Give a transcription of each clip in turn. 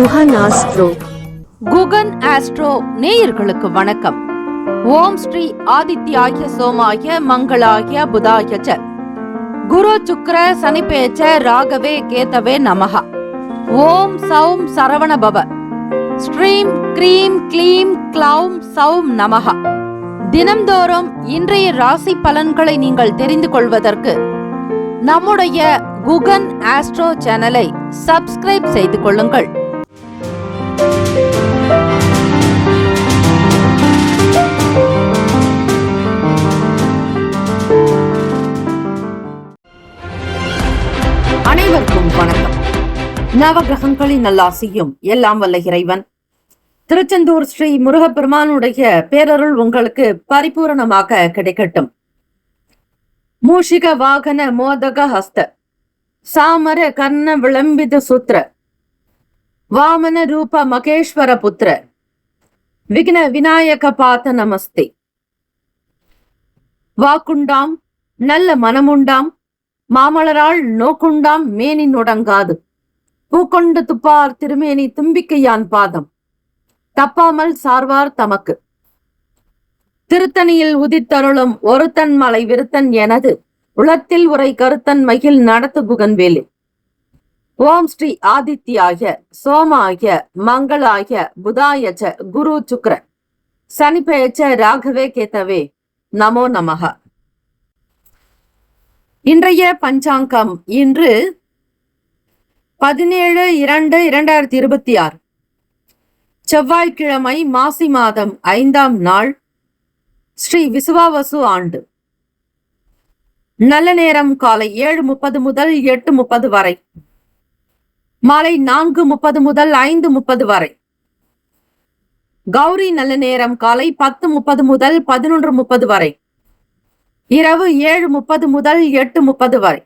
Guhan astro. Guhan astro நேயர்களுக்கு வணக்கம். ஓம் ஸ்ரீ ஆதித்யாய சோமாய மங்களாய புதாய ச குரு சுக்ர சனிபேச்ச ராகவே கேதவே நமஹ. ஓம் சௌம் சரவண பவ. ஸ்ரீம் க்ரீம் க்ளீம் க்ளௌம் சௌம் நமஹ. தினம்தோறும் இன்றைய ராசி பலன்களை நீங்கள் தெரிந்து கொள்வதற்கு நம்முடைய குகன் ஆஸ்ட்ரோ சேனலை சப்ஸ்கிரைப் செய்து கொள்ளுங்கள். அனைவருக்கும் வணக்கம். நவகிரகங்களின் நல்லாசியும் எல்லாம் வல்ல இறைவன் திருச்செந்தூர் ஸ்ரீ முருகப்பெருமானுடைய பேரருள் உங்களுக்கு பரிபூரணமாக கிடைக்கட்டும். மூஷிக வாகன மோதக ஹஸ்த சாமர கர்ண விளம்பித சூத்திர வாமன ரூப மகேஸ்வர புத்திர விக்ன விநாயக பாத நமஸ்தே. வாக்குண்டாம் நல்ல மனமுண்டாம் மாமலரால் நோக்குண்டாம் மேனி நொடங்காது பூக்கொண்டு துப்பார் திருமேனி தும்பிக்கையான் பாதம் தப்பாமல் சார்வார் தமக்கு. திருத்தணியில் உதித்தருளும் ஒருத்தன் மலை விருத்தன் எனது உளத்தில் உரை கருத்தன் மகிழ் நடத்து குகன்வேலு. ஓம் ஸ்ரீ ஆதித்யாய சோமாய மங்களாய புதாய ச குரு சுக்ர சனிபேச்ச ராகவே கேதவே நமோ நமஹ. இன்றைய பஞ்சாங்கம் இன்று 17/2/2026 செவ்வாய்க்கிழமை, மாசி மாதம் 5ஆம் நாள், ஸ்ரீ விசுவாவசு ஆண்டு. நல்ல நேரம் காலை 7:30 முதல் 8:30 வரை, மாலை 4:30 முதல் 5:30 வரை. கௌரி நல்ல நேரம் காலை 10:30 முதல் 11:30 வரை, இரவு 7:30 முதல் 8:30 வரை.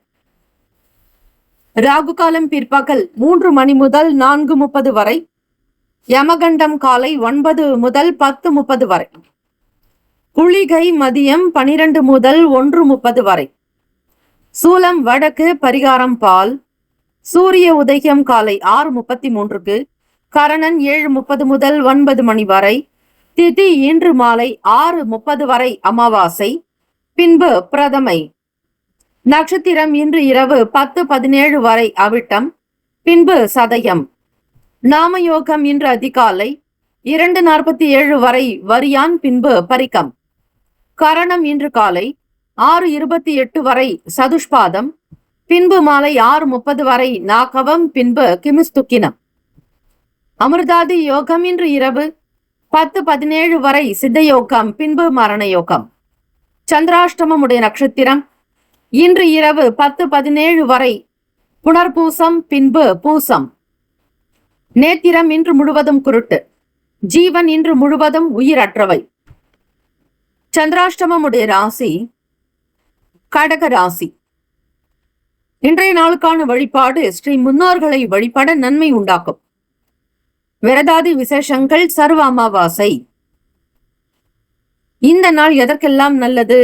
ராகு காலம் பிற்பகல் 3 மணி முதல் 4:30 வரை, யமகண்டம் காலை 9 முதல் 10:30 வரை, குளிகை மதியம் 12 முதல் 1:30 வரை, சூலம் வடக்கு, பரிகாரம் பால். சூரிய உதயம் காலை 6:33க்கு, கரணன் 7:30 முதல் 9 மணி வரை, திதி இன்று மாலை 6:30 வரை அமாவாசை, பின்பு பிரதமை. நட்சத்திரம் இன்று இரவு 10:17 வரை அவிட்டம், பின்பு சதயம். நாமயோகம் இன்று அதிகாலை 2:47 வரை வரியான், பின்பு பரிக்கம். கரணம் இன்று காலை 6:28 வரை சதுஷ்பாதம், பின்பு மாலை 6:30 வரை நாகவம், பின்பு கிமிஸ்துக்கினம். அமிர்தாதி யோகம் இன்று இரவு 10:17 வரை சித்தயோகம், பின்பு மரண யோகம். சந்திராஷ்டமமுடைய நட்சத்திரம் இன்று இரவு 10:17 வரை புனர்பூசம், பின்பு பூசம். நேத்திரம் இன்று முழுவதும் குருட்டு. ஜீவன் இன்று முழுவதும் உயிரற்றவை. சந்திராஷ்டமமுடைய ராசி கடக ராசி. இன்றைய நாளுக்கான வழிபாடு ஸ்ரீ முன்னோர்களை வழிபட நன்மை உண்டாக்கும். விரதாதி விசேஷங்கள் சர்வ அமாவாசை. இந்த நாள் எதற்கெல்லாம் நல்லது?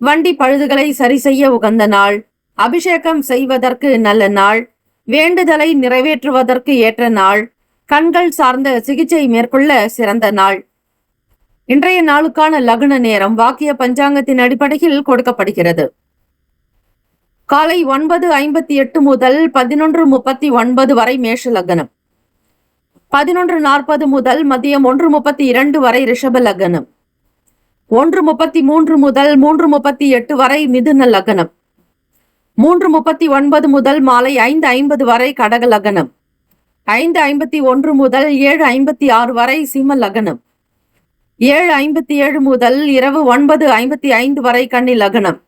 வண்டி பழுதுகளை சரி செய்ய உகந்த நாள், அபிஷேகம் செய்வதற்கு நல்ல நாள், வேண்டுதலை நிறைவேற்றுவதற்கு ஏற்ற நாள், கண்கள் சார்ந்த சிகிச்சை மேற்கொள்ள சிறந்த நாள். இன்றைய நாளுக்கான லக்ன நேரம் வாக்கிய பஞ்சாங்கத்தின் அடிப்படையில் கொடுக்கப்படுகிறது. காலை 9:58 முதல் 11:39 வரை மேஷ லக்னம், 11:40 முதல் மதியம் 1:32 வரை ரிஷப லக்னம், 1:33 முதல் 3:38 வரை மிதுன லக்னம், 3:39 முதல் மாலை 5:50 வரை கடக லக்னம், 5:51 முதல் 7:56 வரை சிம்ம லக்னம், 7:57 முதல் இரவு 9:55 வரை கன்னி லக்னம்,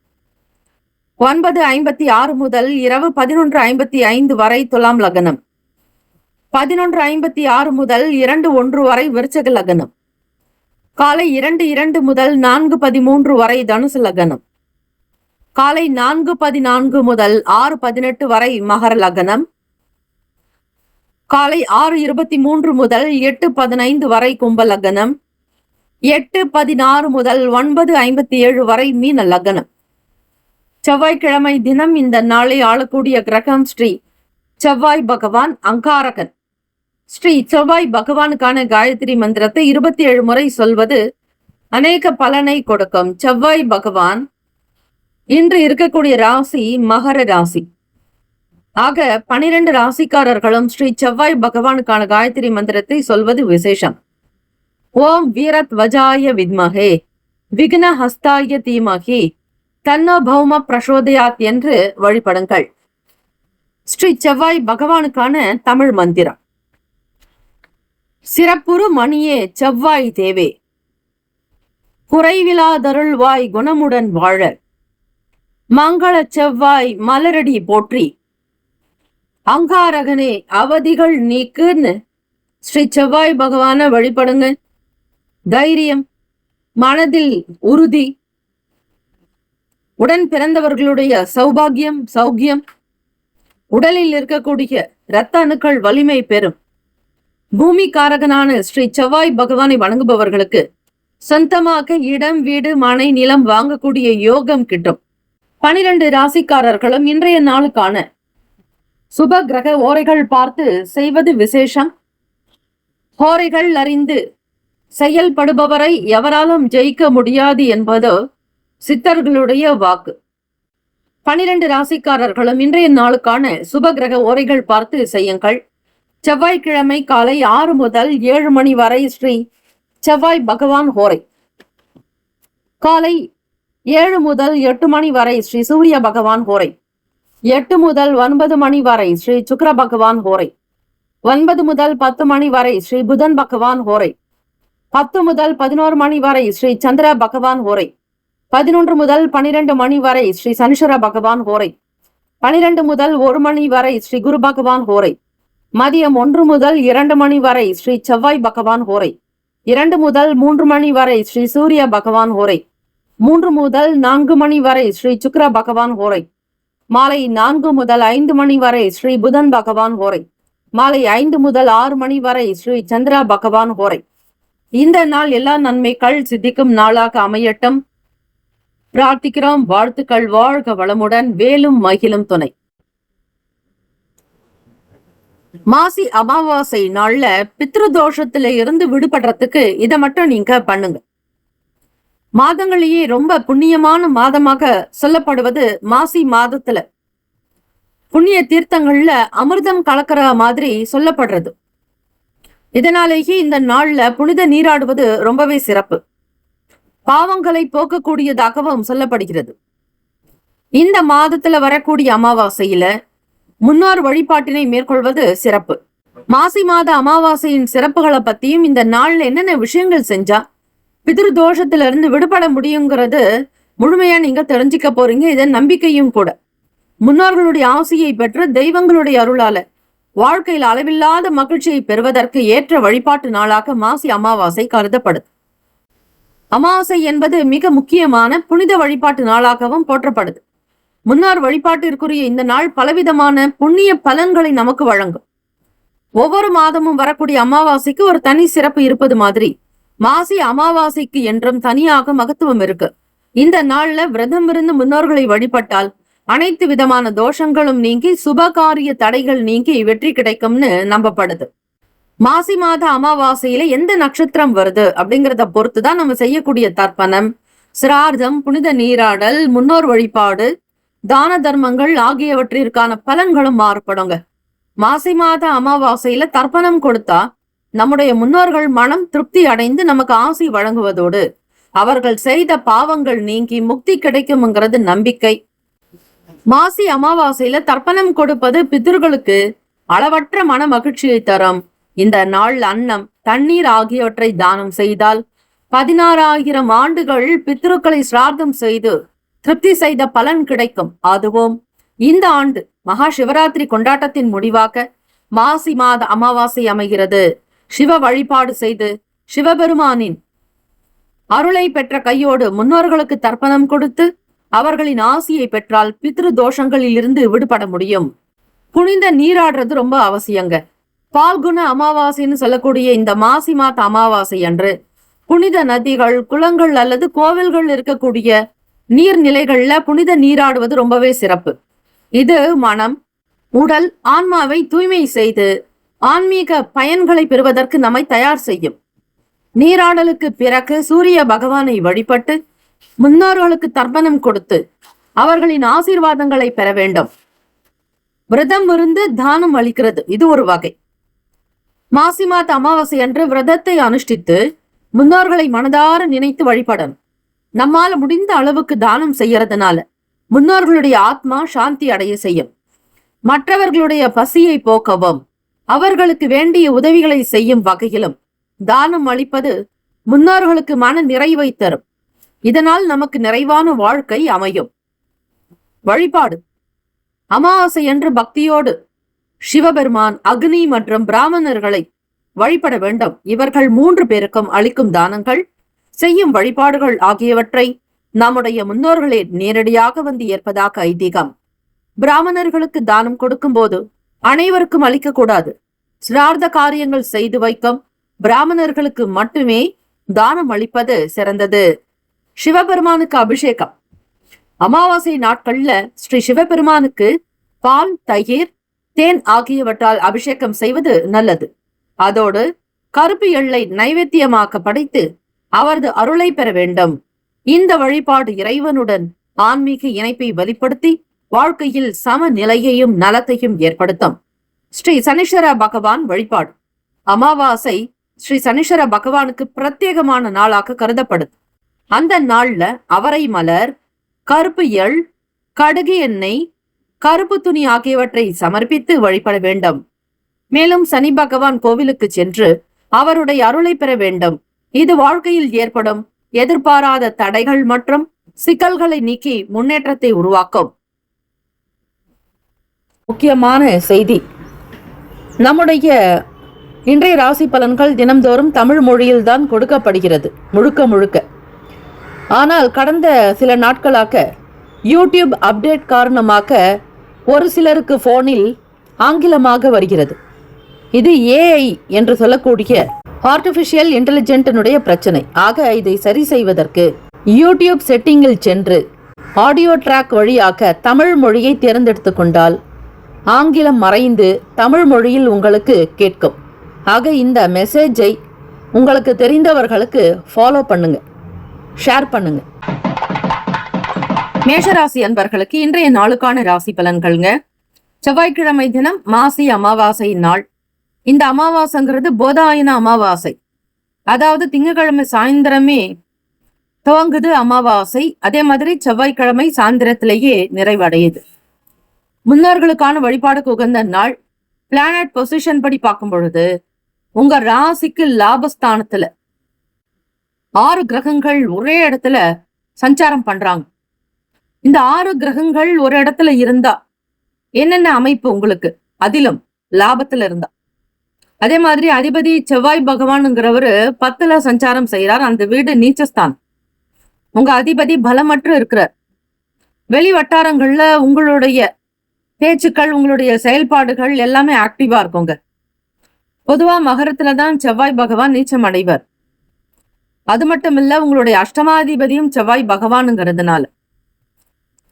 9:56 முதல் இரவு 11:55 வரை துலாம் லக்னம், 11:56 முதல் 2:01 வரை விருச்சக லக்னம், காலை 2:02 முதல் 4:13 வரை தனுசு லக்னம், காலை 4:14 முதல் 6:18 வரை மகர லக்னம், காலை 6:23 முதல் 8:15 வரை கும்ப லக்னம், 8:16 முதல் 9:57 வரை மீன லக்னம். செவ்வாய்க்கிழமை தினம் இந்த நாளை ஆளக்கூடிய கிரகம் ஸ்ரீ செவ்வாய் பகவான் அங்காரகன். ஸ்ரீ செவ்வாய் பகவானுக்கான காயத்ரி மந்திரத்தை 27 முறை சொல்வது அநேக பலனை கொடுக்கும். செவ்வாய் பகவான் இன்று இருக்கக்கூடிய ராசி மகர ராசி. ஆக 12 ராசிக்காரர்களும் ஸ்ரீ செவ்வாய் பகவானுக்கான காயத்ரி மந்திரத்தை சொல்வது விசேஷம். ஓம் வீரத்வஜாய வித்மகே விக்ன ஹஸ்தாய தீமகி தன்னோ பௌம பிரசோதயாத் என்று வழிபடுங்கள். ஸ்ரீ செவ்வாய் பகவானுக்கான தமிழ் மந்திரம். சிறப்புறு மணியே செவ்வாய் தேவே, குறைவிலாதருள்வாய் குணமுடன் வாழ, மங்கள செவ்வாய் மலரடி போற்றி, அங்காரகனே அவதிகள் நீக்குன்னு ஸ்ரீ செவ்வாய் பகவான வழிபடுங்க. தைரியம், மனதில் உறுதி, உடன் பிறந்தவர்களுடைய சௌபாகியம் சௌக்கியம், உடலில் இருக்கக்கூடிய இரத்த அணுக்கள் வலிமை பெறும். பூமி காரகனான ஸ்ரீ செவ்வாய் பகவானை வணங்குபவர்களுக்கு சொந்தமாக இடம் வீடு மனை நிலம் வாங்கக்கூடிய யோகம் கிட்டும். 12 ராசிக்காரர்களும் இன்றைய நாளுக்கான சுப கிரக ஓரைகள் பார்த்து செய்வது விசேஷம். ஓரைகள் அறிந்து செயல்படுபவரை எவராலும் ஜெயிக்க முடியாது என்பது சித்தர்களுடைய வாக்கு. 12 ராசிக்காரர்களும் இன்றைய நாளுக்கான சுப கிரக ஓரைகள் பார்த்து செய்யுங்கள். செவ்வாய்க்கிழமை காலை 6 முதல் 7 மணி வரை ஸ்ரீ செவ்வாய் பகவான் ஹோரை. காலை 7 முதல் 8 மணி வரை ஸ்ரீ சூரிய பகவான் ஹோரை. 8 முதல் 9 மணி வரை ஸ்ரீ சுக்கிர பகவான் ஹோரை. 9 முதல் 10 மணி வரை ஸ்ரீ புதன் பகவான் ஹோரை. 10 முதல் 11 மணி வரை ஸ்ரீ சந்திர பகவான் ஹோரை. 11 முதல் 12 மணி வரை ஸ்ரீ சனிஸ்வர பகவான் ஹோரை. 12 முதல் 1 மணி வரை ஸ்ரீ குரு பகவான் ஹோரை. மதியம் 1 முதல் 2 மணி வரை ஸ்ரீ செவ்வாய் பகவான் ஹோரை. 2 முதல் 3 மணி வரை ஸ்ரீ சூரிய பகவான் ஹோரை. 3 முதல் 4 மணி வரை ஸ்ரீ சுக்கிர பகவான் ஹோரை. மாலை 4 முதல் 5 மணி வரை ஸ்ரீ புதன் பகவான் ஹோரை. மாலை 5 முதல் 6 மணி வரை ஸ்ரீ சந்திர பகவான் ஹோரை. இந்த நாள் எல்லா நன்மைகள் சித்திக்கும் நாளாக அமையட்டும். பிரார்த்திக்கிறோம். வாழ்த்துக்கள். வாழ்க வளமுடன். வேலும் மகிழும் துணை. மாசி அமாவாசை நாள்ல பித்ருதோஷத்துல இருந்து விடுபடுறதுக்கு இதை மட்டும் நீங்க பண்ணுங்க. மாதங்களிலேயே ரொம்ப புண்ணியமான மாதமாக சொல்லப்படுவது மாசி மாதத்துல புண்ணிய தீர்த்தங்கள்ல அமிர்தம் கலக்கிற மாதிரி சொல்லப்படுறது. இதனாலேயே இந்த நாள்ல புனித நீராடுவது ரொம்பவே சிறப்பு. பாவங்களை போக்கக்கூடியதாகவும் சொல்லப்படுகிறது. இந்த மாதத்துல வரக்கூடிய அமாவாசையில முன்னோர் வழிபாட்டினை மேற்கொள்வது சிறப்பு. மாசி மாத அமாவாசையின் சிறப்புகளை பத்தியும் இந்த நாள்ல என்னென்ன விஷயங்கள் செஞ்சா பிதிருதோஷத்துல இருந்து விடுபட முடியுங்கிறது முழுமையா நீங்க தெரிஞ்சுக்க போறீங்க. இதன் நம்பிக்கையும் கூட. முன்னோர்களுடைய ஆசையை பெற்று தெய்வங்களுடைய அருளால வாழ்க்கையில் அளவில்லாத மகிழ்ச்சியை பெறுவதற்கு ஏற்ற வழிபாட்டு நாளாக மாசி அமாவாசை கருதப்படுது. அமாவாசை என்பது மிக முக்கியமான புனித வழிபாட்டு நாளாகவும் போற்றப்படுது. முன்னோர் வழிபாட்டிற்குரிய இந்த நாள் பலவிதமான புண்ணிய பலன்களை நமக்கு வழங்கும். ஒவ்வொரு மாதமும் வரக்கூடிய அமாவாசைக்கு ஒரு தனி சிறப்பு இருப்பது மாதிரி மாசி அமாவாசைக்கு என்றும் தனியாக மகத்துவம் இருக்கு. இந்த நாள்ல விரதம் இருந்து முன்னோர்களை வழிபட்டால் அனைத்து விதமான தோஷங்களும் நீங்கி சுபகாரிய தடைகள் நீங்கி வெற்றி கிடைக்கும்னு நம்பப்படுது. மாசி மாத அமாவாசையில எந்த நட்சத்திரம் வருது அப்படிங்கிறத பொறுத்துதான் நம்ம செய்யக்கூடிய தர்ப்பணம், சிரார்த்தம், புனித நீராடல், முன்னோர் வழிபாடு, தான தர்மங்கள் ஆகியவற்றிற்கான பலன்களும் மாறுபடுங்க. மாசி மாத அமாவாசையில தர்ப்பணம் கொடுத்தா நம்முடைய முன்னோர்கள் மனம் திருப்தி அடைந்து நமக்கு ஆசி வழங்குவதோடு அவர்கள் செய்த பாவங்கள் நீங்கி முக்தி கிடைக்கும்ங்கிறது நம்பிக்கை. மாசி அமாவாசையில தர்ப்பணம் கொடுப்பது பித்ருக்களுக்கு அளவற்ற மன மகிழ்ச்சியை தரும். இந்த நாள் அன்னம், தண்ணீர் ஆகியவற்றை தானம் செய்தால் 16,000 ஆண்டுகள் பித்ருக்களை சிரார்த்தம் செய்து திருப்தி செய்த பலன் கிடைக்கும். அதுவும் இந்த ஆண்டு மகா சிவராத்திரி கொண்டாட்டத்தின் முடிவாக மாசி மாத அமாவாசை அமைகிறது. சிவ வழிபாடு செய்து சிவபெருமானின் அருளை பெற்ற கையோடு முன்னோர்களுக்கு தர்ப்பணம் கொடுத்து அவர்களின் ஆசியை பெற்றால் பித்ரு தோஷங்களில் இருந்து விடுபட முடியும். புனித நீராடுறது ரொம்ப அவசியங்க. பால்குண அமாவாசைன்னு சொல்லக்கூடிய இந்த மாசி மாத அமாவாசை அன்று புனித நதிகள், குளங்கள் அல்லது கோவில்கள் இருக்கக்கூடிய நீர்நிலைகள்ல புனித நீராடுவது ரொம்பவே சிறப்பு. இது மனம், உடல், ஆன்மாவை தூய்மை செய்து ஆன்மீக பயன்களை பெறுவதற்கு நம்மை தயார் செய்யும். நீராடலுக்கு பிறகு சூரிய பகவானை வழிபட்டு முன்னோர்களுக்கு தர்ப்பணம் கொடுத்து அவர்களின் ஆசீர்வாதங்களை பெற வேண்டும். விரதம் இருந்து தானம் அளிக்கிறது இது ஒரு வகை. மாசி மாத அமாவாசை அன்று விரதத்தை அனுஷ்டித்து முன்னோர்களை மனதார நினைத்து வழிபடணும். நம்மால முடிந்த அளவுக்கு தானம் செய்யறதுனால முன்னோர்களுடைய ஆத்மா சாந்தி அடைய செய்யும். மற்றவர்களுடைய பசியை போக்கவும் அவர்களுக்கு வேண்டிய உதவிகளை செய்யும் வகையிலும் தானம் அளிப்பது முன்னோர்களுக்கு மன நிறைவை தரும். இதனால் நமக்கு நிறைவான வாழ்க்கை அமையும். வழிபாடு. அமாவாசை என்று பக்தியோடு சிவபெருமான், அக்னி மற்றும் பிராமணர்களை வழிபட வேண்டும். இவர்கள் 3 பேருக்கும் அளிக்கும் தானங்கள், செய்யும் வழிபாடுகள் ஆகியவற்றை நம்முடைய முன்னோர்களே நேரடியாக வந்து ஏற்பதாக ஐதீகம். பிராமணர்களுக்கு தானம் கொடுக்கும் போது அனைவருக்கும் அளிக்க கூடாது. சிரார்த்த காரியங்கள் செய்து வைக்கும் பிராமணர்களுக்கு மட்டுமே தானம் அளிப்பது சிறந்தது. சிவபெருமானுக்கு அபிஷேகம். அமாவாசை நாட்கள்ல ஸ்ரீ சிவபெருமானுக்கு பால், தயிர், தேன் ஆகியவற்றால் அபிஷேகம் செய்வது நல்லது. அதோடு கருப்பு எள்ளை நைவேத்தியமாக படைத்து அவரது அருளை பெற வேண்டும். இந்த வழிபாடு இறைவனுடன் ஆன்மீக இணைப்பை வெளிப்படுத்தி வாழ்க்கையில் சமநிலையையும் நலத்தையும் ஏற்படுத்தும். ஸ்ரீ சனீஸ்வர பகவான் வழிபாடு. அமாவாசை ஸ்ரீ சனீஸ்வர பகவானுக்கு பிரத்யேகமான நாளாக கருதப்படுது. அந்த நாள்ல அவரை மலர், கருப்பு எள், கடுகு எண்ணெய், கருப்பு துணி ஆகியவற்றை சமர்ப்பித்து வழிபட வேண்டும். மேலும் சனி பகவான் கோவிலுக்கு சென்று அவருடைய அருளை பெற வேண்டும். இது வாழ்க்கையில் ஏற்படும் எதிர்பாராத தடைகள் மற்றும் சிக்கல்களை நீக்கி முன்னேற்றத்தை உருவாக்கும். முக்கியமான செய்தி. நம்முடைய இன்றைய ராசி பலன்கள் தினம்தோறும் தமிழ் மொழியில் தான் கொடுக்கப்படுகிறது முழுக்க. ஆனால் கடந்த சில நாட்களாக யூடியூப் அப்டேட் காரணமாக ஒரு சிலருக்கு போனில் ஆங்கிலமாக வருகிறது. இது ஏஐ என்று சொல்லக்கூடிய ஆர்டிஃபிஷியல் இன்டெலிஜென்டினுடைய பிரச்சனை. ஆக இதை சரி செய்வதற்கு யூடியூப் செட்டிங்கில் சென்று ஆடியோ ட்ராக் வழியாக தமிழ் மொழியை தேர்ந்தெடுத்து கொண்டால் ஆங்கிலம் மறைந்து தமிழ் மொழியில் உங்களுக்கு கேட்கும். ஆக இந்த மெசேஜை உங்களுக்கு தெரிந்தவர்களுக்கு ஃபாலோ பண்ணுங்க, ஷேர் பண்ணுங்க. மேஷராசி அன்பர்களுக்கு இன்றைய நாளுக்கான ராசி பலன்கள்ங்க. செவ்வாய்க்கிழமை தினம் மாசி அமாவாசை நாள். இந்த அமாவாசைங்கிறது போதாயன அமாவாசை, அதாவது திங்கட்கிழமை சாயந்தரமே துவங்குது அமாவாசை. அதே மாதிரி செவ்வாய்க்கிழமை சாயந்திரத்திலேயே நிறைவடையுது. முன்னோர்களுக்கான வழிபாடுக்கு உகந்த நாள். பிளானட் பொசிஷன் படி பார்க்கும் பொழுது உங்க ராசிக்கு லாபஸ்தானத்துல 6 கிரகங்கள் ஒரே இடத்துல சஞ்சாரம் பண்றாங்க. இந்த 6 கிரகங்கள் ஒரு இடத்துல இருந்தா என்னென்ன அமைப்பு உங்களுக்கு, அதிலும் லாபத்துல இருந்தா. அதே மாதிரி அதிபதி செவ்வாய் பகவானுங்கிறவரு 10ல சஞ்சாரம் செய்யறார். அந்த வீடு நீச்சஸ்தானம். உங்க அதிபதி பலமற்று இருக்கிறார். வெளி வட்டாரங்கள்ல உங்களுடைய பேச்சுக்கள், உங்களுடைய செயல்பாடுகள் எல்லாமே ஆக்டிவா இருக்குங்க. பொதுவா மகரத்துலதான் செவ்வாய் பகவான் நீச்சம் அடைவர். அது மட்டும் இல்ல, உங்களுடைய அஷ்டமாதிபதியும் செவ்வாய் பகவானுங்கிறதுனால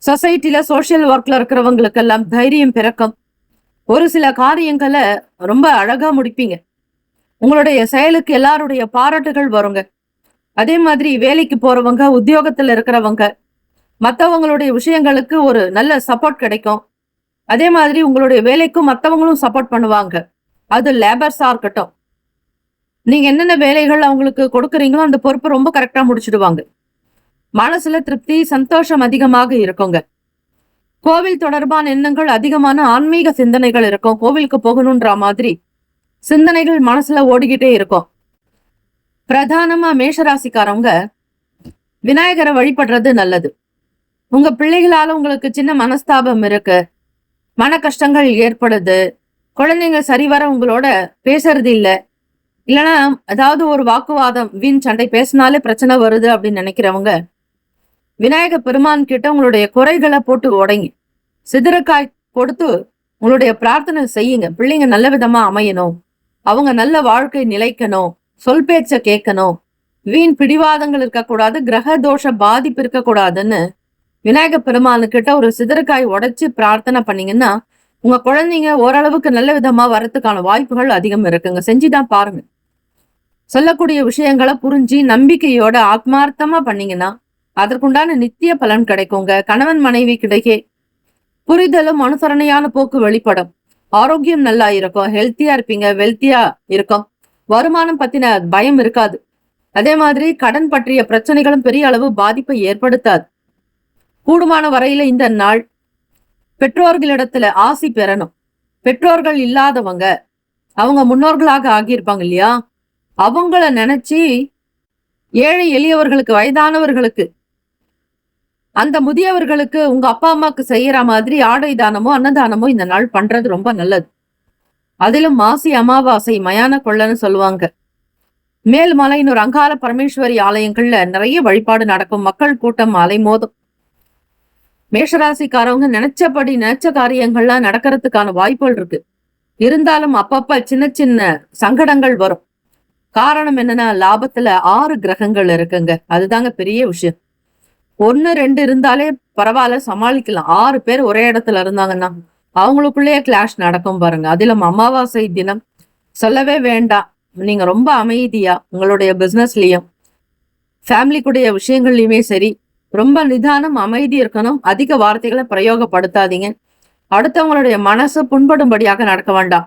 சொசைட்டில சோசியல் ஒர்க்ல இருக்கிறவங்களுக்கு எல்லாம் தைரியம் பிறக்கும். ஒரு சில காரியங்களை ரொம்ப அழகா முடிப்பீங்க. உங்களுடைய செயலுக்கு எல்லாருடைய பாராட்டுகள் வருங்க. அதே மாதிரி வேலைக்கு போறவங்க, உத்தியோகத்துல இருக்கிறவங்க, மற்றவங்களுடைய விஷயங்களுக்கு ஒரு நல்ல சப்போர்ட் கிடைக்கும். அதே மாதிரி உங்களுடைய வேலைக்கும் மற்றவங்களும் சப்போர்ட் பண்ணுவாங்க. அது லேபர்ஸா இருக்கட்டும், நீங்க என்னென்ன வேலைகள் அவங்களுக்கு கொடுக்குறீங்களோ அந்த பொறுப்பை ரொம்ப கரெக்டா முடிச்சிடுவாங்க. மனசுல திருப்தி, சந்தோஷம் அதிகமாக இருக்குங்க. கோவில் தொடர்பான எண்ணங்கள், அதிகமான ஆன்மீக சிந்தனைகள் இருக்கும். கோவிலுக்கு போகணுன்ற மாதிரி சிந்தனைகள் மனசுல ஓடிக்கிட்டே இருக்கும். பிரதானமா மேஷராசிக்காரவங்க விநாயகரை வழிபடுறது நல்லது. உங்க பிள்ளைகளால உங்களுக்கு சின்ன மனஸ்தாபம் இருக்கு, மன கஷ்டங்கள் ஏற்படுது, குழந்தைங்க சரிவர உங்களோட பேசுறது இல்லைன்னா ஏதாவது ஒரு வாக்குவாதம், வீண் சண்டை, பேசினாலே பிரச்சனை வருது அப்படின்னு நினைக்கிறவங்க விநாயக பெருமான் கிட்ட உங்களுடைய குறைகளை போட்டு உடைங்க. சிதறக்காய் கொடுத்து உங்களுடைய பிரார்த்தனை செய்யுங்க. பிள்ளைங்க நல்ல விதமா அமையணும், அவங்க நல்ல வாழ்க்கை நிலைக்கணும், சொல் பேச்ச கேட்கணும், வீண் பிடிவாதங்கள் இருக்கக்கூடாது, கிரக தோஷ பாதிப்பு இருக்கக்கூடாதுன்னு விநாயக பெருமானுக்கிட்ட ஒரு சிதறக்காய் உடைச்சு பிரார்த்தனை பண்ணீங்கன்னா உங்க குழந்தைங்க ஓரளவுக்கு நல்ல விதமா வரத்துக்கான வாய்ப்புகள் அதிகம் இருக்குங்க. செஞ்சுதான் பாருங்க. சொல்லக்கூடிய விஷயங்களை புரிஞ்சு நம்பிக்கையோட ஆத்மார்த்தமா பண்ணீங்கன்னா அதற்குண்டான நித்திய பலன் கிடைக்குங்க. கணவன் மனைவி கிடைக்கே புரிதலும் அனுசரணையான போக்கு வெளிப்படும். ஆரோக்கியம் நல்லா இருக்கும். ஹெல்த்தியா இருப்பீங்க. வெல்த்தியா இருக்கும். வருமானம் பத்தின பயம் இருக்காது. அதே மாதிரி கடன் பற்றிய பிரச்சனைகளும் பெரிய அளவு பாதிப்பை ஏற்படுத்தாது. கூடுமான வரையில இந்த நாள் பெற்றோர்களிடத்துல ஆசி பெறணும். பெற்றோர்கள் இல்லாதவங்க, அவங்க முன்னோர்களாக ஆகியிருப்பாங்க இல்லையா, அவங்கள நினைச்சு ஏழை எளியவர்களுக்கு, வயதானவர்களுக்கு, அந்த முதியவர்களுக்கு உங்க அப்பா அம்மாக்கு செய்யற மாதிரி ஆடை தானமோ அன்னதானமோ இந்த நாள் பண்றது ரொம்ப நல்லது. அதிலும் மாசி அமாவாசை மயான கொள்ளன்னு சொல்லுவாங்க. மேல்மலையினூர் அங்காள பரமேஸ்வரி ஆலயங்கள்ல நிறைய வழிபாடு நடக்கும். மக்கள் கூட்டம் அலைமோதும். மேஷராசிக்காரவங்க நினைச்ச காரியங்கள்லாம் நடக்கிறதுக்கான வாய்ப்புகள் இருக்கு. இருந்தாலும் அப்பப்ப சின்ன சின்ன சங்கடங்கள் வரும். காரணம் என்னன்னா, லாபத்துல 6 கிரகங்கள் இருக்குங்க. அதுதாங்க பெரிய விஷயம். 1 2 இருந்தாலே பரவாயில்ல, சமாளிக்கலாம். 6 பேர் ஒரே இடத்துல இருந்தாங்கன்னா அவங்களுக்குள்ளேயே கிளாஷ் நடக்கும் பாருங்க. அதிலும் அமாவாசை தினம் சொல்லவே வேண்டாம். நீங்க ரொம்ப அமைதியா உங்களுடைய பிசினஸ்லயும் ஃபேமிலிக்குடைய விஷயங்கள்லயுமே சரி, ரொம்ப நிதானம், அமைதி இருக்கணும். அதிக வார்த்தைகளை பிரயோகப்படுத்தாதீங்க. அடுத்தவங்களுடைய மனசு புண்படும்படியாக நடக்க வேண்டாம்.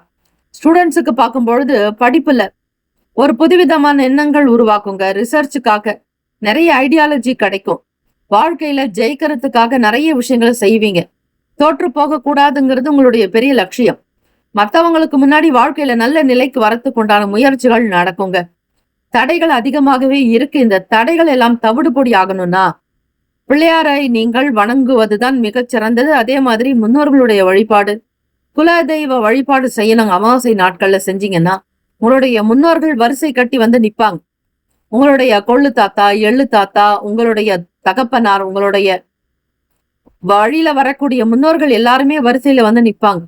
ஸ்டூடெண்ட்ஸுக்கு பார்க்கும் பொழுது படிப்புல ஒரு புதுவிதமான எண்ணங்கள் உருவாக்குங்க. ரிசர்ச்சுக்காக நிறைய ஐடியாலஜி கிடைக்கும். வாழ்க்கையில ஜெயிக்கிறதுக்காக நிறைய விஷயங்களை செய்வீங்க. தோற்று போக கூடாதுங்கிறது உங்களுடைய பெரிய லட்சியம். மற்றவங்களுக்கு முன்னாடி வாழ்க்கையில நல்ல நிலைக்கு வரத்துக்கு உண்டான முயற்சிகள் நடக்குங்க. தடைகள் அதிகமாகவே இருக்கு. இந்த தடைகள் எல்லாம் தவிடுபொடி ஆகணும்னா பிள்ளையாரை நீங்கள் வணங்குவதுதான் மிகச் சிறந்தது. அதே மாதிரி முன்னோர்களுடைய வழிபாடு, குலதெய்வ வழிபாடு செய்யணும். அமாவாசை நாட்கள்ல செஞ்சீங்கன்னா உங்களுடைய முன்னோர்கள் வரிசை கட்டி வந்து நிப்பாங்க. உங்களுடைய கொள்ளு தாத்தா, எள்ளு தாத்தா, உங்களுடைய தகப்பனார், உங்களுடைய வழியில வரக்கூடிய முன்னோர்கள் எல்லாருமே வரிசையில வந்து நிப்பாங்க.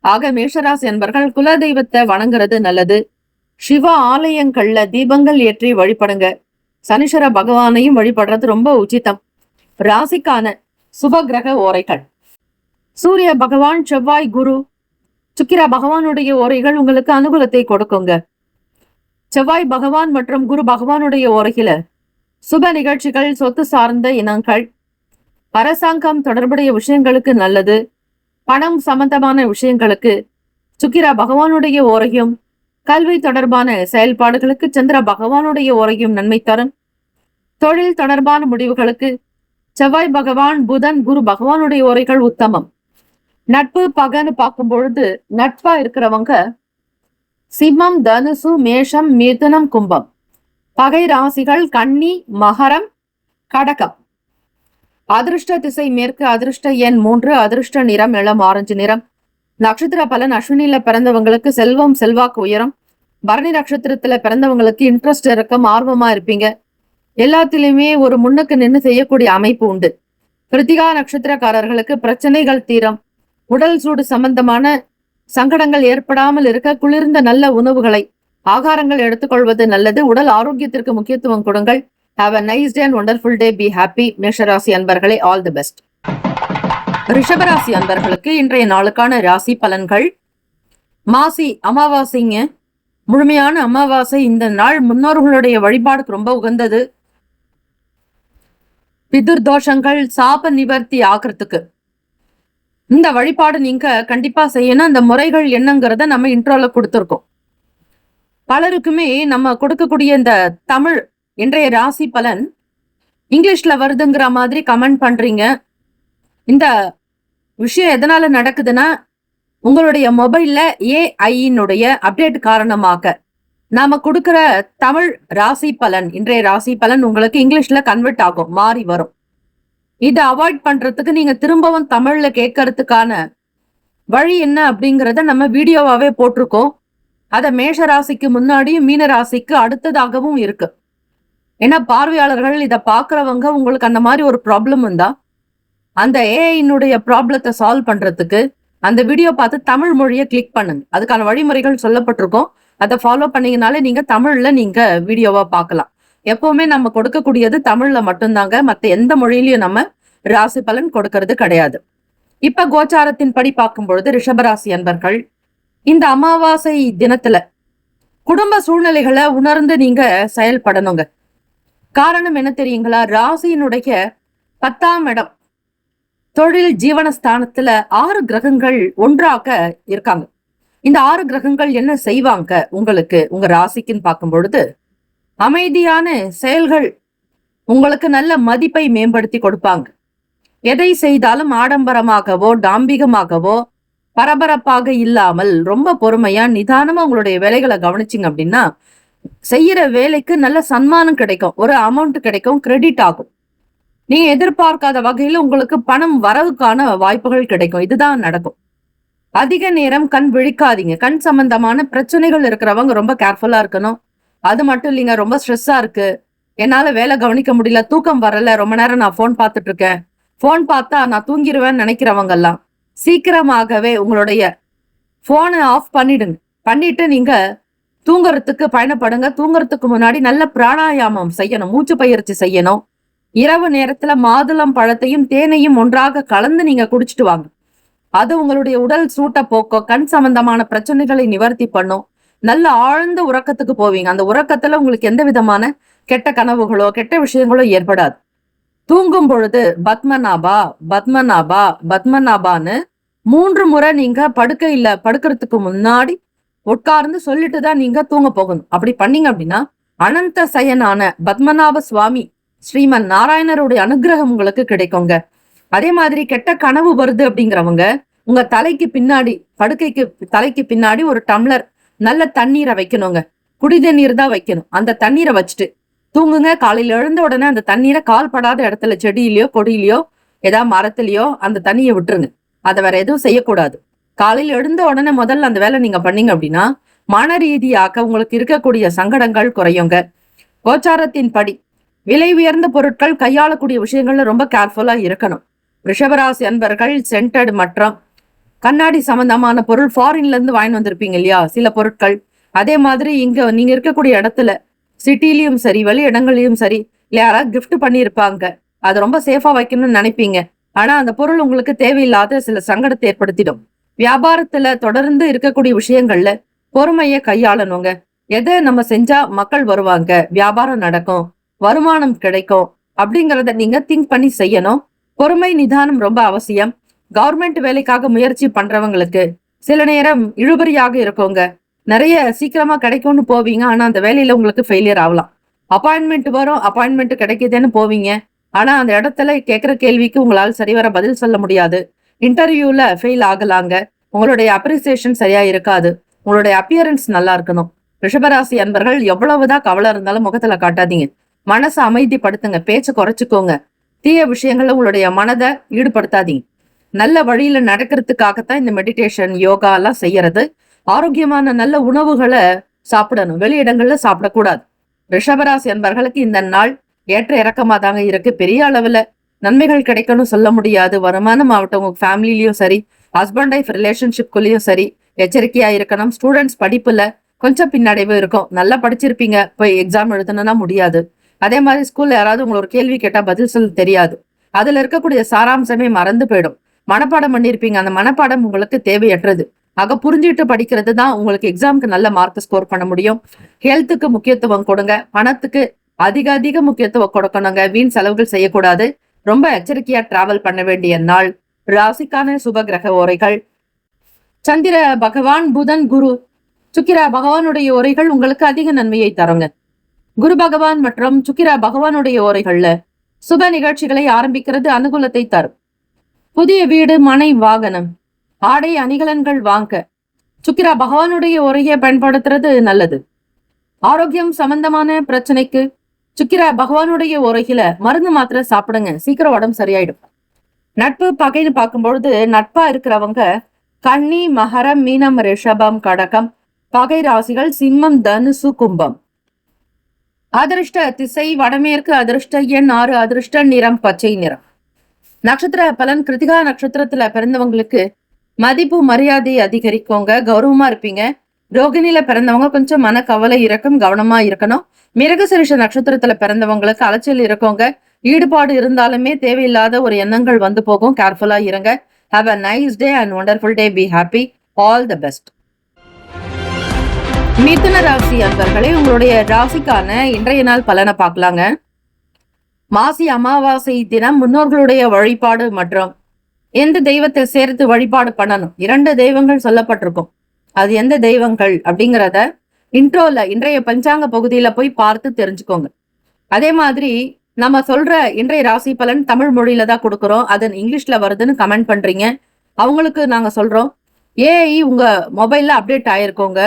ஆக மேஷராசி என்பர்கள் குலதெய்வத்தை வணங்குறது நல்லது. சிவ ஆலயங்கள்ல தீபங்கள் ஏற்றி வழிபடுங்க. சனீஸ்வர பகவானையும் வழிபடுறது ரொம்ப உச்சிதம். ராசிக்கான சுப கிரக ஓரைகள்: சூரிய பகவான், செவ்வாய், குரு, சுக்கிர பகவானுடைய ஓரைகள் உங்களுக்கு அனுகூலத்தை கொடுக்குங்க. செவ்வாய் பகவான் மற்றும் குரு பகவானுடைய ஓரையில சுப நிகழ்ச்சிகள், சொத்து சார்ந்த இனங்கள், அரசாங்கம் தொடர்புடைய விஷயங்களுக்கு நல்லது. பணம் சம்பந்தமான விஷயங்களுக்கு சுக்கிர பகவானுடைய ஓரையும், கல்வி தொடர்பான செயல்பாடுகளுக்கு சந்திர பகவானுடைய ஓரையும் நன்மை தரும். தொழில் தொடர்பான முடிவுகளுக்கு செவ்வாய் பகவான், புதன், குரு பகவானுடைய ஓரைகள் உத்தமம். நட்பு பகன்னு பார்க்கும் பொழுது நட்பா இருக்கிறவங்க சிம்மம், தனுசு, மேஷம், மிதுனம், கும்பம். பகை ராசிகள் கன்னி, மகரம், கடகம். அதிர்ஷ்ட திசை மேற்கு. அதிர்ஷ்ட எண் 3. அதிர்ஷ்ட நிறம் இளம் ஆரஞ்சு நிறம். நட்சத்திர பலன்: அஸ்வினில பிறந்தவங்களுக்கு செல்வம் செல்வாக்கு உயரும். பரணி நட்சத்திரத்துல பிறந்தவங்களுக்கு இன்ட்ரெஸ்ட் இருக்கும், ஆர்வமா இருப்பீங்க. எல்லாத்திலுமே ஒரு முன்னுக்கு நின்று செய்யக்கூடிய அமைப்பு உண்டு. கிருத்திகா நட்சத்திரக்காரர்களுக்கு பிரச்சனைகள் தீரும். உடல் சூடு சம்பந்தமான சங்கடங்கள் ஏற்படாமல் இருக்க குளிர்ந்த நல்ல உணவுகளை, ஆகாரங்கள் எடுத்துக்கொள்வது நல்லது. உடல் ஆரோக்கியத்திற்கு முக்கியத்துவம் கொடுங்கள். Have a nice day and wonderful day. Be happy. மேஷராசி அன்பர்களே, all the best. ரிஷபராசி அன்பர்களுக்கு இன்றைய நாளுக்கான ராசி பலன்கள். மாசி அமாவாசைங்க, முழுமையான அமாவாசை. இந்த நாள் முன்னோர்களுடைய வழிபாடுக்கு ரொம்ப உகந்தது. பிதுர் தோஷங்கள் சாப நிவர்த்தி ஆகிறதுக்கு இந்த வழிபாடு நீங்க கண்டிப்பா செய்யணும். அந்த முறைகள் என்னங்கிறத நம்ம இன்ட்ரோல கொடுத்துருக்கோம். பலருக்குமே நம்ம கொடுக்கக்கூடிய இந்த தமிழ் இன்றைய ராசி பலன் இங்கிலீஷ்ல வருதுங்கிற மாதிரி கமெண்ட் பண்றீங்க. இந்த விஷயம் எதனால நடக்குதுன்னா, உங்களுடைய மொபைல்ல ஏஐனுடைய அப்டேட் காரணமாக நாம கொடுக்கிற தமிழ் ராசி பலன், இன்றைய ராசி பலன் உங்களுக்கு இங்கிலீஷ்ல கன்வெர்ட் ஆகும், மாறி வரும். இதை அவாய்ட் பண்றதுக்கு நீங்க திரும்பவும் தமிழ்ல கேட்கறதுக்கான வழி என்ன அப்படிங்கிறத நம்ம வீடியோவாவே போட்டிருக்கோம். அதை மேஷ ராசிக்கு முன்னாடியும் மீன ராசிக்கு அடுத்ததாகவும் இருக்கு. ஏன்னா பார்வையாளர்கள் இதை பாக்குறவங்க, உங்களுக்கு அந்த மாதிரி ஒரு ப்ராப்ளம் இருந்தா அந்த ஏஐனுடைய ப்ராப்ளத்தை சால்வ் பண்றதுக்கு அந்த வீடியோ பார்த்து தமிழ் மொழியை கிளிக் பண்ணுங்க. அதுக்கான வழிமுறைகள் சொல்லப்பட்டிருக்கோம். அதை ஃபாலோ பண்ணீங்கனாலே நீங்க தமிழ்ல நீங்க வீடியோவா பார்க்கலாம். எப்பவுமே நம்ம கொடுக்கக்கூடியது தமிழ்ல மட்டும்தாங்க. மற்ற எந்த மொழியிலையும் நம்ம ராசி பலன் கொடுக்கறது கிடையாது. இப்ப கோச்சாரத்தின் படி பார்க்கும் பொழுது ரிஷபராசி அன்பர்கள் இந்த அமாவாசை தினத்துல குடும்ப சூழ்நிலைகளை உணர்ந்து நீங்க செயல்படணுங்க. காரணம் என்ன தெரியுங்களா? ராசியினுடைய 10ஆம் இடம் தொழில் ஜீவனஸ்தானத்துல 6 கிரகங்கள் ஒன்றாக இருக்காங்க. இந்த 6 கிரகங்கள் என்ன செய்வாங்க உங்களுக்கு உங்க ராசிக்குன்னு பார்க்கும் பொழுது, அமைதியான செயல்கள் உங்களுக்கு நல்ல மதிப்பை மேம்படுத்தி கொடுப்பாங்க. எதை செய்தாலும் ஆடம்பரமாகவோ டாம்பிகமாகவோ பரபரப்பாக இல்லாமல் ரொம்ப பொறுமையா நிதானமா உங்களுடைய வேலைகளை கவனிச்சிங்க அப்படின்னா செய்யற வேலைக்கு நல்ல சன்மானம் கிடைக்கும், ஒரு அமௌண்ட் கிடைக்கும், கிரெடிட் ஆகும். நீங்க எதிர்பார்க்காத வகையில உங்களுக்கு பணம் வரவுக்கான வாய்ப்புகள் கிடைக்கும். இதுதான் நடக்கும். அதிக நேரம் கண் விழிக்காதீங்க. கண் சம்பந்தமான பிரச்சனைகள் இருக்கிறவங்க ரொம்ப கேர்ஃபுல்லா இருக்கணும். அது மட்டும் இல்லைங்க, ரொம்ப ஸ்ட்ரெஸ்ஸா இருக்கு, என்னால வேலை கவனிக்க முடியல, தூக்கம் வரல, ரொம்ப நேரம் நான் போன் பார்த்துட்டு இருக்கேன், போன் பார்த்தா நான் தூங்கிடுவேன்னு நினைக்கிறவங்க எல்லாம் சீக்கிரமாகவே உங்களுடைய போனை ஆஃப் பண்ணிடுங்க. பண்ணிட்டு நீங்க தூங்குறதுக்கு பயணப்படுங்க. தூங்குறதுக்கு முன்னாடி நல்ல பிராணாயாமம் செய்யணும், மூச்சு பயிற்சி செய்யணும். இரவு நேரத்துல மாதுளம் பழத்தையும் தேனையும் ஒன்றாக கலந்து நீங்க குடிச்சிட்டு வாங்க. அது உங்களுடைய உடல் சூட்டை போக்கும், கண் சம்பந்தமான பிரச்சனைகளை நிவர்த்தி பண்ணும். நல்ல ஆழ்ந்த உறக்கத்துக்கு போவீங்க. அந்த உறக்கத்துல உங்களுக்கு எந்த விதமான கெட்ட கனவுகளோ கெட்ட விஷயங்களோ ஏற்படாது. தூங்கும் பொழுது பத்மநாபா பத்மநாபா பத்மநாபான்னு 3 முறை நீங்க படுக்கிறதுக்கு முன்னாடி உட்கார்ந்து சொல்லிட்டு தான் நீங்க தூங்க போகணும். அப்படி பண்ணீங்க அப்படின்னா அனந்த சயனான பத்மநாப சுவாமி ஸ்ரீமன் நாராயணருடைய அனுகிரகம் உங்களுக்கு கிடைக்குங்க. அதே மாதிரி கெட்ட கனவு வருது அப்படிங்கிறவங்க உங்க தலைக்கு பின்னாடி தலைக்கு பின்னாடி ஒரு டம்ளர் நல்ல தண்ணீரை வைக்கணுங்க. குடித நீர் தான் வைக்கணும். அந்த தண்ணீரை வச்சுட்டு தூங்குங்க. காலையில எழுந்த உடனே அந்த தண்ணீரை கால் படாத இடத்துல செடியிலயோ கொடியிலயோ ஏதாவது மரத்திலயோ அந்த தண்ணியை விட்டுருங்க. அதை வேற எதுவும் செய்யக்கூடாது. காலையில எழுந்த உடனே முதல்ல அந்த வேலை நீங்க பண்ணீங்க அப்படின்னா மன ரீதியாக உங்களுக்கு இருக்கக்கூடிய சங்கடங்கள் குறையுங்க. கோச்சாரத்தின் படி விலை உயர்ந்த பொருட்கள் கையாளக்கூடிய விஷயங்கள்ல ரொம்ப கேர்ஃபுல்லா இருக்கணும். ரிஷபராசி அன்பர்கள் சென்டட் மற்றும் கண்ணாடி சம்பந்தமான பொருள் ஃபாரின்ல இருந்து வாங்கி வந்திருப்பீங்க இல்லையா சில பொருட்கள். அதே மாதிரி இங்க நீங்க இருக்கக்கூடிய இடத்துல சிட்டிலையும் சரி வெளி இடங்கள்லயும் சரி இல்ல யாராவது கிஃப்ட் பண்ணியிருப்பாங்க, அதை ரொம்ப சேஃபா வைக்கணும்னு நினைப்பீங்க. ஆனா அந்த பொருள் உங்களுக்கு தேவையில்லாத சில சங்கடத்தை ஏற்படுத்திடும். வியாபாரத்துல தொடர்ந்து இருக்கக்கூடிய விஷயங்கள்ல பொறுமையை கையாளணுங்க. எதை நம்ம செஞ்சா மக்கள் வருவாங்க, வியாபாரம் நடக்கும், வருமானம் கிடைக்கும் அப்படிங்கிறத நீங்க திங்க் பண்ணி செய்யணும். பொறுமை நிதானம் ரொம்ப அவசியம். கவர்மெண்ட் வேலைக்காக முயற்சி பண்றவங்களுக்கு சில நேரம் இழுபறியாக இருக்குங்க. நிறைய சீக்கிரமா கிடைக்கும்னு போவீங்க, ஆனா அந்த வேலையில உங்களுக்கு ஃபெயிலியர் ஆகலாம். அப்பாயின்மெண்ட் வரும், அப்பாயின்மெண்ட் கிடைக்குதுன்னு போவீங்க, ஆனா அந்த இடத்துல கேட்கிற கேள்விக்கு உங்களால் சரிவர பதில் சொல்ல முடியாது. இன்டர்வியூல ஃபெயில் ஆகலாங்க. உங்களுடைய அப்ரிசியேஷன் சரியா இருக்காது. உங்களுடைய அப்பியரன்ஸ் நல்லா இருக்கணும். ரிஷபராசி அன்பர்கள் எவ்வளவுதான் கவலை இருந்தாலும் முகத்துல காட்டாதீங்க. மனசை அமைதிப்படுத்துங்க, பேச்சை குறைச்சுக்கோங்க. தீய விஷயங்கள்ல உங்களுடைய மனதை ஈடுபடுத்தாதீங்க. நல்ல வழியில நடக்கிறதுக்காகத்தான் இந்த மெடிடேஷன் யோகா எல்லாம் செய்யறது. ஆரோக்கியமான நல்ல உணவுகளை சாப்பிடணும், வெளி இடங்கள்ல சாப்பிடக்கூடாது. ரிஷபராசி அன்பர்களுக்கு இந்த நாள் ஏற்ற இறக்கமா தாங்க இருக்கு. பெரிய அளவுல நன்மைகள் கிடைக்கணும் சொல்ல முடியாது. வருமானம் ஆகட்டும், உங்க ஃபேமிலிலயும் சரி, ஹஸ்பண்ட் ஒய்ஃப் ரிலேஷன்ஷிப்குள்ளயும் சரி எச்சரிக்கையா இருக்கணும். ஸ்டூடெண்ட்ஸ் படிப்புல கொஞ்சம் பின்னடைவு இருக்கும். நல்லா படிச்சிருப்பீங்க, போய் எக்ஸாம் எழுதணும்னா முடியாது. அதே மாதிரி ஸ்கூல்ல யாராவது உங்களை ஒரு கேள்வி கேட்டா பதில் சொல்ல தெரியாது. அதுல இருக்கக்கூடிய சாராம்சமே மறந்து போயிடும். மனப்பாடம் பண்ணிருப்பீங்க, அந்த மனப்பாடம் உங்களுக்கு தேவையற்றது. ஆக புரிஞ்சுட்டு படிக்கிறது தான் உங்களுக்கு எக்ஸாமுக்கு நல்ல மார்க் ஸ்கோர் பண்ண முடியும். ஹெல்த்துக்கு முக்கியத்துவம் கொடுங்க. பணத்துக்கு அதிக முக்கியத்துவம் கொடுக்கணுங்க. வீண் செலவுகள் செய்யக்கூடாது. ரொம்ப எச்சரிக்கையா டிராவல் பண்ண வேண்டிய நாள். ராசிக்கான சுப கிரக உரைகள்: சந்திர பகவான், புதன், குரு, சுக்கிர பகவானுடைய உரைகள் உங்களுக்கு அதிக நன்மையை தருங்க. குரு பகவான் மற்றும் சுக்கிர பகவானுடைய உரைகள்ல சுப நிகழ்ச்சிகளை ஆரம்பிக்கிறது அனுகூலத்தை தரும். புதிய வீடு, மனை, வாகனம், ஆடை அணிகலன்கள் வாங்க சுக்கிர பகவானுடைய உரையை பயன்படுத்துறது நல்லது. ஆரோக்கியம் சம்பந்தமான பிரச்சனைக்கு சுக்கிர பகவானுடைய உரையில மருந்து மாத்திரை சாப்பிடுங்க, சீக்கிரம் உடம்பு சரியாயிடும். நட்பு பகைன்னு பார்க்கும்பொழுது நட்பா இருக்கிறவங்க கன்னி, மகரம், மீனம், ரிஷபம், கடகம். பகை ராசிகள் சிம்மம், தனுசு, கும்பம். அதிர்ஷ்ட திசை வடமேற்கு. அதிர்ஷ்ட எண் 6. அதிர்ஷ்ட நிறம் பச்சை நிறம். நட்சத்திர பலன்: கிருத்திகா நட்சத்திரத்துல பிறந்தவங்களுக்கு மதிப்பு மரியாதை அதிகரிக்கோங்க, கௌரவமா இருப்பீங்க. ரோகிணியில பிறந்தவங்க கொஞ்சம் மன கவலை இருக்கும், கவனமா இருக்கணும். மிருகசீரிஷ நட்சத்திரத்துல பிறந்தவங்களுக்கு அலைச்சல் இருக்கோங்க. ஈடுபாடு இருந்தாலுமே தேவையில்லாத ஒரு எண்ணங்கள் வந்து போகும், கேர்ஃபுல்லா இருங்க. Have a nice day and wonderful day. Be happy. All the best. மிதுன ராசி அன்பர்களே, உங்களுடைய ராசிக்கான இன்றைய நாள் பலனை பார்க்கலாங்க. மாசி அமாவாசை தினம் முன்னோர்களுடைய வழிபாடு மற்றும் எந்த தெய்வத்தை சேர்த்து வழிபாடு பண்ணணும், 2 தெய்வங்கள் சொல்லப்பட்டிருக்கும். அது எந்த தெய்வங்கள் அப்படிங்கிறத இன்ட்ரோல இன்றைய பஞ்சாங்க பகுதியில போய் பார்த்து தெரிஞ்சுக்கோங்க. அதே மாதிரி நம்ம சொல்ற இன்றைய ராசி பலன் தமிழ் மொழியில தான் கொடுக்குறோம். அது இங்கிலீஷ்ல வருதுன்னு கமெண்ட் பண்றீங்க. அவங்களுக்கு நாங்க சொல்றோம், ஏஐ உங்க மொபைல்ல அப்டேட் ஆயிருக்கோங்க.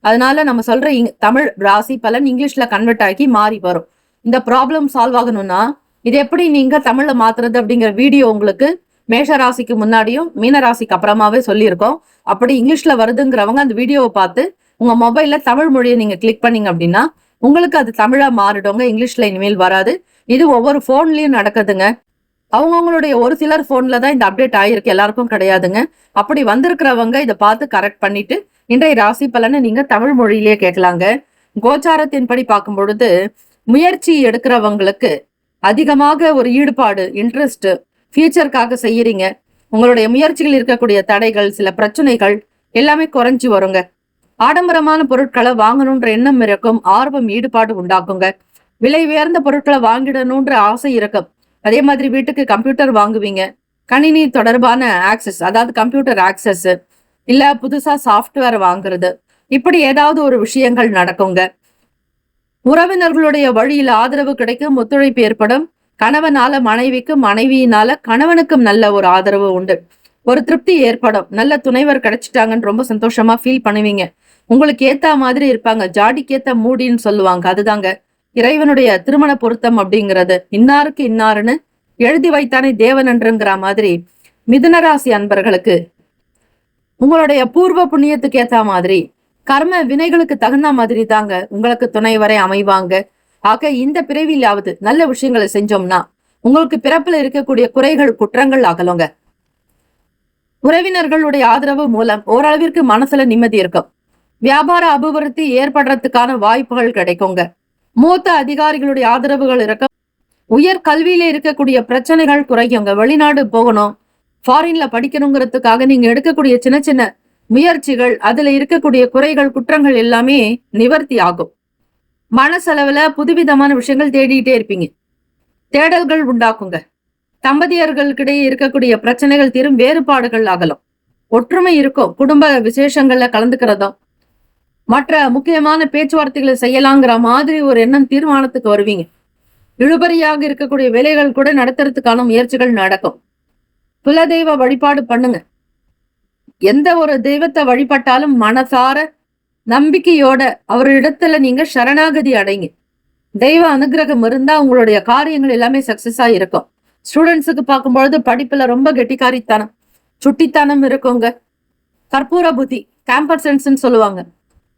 அதனால நம்ம சொல்ற தமிழ் ராசி பலன் இங்கிலீஷ்ல கன்வெர்ட் ஆகி மாறி வரும். இந்த ப்ராப்ளம் சால்வ் ஆகணும்னா இது எப்படி நீங்க தமிழ்ல மாத்துறது அப்படிங்கிற வீடியோ உங்களுக்கு மேஷ ராசிக்கு முன்னாடியும் மீன ராசிக்கு அப்புறமாவே சொல்லியிருக்கோம். அப்படி இங்கிலீஷ்ல வருதுங்கிறவங்க அந்த வீடியோவை பார்த்து உங்க மொபைல்ல தமிழ் மொழியை நீங்க கிளிக் பண்ணீங்க அப்படின்னா உங்களுக்கு அது தமிழா மாறிடுங்க. இங்கிலீஷ்ல இனிமேல் வராது. இது ஒவ்வொரு போன்லயும் நடக்குதுங்க. அவங்கவுங்களுடைய ஒரு சிலர் போன்ல தான் இந்த அப்டேட் ஆயிருக்கு, எல்லாருக்கும் கிடையாதுங்க. அப்படி வந்திருக்கிறவங்க இதை பார்த்து கரெக்ட் பண்ணிட்டு இன்றைய ராசி பலனை நீங்க தமிழ் மொழியிலேயே கேட்கலாங்க. கோச்சாரத்தின்படி பார்க்கும் பொழுது முயற்சி எடுக்கிறவங்களுக்கு அதிகமாக ஒரு ஈடுபாடு, இன்ட்ரெஸ்ட், ஃபியூச்சருக்காக செய்யறீங்க. உங்களுடைய முயற்சிகள் இருக்கக்கூடிய தடைகள், சில பிரச்சனைகள் எல்லாமே குறைஞ்சு வருங்க. ஆடம்பரமான பொருட்களை வாங்கணுன்ற எண்ணம் இருக்கும், ஆர்வம், ஈடுபாடு உண்டாக்குங்க. விலை உயர்ந்த பொருட்களை வாங்கிடணுன்ற ஆசை இருக்கும். அதே மாதிரி வீட்டுக்கு கம்ப்யூட்டர் வாங்குவீங்க. கணினி தொடர்பான ஆக்சஸ், அதாவது கம்ப்யூட்டர் ஆக்சஸ், இல்ல புதுசா சாஃப்ட்வேர் வாங்குறது, இப்படி ஏதாவது ஒரு விஷயங்கள் நடக்குங்க. உறவினர்களுடைய வழியில ஆதரவு கிடைக்கும், ஒத்துழைப்பு ஏற்படும். கணவனால மனைவிக்கும், மனைவியினால கணவனுக்கும் நல்ல ஒரு ஆதரவு உண்டு. ஒரு திருப்தி ஏற்படும். நல்ல துணைவர் கிடைச்சிட்டாங்கன்னு ரொம்ப சந்தோஷமா ஃபீல் பண்ணுவீங்க. உங்களுக்கு ஏத்த மாதிரி இருப்பாங்க. ஜாடிக்கு ஏத்த மூடின்னு சொல்லுவாங்க. அதுதாங்க இறைவனுடைய திருமண பொருத்தம் அப்படிங்கிறது. இன்னாருக்கு இன்னாருன்னு எழுதி வைத்தானே தேவனன்றுங்கிற மாதிரி மிதுனராசி அன்பர்களுக்கு உங்களுடைய பூர்வ புண்ணியத்துக்கு ஏத்த மாதிரி, கர்ம வினைகளுக்கு தகுந்த மாதிரி தாங்க உங்களுக்கு துணைவரை அமைவாங்க. ஆக இந்த பிறவிலாவது நல்ல விஷயங்களை செஞ்சோம்னா உங்களுக்கு பிறப்புல இருக்கக்கூடிய குறைகள், குற்றங்கள் அகலுங்க. உறவினர்களுடைய ஆதரவு மூலம் ஓரளவிற்கு மனசுல நிம்மதி இருக்கும். வியாபார அபிவிருத்தி ஏற்படுறதுக்கான வாய்ப்புகள் கிடைக்குங்க. மூத்த அதிகாரிகளுடைய ஆதரவுகள் இருக்கும். உயர் கல்வியில இருக்கக்கூடிய பிரச்சனைகள் குறைக்குங்க. வெளிநாடு போகணும், ஃபாரின்ல படிக்கணுங்கிறதுக்காக நீங்க எடுக்கக்கூடிய சின்ன சின்ன முயற்சிகள், அதுல இருக்கக்கூடிய குறைகள், குற்றங்கள் எல்லாமே நிவர்த்தி ஆகும். மனசளவுல புதுவிதமான விஷயங்கள் தேடிட்டே இருப்பீங்க. தேடல்கள் உண்டாக்குங்க. தம்பதியர்களுக்கிடையே இருக்கக்கூடிய பிரச்சனைகள் தீரும், வேறுபாடுகள் அகலும், ஒற்றுமை இருக்கும். குடும்ப விசேஷங்கள்ல கலந்துக்கிறதும் மற்ற முக்கியமான பேச்சுவார்த்தைகளை செய்யலாங்கிற மாதிரி ஒரு எண்ணம், தீர்மானத்துக்கு வருவீங்க. இழுபறியாக இருக்கக்கூடிய வேலைகள் கூட நடத்துறதுக்கான முயற்சிகள் நடக்கும். குலதெய்வ வழிபாடு பண்ணுங்க. எந்த ஒரு தெய்வத்தை வழிபட்டாலும் மனசார நம்பிக்கையோட அவரிடத்துல நீங்க சரணாகதி அடைங்க. தெய்வ அனுகிரகம் இருந்தா உங்களுடைய காரியங்கள் எல்லாமே சக்சஸா இருக்கும். ஸ்டூடெண்ட்ஸுக்கு பார்க்கும்பொழுது படிப்புல ரொம்ப கெட்டிக்காரித்தனம், சுட்டித்தனம் இருக்குங்க. கற்பூர புத்தி, கேம்பர் சென்ஸ்ன்னு சொல்லுவாங்க.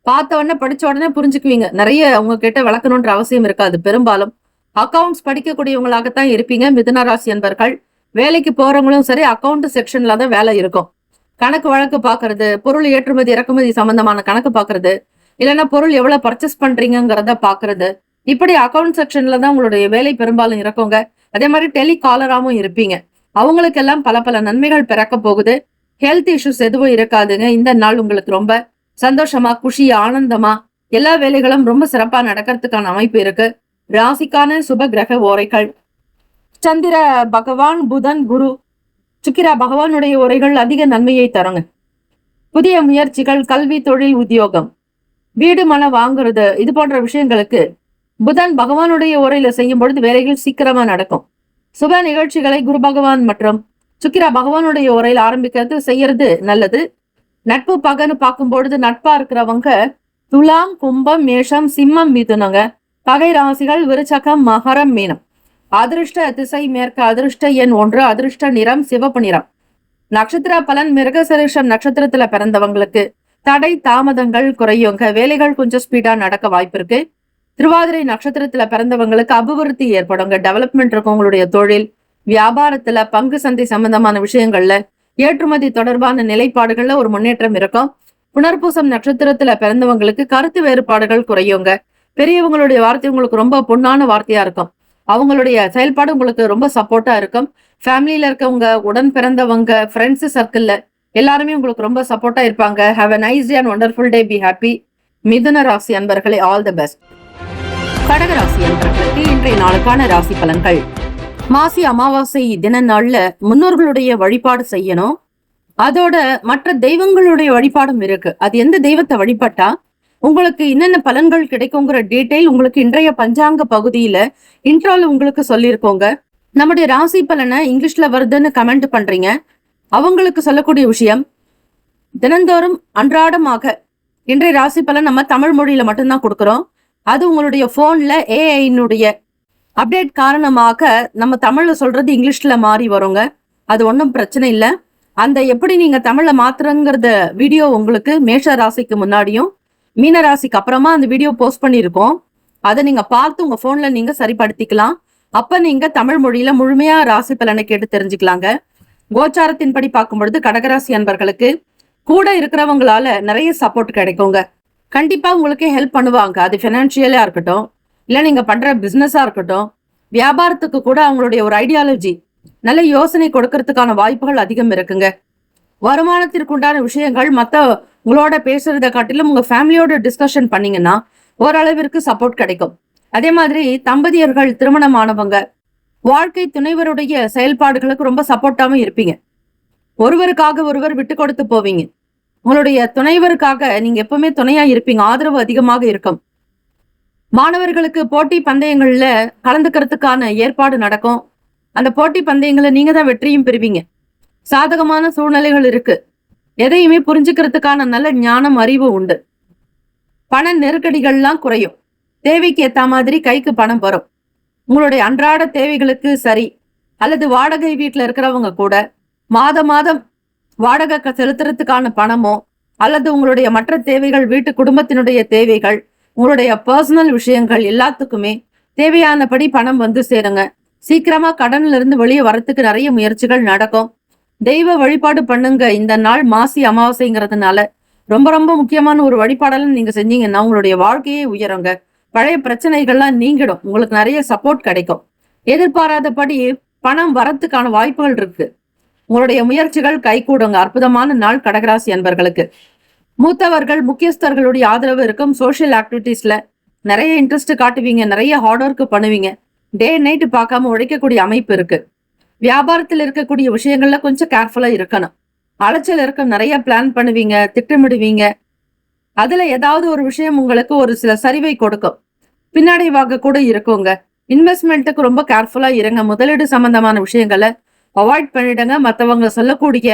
பார்த்த உடனே படிச்ச உடனே புரிஞ்சுக்குவீங்க. நிறைய அவங்க கிட்ட விளக்கணுன்ற அவசியம் இருக்காது. பெரும்பாலும் அக்கௌண்ட்ஸ் படிக்கக்கூடியவங்களாகத்தான் இருப்பீங்க மிதுன ராசி அன்பர்கள். வேலைக்கு போறவங்களும் சரி, அக்கௌண்ட் செக்ஷன்ல தான் வேலை இருக்கும். கணக்கு வழக்கு பாக்குறது, பொருள் ஏற்றுமதி இறக்குமதி சம்பந்தமான கணக்கு பாக்குறது, இல்லைன்னா பொருள் எவ்வளவு பர்ச்சேஸ் பண்றீங்கிறத பாக்குறது, இப்படி அக்கௌண்ட் செக்ஷன்ல தான் உங்களுடைய வேலை பெரும்பாலும் இருக்குங்க. அதே மாதிரி டெலிகாலராகவும் இருப்பீங்க. அவங்களுக்கெல்லாம் பல பல நன்மைகள் பிறக்க போகுது. ஹெல்த் இஷ்யூஸ் எதுவும் இருக்காதுங்க. இந்த நாள் உங்களுக்கு ரொம்ப சந்தோஷமா, குஷி, ஆனந்தமா எல்லா வேலைகளும் ரொம்ப சிறப்பா நடக்கிறதுக்கான அமைப்பு இருக்கு. ராசிக்கான சுப கிரக ஓரைகள்: சந்திர பகவான், புதன், குரு, சுக்கிரா பகவானுடைய உரைகள் அதிக நன்மையை தருங்க. புதிய முயற்சிகள், கல்வி, தொழில், உத்தியோகம், வீடு, மனம் வாங்குறது, இது போன்ற விஷயங்களுக்கு புதன் பகவானுடைய உரையில செய்யும் பொழுது வேலைகள் சீக்கிரமா நடக்கும். சுப நிகழ்ச்சிகளை குரு பகவான் மற்றும் சுக்கிரா பகவானுடைய உரையில ஆரம்பிக்கிறது, செய்யறது நல்லது. நட்பு பகன்னு பார்க்கும் பொழுது நட்பா இருக்கிறவங்க துலாம், கும்பம், மேஷம், சிம்மம், மிதுனங்க. பகை ராசிகள் விருச்சகம், மகரம், மீனம். அதிருஷ்ட திசை மேற்கு, அதிருஷ்ட எண் 1, அதிருஷ்ட நிறம் சிவப்பு நிறம். நட்சத்திர பலன்: மிருகசீரிஷம் நட்சத்திரத்துல பிறந்தவங்களுக்கு தடை தாமதங்கள் குறையுங்க. வேலைகள் கொஞ்சம் ஸ்பீடா நடக்க வாய்ப்பு இருக்கு. திருவாதிரை நட்சத்திரத்துல பிறந்தவங்களுக்கு அபிவிருத்தி ஏற்படுங்க. டெவலப்மெண்ட் இருக்கும். உங்களுடைய தொழில், வியாபாரத்துல, பங்கு சந்தை சம்பந்தமான விஷயங்கள்ல, ஏற்றுமதி தொடர்பான நிலைப்பாடுகள்ல ஒரு முன்னேற்றம் இருக்கும். புனர்பூசம் நட்சத்திரத்துல பிறந்தவங்களுக்கு கருத்து வேறுபாடுகள் குறையுங்க. பெரியவங்களுடைய வார்த்தை உங்களுக்கு ரொம்ப பொன்னான வார்த்தையா இருக்கும். அவங்களுடைய செயல்பாடு உங்களுக்கு ரொம்ப சப்போர்ட்டா இருக்கும். ஃபேமிலியில இருக்கவங்க, உடன் பிறந்தவங்க, ஃப்ரெண்ட்ஸ் சர்க்கிள்ல எல்லாருமே உங்களுக்கு ரொம்ப சப்போர்ட்டா இருப்பாங்க. Have a nice day and wonderful day. Be happy. மிதுன ராசி அன்பர்களே, ஆல் தி பெஸ்ட். கடகராசி அன்பர்களுக்கு இன்றைய நாளுக்கான ராசி பலன்கள். மாசி அமாவாசை தின நாள்ல முன்னோர்களுடைய வழிபாடு செய்யணும். அதோட மற்ற தெய்வங்களுடைய வழிபாடும் இருக்கு. அது எந்த தெய்வத்தை வழிபட்டா உங்களுக்கு என்னென்ன பலன்கள் கிடைக்குங்கிற டீடைல் உங்களுக்கு இன்றைய பஞ்சாங்க பகுதியில இன்ட்ரோல உங்களுக்கு சொல்லியிருக்கோங்க. நம்முடைய ராசி பலனை இங்கிலீஷ்ல வருதுன்னு கமெண்ட் பண்றீங்க. அவங்களுக்கு சொல்லக்கூடிய விஷயம், தினந்தோறும் அன்றாடமாக இன்றைய ராசி பலன் நம்ம தமிழ் மொழியில மட்டும்தான் கொடுக்குறோம். அது உங்களுடைய போன்ல ஏஐனுடைய அப்டேட் காரணமாக நம்ம தமிழ்ல சொல்றது இங்கிலீஷ்ல மாறி வருங்க. அது ஒன்றும் பிரச்சனை இல்லை. அந்த எப்படி நீங்க தமிழ்ல மாத்துறங்கிறத வீடியோ உங்களுக்கு மேஷ ராசிக்கு முன்னாடியும் மீன ராசிக்கு அப்புறமா அந்த வீடியோ போஸ்ட் பண்ணியிருக்கோம். அதை நீங்க பார்த்து உங்க போன்ல நீங்க சரிப்படுத்திக்கலாம். அப்ப நீங்க தமிழ் மொழியில முழுமையா ராசி பலனை கேட்டு தெரிஞ்சுக்கலாங்க. கோச்சாரத்தின்படி பார்க்கும் பொழுது கடகராசி அன்பர்களுக்கு கூட இருக்கிறவங்களால நிறைய சப்போர்ட் கிடைக்குங்க. கண்டிப்பா உங்களுக்கு ஹெல்ப் பண்ணுவாங்க. அது பினான்சியலா இருக்கட்டும், இல்ல நீங்க பண்ற பிசினஸா இருக்கட்டும், வியாபாரத்துக்கு கூட அவங்களுடைய ஒரு ஐடியாலஜி நல்ல யோசனை கொடுக்கறதுக்கான வாய்ப்புகள் அதிகம் இருக்குங்க. வருமானத்திற்கு உண்டான விஷயங்கள் மத்த உங்களோட பேசுறதை காட்டிலும் உங்க ஃபேமிலியோட டிஸ்கஷன் பண்ணீங்கன்னா ஓரளவிற்கு சப்போர்ட் கிடைக்கும். அதே மாதிரி தம்பதியர்கள், திருமணமானவங்க, வாழ்க்கை துணைவருடைய செயல்பாடுகளுக்கு ரொம்ப சப்போர்ட்டாவும் இருப்பீங்க. ஒருவருக்காக ஒருவர் விட்டு கொடுத்து போவீங்க. உங்களுடைய துணைவருக்காக நீங்க எப்பவுமே துணையா இருப்பீங்க. ஆதரவு அதிகமாக இருக்கும். மாணவர்களுக்கு போட்டி பந்தயங்கள்ல கலந்துக்கிறதுக்கான ஏற்பாடு நடக்கும். அந்த போட்டி பந்தயங்களை நீங்க தான் வெற்றியும் பெறுவீங்க. சாதகமான சூழ்நிலைகள் இருக்கு. எதையுமே புரிஞ்சுக்கிறதுக்கான நல்ல ஞானம், அறிவு உண்டு. பண நெருக்கடிகள்லாம் குறையும். தேவைக்கு ஏத்த மாதிரி கைக்கு பணம் வரும். உங்களுடைய அன்றாட தேவைகளுக்கு சரி, அல்லது வாடகை வீட்டுல இருக்கிறவங்க கூட மாதம் வாடகை செலுத்துறதுக்கான பணமோ, அல்லது உங்களுடைய மற்ற தேவைகள், வீட்டு குடும்பத்தினுடைய தேவைகள், உங்களுடைய பர்சனல் விஷயங்கள் எல்லாத்துக்குமே தேவையானபடி பணம் வந்து சேருங்க. சீக்கிரமா கடன்ல இருந்து வெளியே வரத்துக்கு நிறைய முயற்சிகள் நடக்கும். தெய்வ வழிபாடு பண்ணுங்க. இந்த நாள் மாசி அமாவாசைங்கிறதுனால ரொம்ப ரொம்ப முக்கியமான ஒரு வழிபாடெல்லாம் நீங்க செஞ்சீங்கன்னா உங்களுடைய வாழ்க்கையே உயருங்க. பழைய பிரச்சனைகள்லாம் நீங்கிடும். உங்களுக்கு நிறைய சப்போர்ட் கிடைக்கும். எதிர்பாராதபடி பணம் வரத்துக்கான வாய்ப்புகள் இருக்கு. உங்களுடைய முயற்சிகள் கைகூடுங்க. அற்புதமான நாள் கடகராசி அன்பர்களுக்கு. மூத்தவர்கள், முக்கியஸ்தர்களுடைய ஆதரவு இருக்கும். சோசியல் ஆக்டிவிட்டீஸ்ல நிறைய இன்ட்ரெஸ்ட் காட்டுவீங்க. நிறைய ஹார்ட் ஒர்க் பண்ணுவீங்க. டே நைட் பார்க்காம உழைக்கக்கூடிய அமைப்பு இருக்கு. வியாபாரத்தில் இருக்கக்கூடிய விஷயங்கள்ல கொஞ்சம் கேர்ஃபுல்லா இருக்கணும். அலைச்சல் இருக்கும். நிறைய பிளான் பண்ணுவீங்க, திட்டமிடுவீங்க. அதுல ஏதாவது ஒரு விஷயம் உங்களுக்கு ஒரு சில சரிவை கொடுக்கும். பின்னடைவாக கூட இருக்குங்க. இன்வெஸ்ட்மெண்ட்டுக்கு ரொம்ப கேர்ஃபுல்லா இருங்க. முதலீடு சம்பந்தமான விஷயங்களை அவாய்ட் பண்ணிடுங்க. மற்றவங்க சொல்லக்கூடிய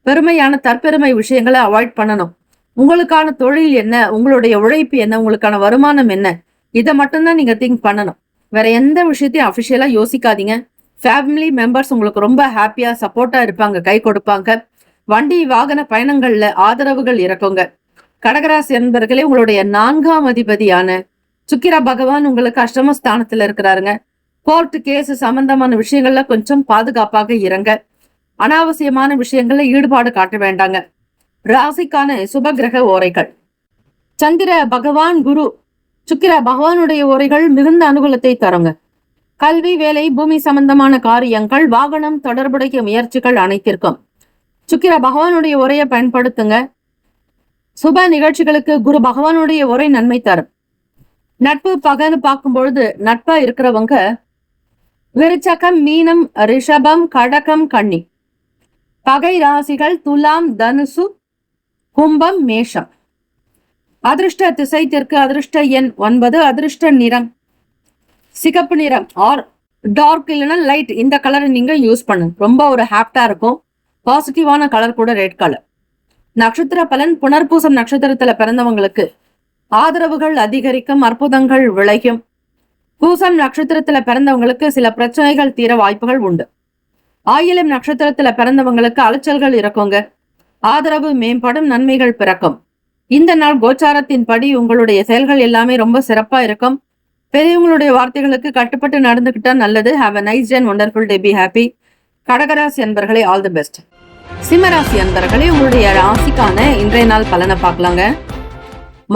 பெருமையான தற்பெருமை விஷயங்களை அவாய்ட் பண்ணணும். உங்களுக்கான தொழில் என்ன, உங்களுடைய உழைப்பு என்ன, உங்களுக்கான வருமானம் என்ன, இதை மட்டும்தான் நீங்க திங்க் பண்ணணும். வேற எந்த விஷயத்தையும் அபிஷியலா யோசிக்காதீங்க. ஃபேமிலி மெம்பர்ஸ் உங்களுக்கு ரொம்ப ஹாப்பியா சப்போர்ட்டா இருப்பாங்க, கை கொடுப்பாங்க. வண்டி வாகன பயணங்கள்ல ஆதரவுகள் இருக்குங்க. கடகராசி என்பர்களே, உங்களுடைய 4ஆம் அதிபதியான சுக்கிர பகவான் உங்களுக்கு அஷ்டமஸ்தானத்துல இருக்கிறாருங்க. கோர்ட் கேஸ் சம்பந்தமான விஷயங்கள்ல கொஞ்சம் பாதுகாப்பாக இருங்க. அனாவசியமான விஷயங்கள்ல ஈடுபாடு காட்ட வேண்டாங்க. ராசிக்கான சுப கிரக ஓரைகள். சந்திர பகவான், குரு, சுக்கிர பகவானுடைய ஓரைகள் மிகுந்த அனுகூலத்தை தருங்க. கல்வி, வேலை, பூமி சம்பந்தமான காரியங்கள், வாகனம் தொடர்புடைய முயற்சிகள் அனைத்திற்கும் சுக்கிர பகவானுடைய உரையை பயன்படுத்துங்க. சுப நிகழ்ச்சிகளுக்கு குரு பகவானுடைய உரை நன்மை தரும். நட்பு பகன்னு பார்க்கும் பொழுது நட்பா இருக்கிறவங்க விருச்சகம், மீனம், ரிஷபம், கடகம், கன்னி. பகை ராசிகள் துலாம், தனுசு, கும்பம், மேஷம். அதிர்ஷ்ட திசை தெற்கு. அதிர்ஷ்ட எண் 9. அதிர்ஷ்ட நிறம் சிகப்பு நிறம் ஆர் டார்க் இல்லைன்னா லைட். இந்த கலரை நீங்க யூஸ் பண்ணுங்க. ரொம்ப ஒரு ஹாப்டா இருக்கும். பாசிட்டிவான கலர் கூட ரெட் கலர். நட்சத்திர பலன். புனர்பூசம் நட்சத்திரத்துல பிறந்தவங்களுக்கு ஆதரவுகள் அதிகரிக்கும், அற்புதங்கள் விளையும். பூசம் நட்சத்திரத்துல பிறந்தவங்களுக்கு சில பிரச்சனைகள் தீர வாய்ப்புகள் உண்டு. ஆயிலம் நட்சத்திரத்துல பிறந்தவங்களுக்கு அலைச்சல்கள் இருக்குங்க. ஆதரவு மேம்படும், நன்மைகள் பிறக்கும். இந்த நாள் கோச்சாரத்தின்படி உங்களுடைய செயல்கள் எல்லாமே ரொம்ப சிறப்பா இருக்கும். பெரியவங்களுடைய வார்த்தைகளுக்கு கட்டுப்பட்டு நடந்துகிட்டா நல்லது. Have a nice day and wonderful day. Be happy. கடகராசி அன்பர்களே, ஆல் தி பெஸ்ட். சிம்மராசி அன்பர்களே, உங்களுடைய ராசிக்கான இன்றைய நாள் பலனை பார்க்கலாங்க.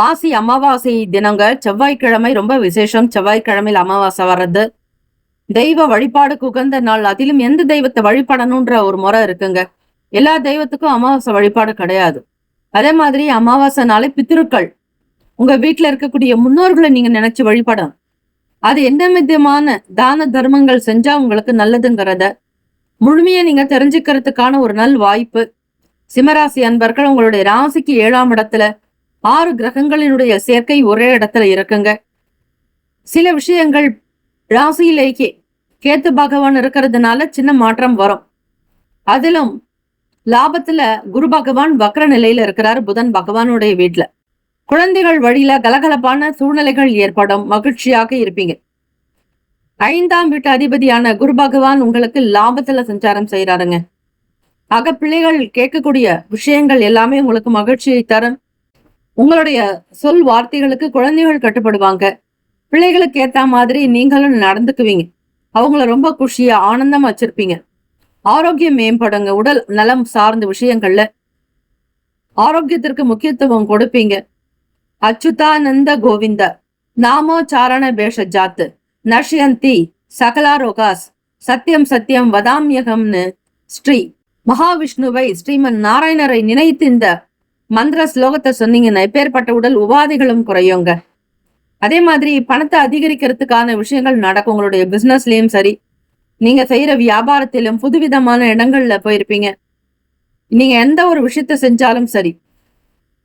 மாசி அமாவாசை தினங்க செவ்வாய்க்கிழமை ரொம்ப விசேஷம். செவ்வாய்க்கிழமையில் அமாவாசை வர்றது தெய்வ வழிபாடுக்கு உகந்த நாள். அதிலும் எந்த தெய்வத்தை வழிபடணும்ன்ற ஒரு முறை இருக்குங்க. எல்லா தெய்வத்துக்கும் அமாவாசை வழிபாடு கிடையாது. அதே மாதிரி அமாவாசை நாளை பித்திருக்கள், உங்க வீட்டுல இருக்கக்கூடிய முன்னோர்களை நீங்க நினைச்சு வழிபடணும். அது என்ன விதமான தான தர்மங்கள் செஞ்சா உங்களுக்கு நல்லதுங்கிறத முழுமையா நீங்க தெரிஞ்சுக்கிறதுக்கான ஒரு நல் வாய்ப்பு. சிம்மராசி அன்பர்கள், உங்களுடைய ராசிக்கு 7ஆம் இடத்துல 6 கிரகங்களினுடைய சேர்க்கை ஒரே இடத்துல இருக்குங்க. சில விஷயங்கள் ராசியிலேயே கேத்து பகவான் இருக்கிறதுனால சின்ன மாற்றம் வரும். அதிலும் லாபத்துல குரு பகவான் வக்ர நிலையில இருக்கிறாரு, புதன் பகவானுடைய வீட்டுல. குழந்தைகள் வழியில கலகலப்பான சூழ்நிலைகள் ஏற்படும், மகிழ்ச்சியாக இருப்பீங்க. 5ஆம் வீட்டு அதிபதியான குரு பகவான் உங்களுக்கு லாபத்துல சஞ்சாரம் செய்யறாருங்க. ஆக பிள்ளைகள் கேட்கக்கூடிய விஷயங்கள் எல்லாமே உங்களுக்கு மகிழ்ச்சியை தரும். உங்களுடைய சொல் வார்த்தைகளுக்கு குழந்தைகள் கட்டுப்படுவாங்க. பிள்ளைகளுக்கு ஏத்த மாதிரி நீங்களும் நடந்துக்குவீங்க. அவங்கள ரொம்ப குஷியா ஆனந்தமா வச்சிருப்பீங்க. ஆரோக்கியம் மேம்படுங்க. உடல் நலம் சார்ந்த விஷயங்கள்ல ஆரோக்கியத்திற்கு முக்கியத்துவம் கொடுப்பீங்க. அச்சுதானந்த கோவிந்த நாமோ சாரண பேஷஜாத்து நஷ்யந்தி சகலாரோகாஸ் சத்தியம் சத்தியம் வதாமியகம்னு ஸ்ரீ மகாவிஷ்ணுவை, ஸ்ரீமன் நாராயணரை நினைத்து இந்த மந்திர ஸ்லோகத்தை சொன்னீங்கன்னா எப்பேற்பட்ட உடல் உபாதைகளும் குறையுங்க. அதே மாதிரி பணத்தை அதிகரிக்கிறதுக்கான விஷயங்கள் நடக்கும். உங்களுடைய பிசினஸ்லயும் சரி, நீங்க செய்யற வியாபாரத்திலும் புதுவிதமான இடங்கள்ல போயிருப்பீங்க. நீங்க எந்த ஒரு விஷயத்த செஞ்சாலும் சரி,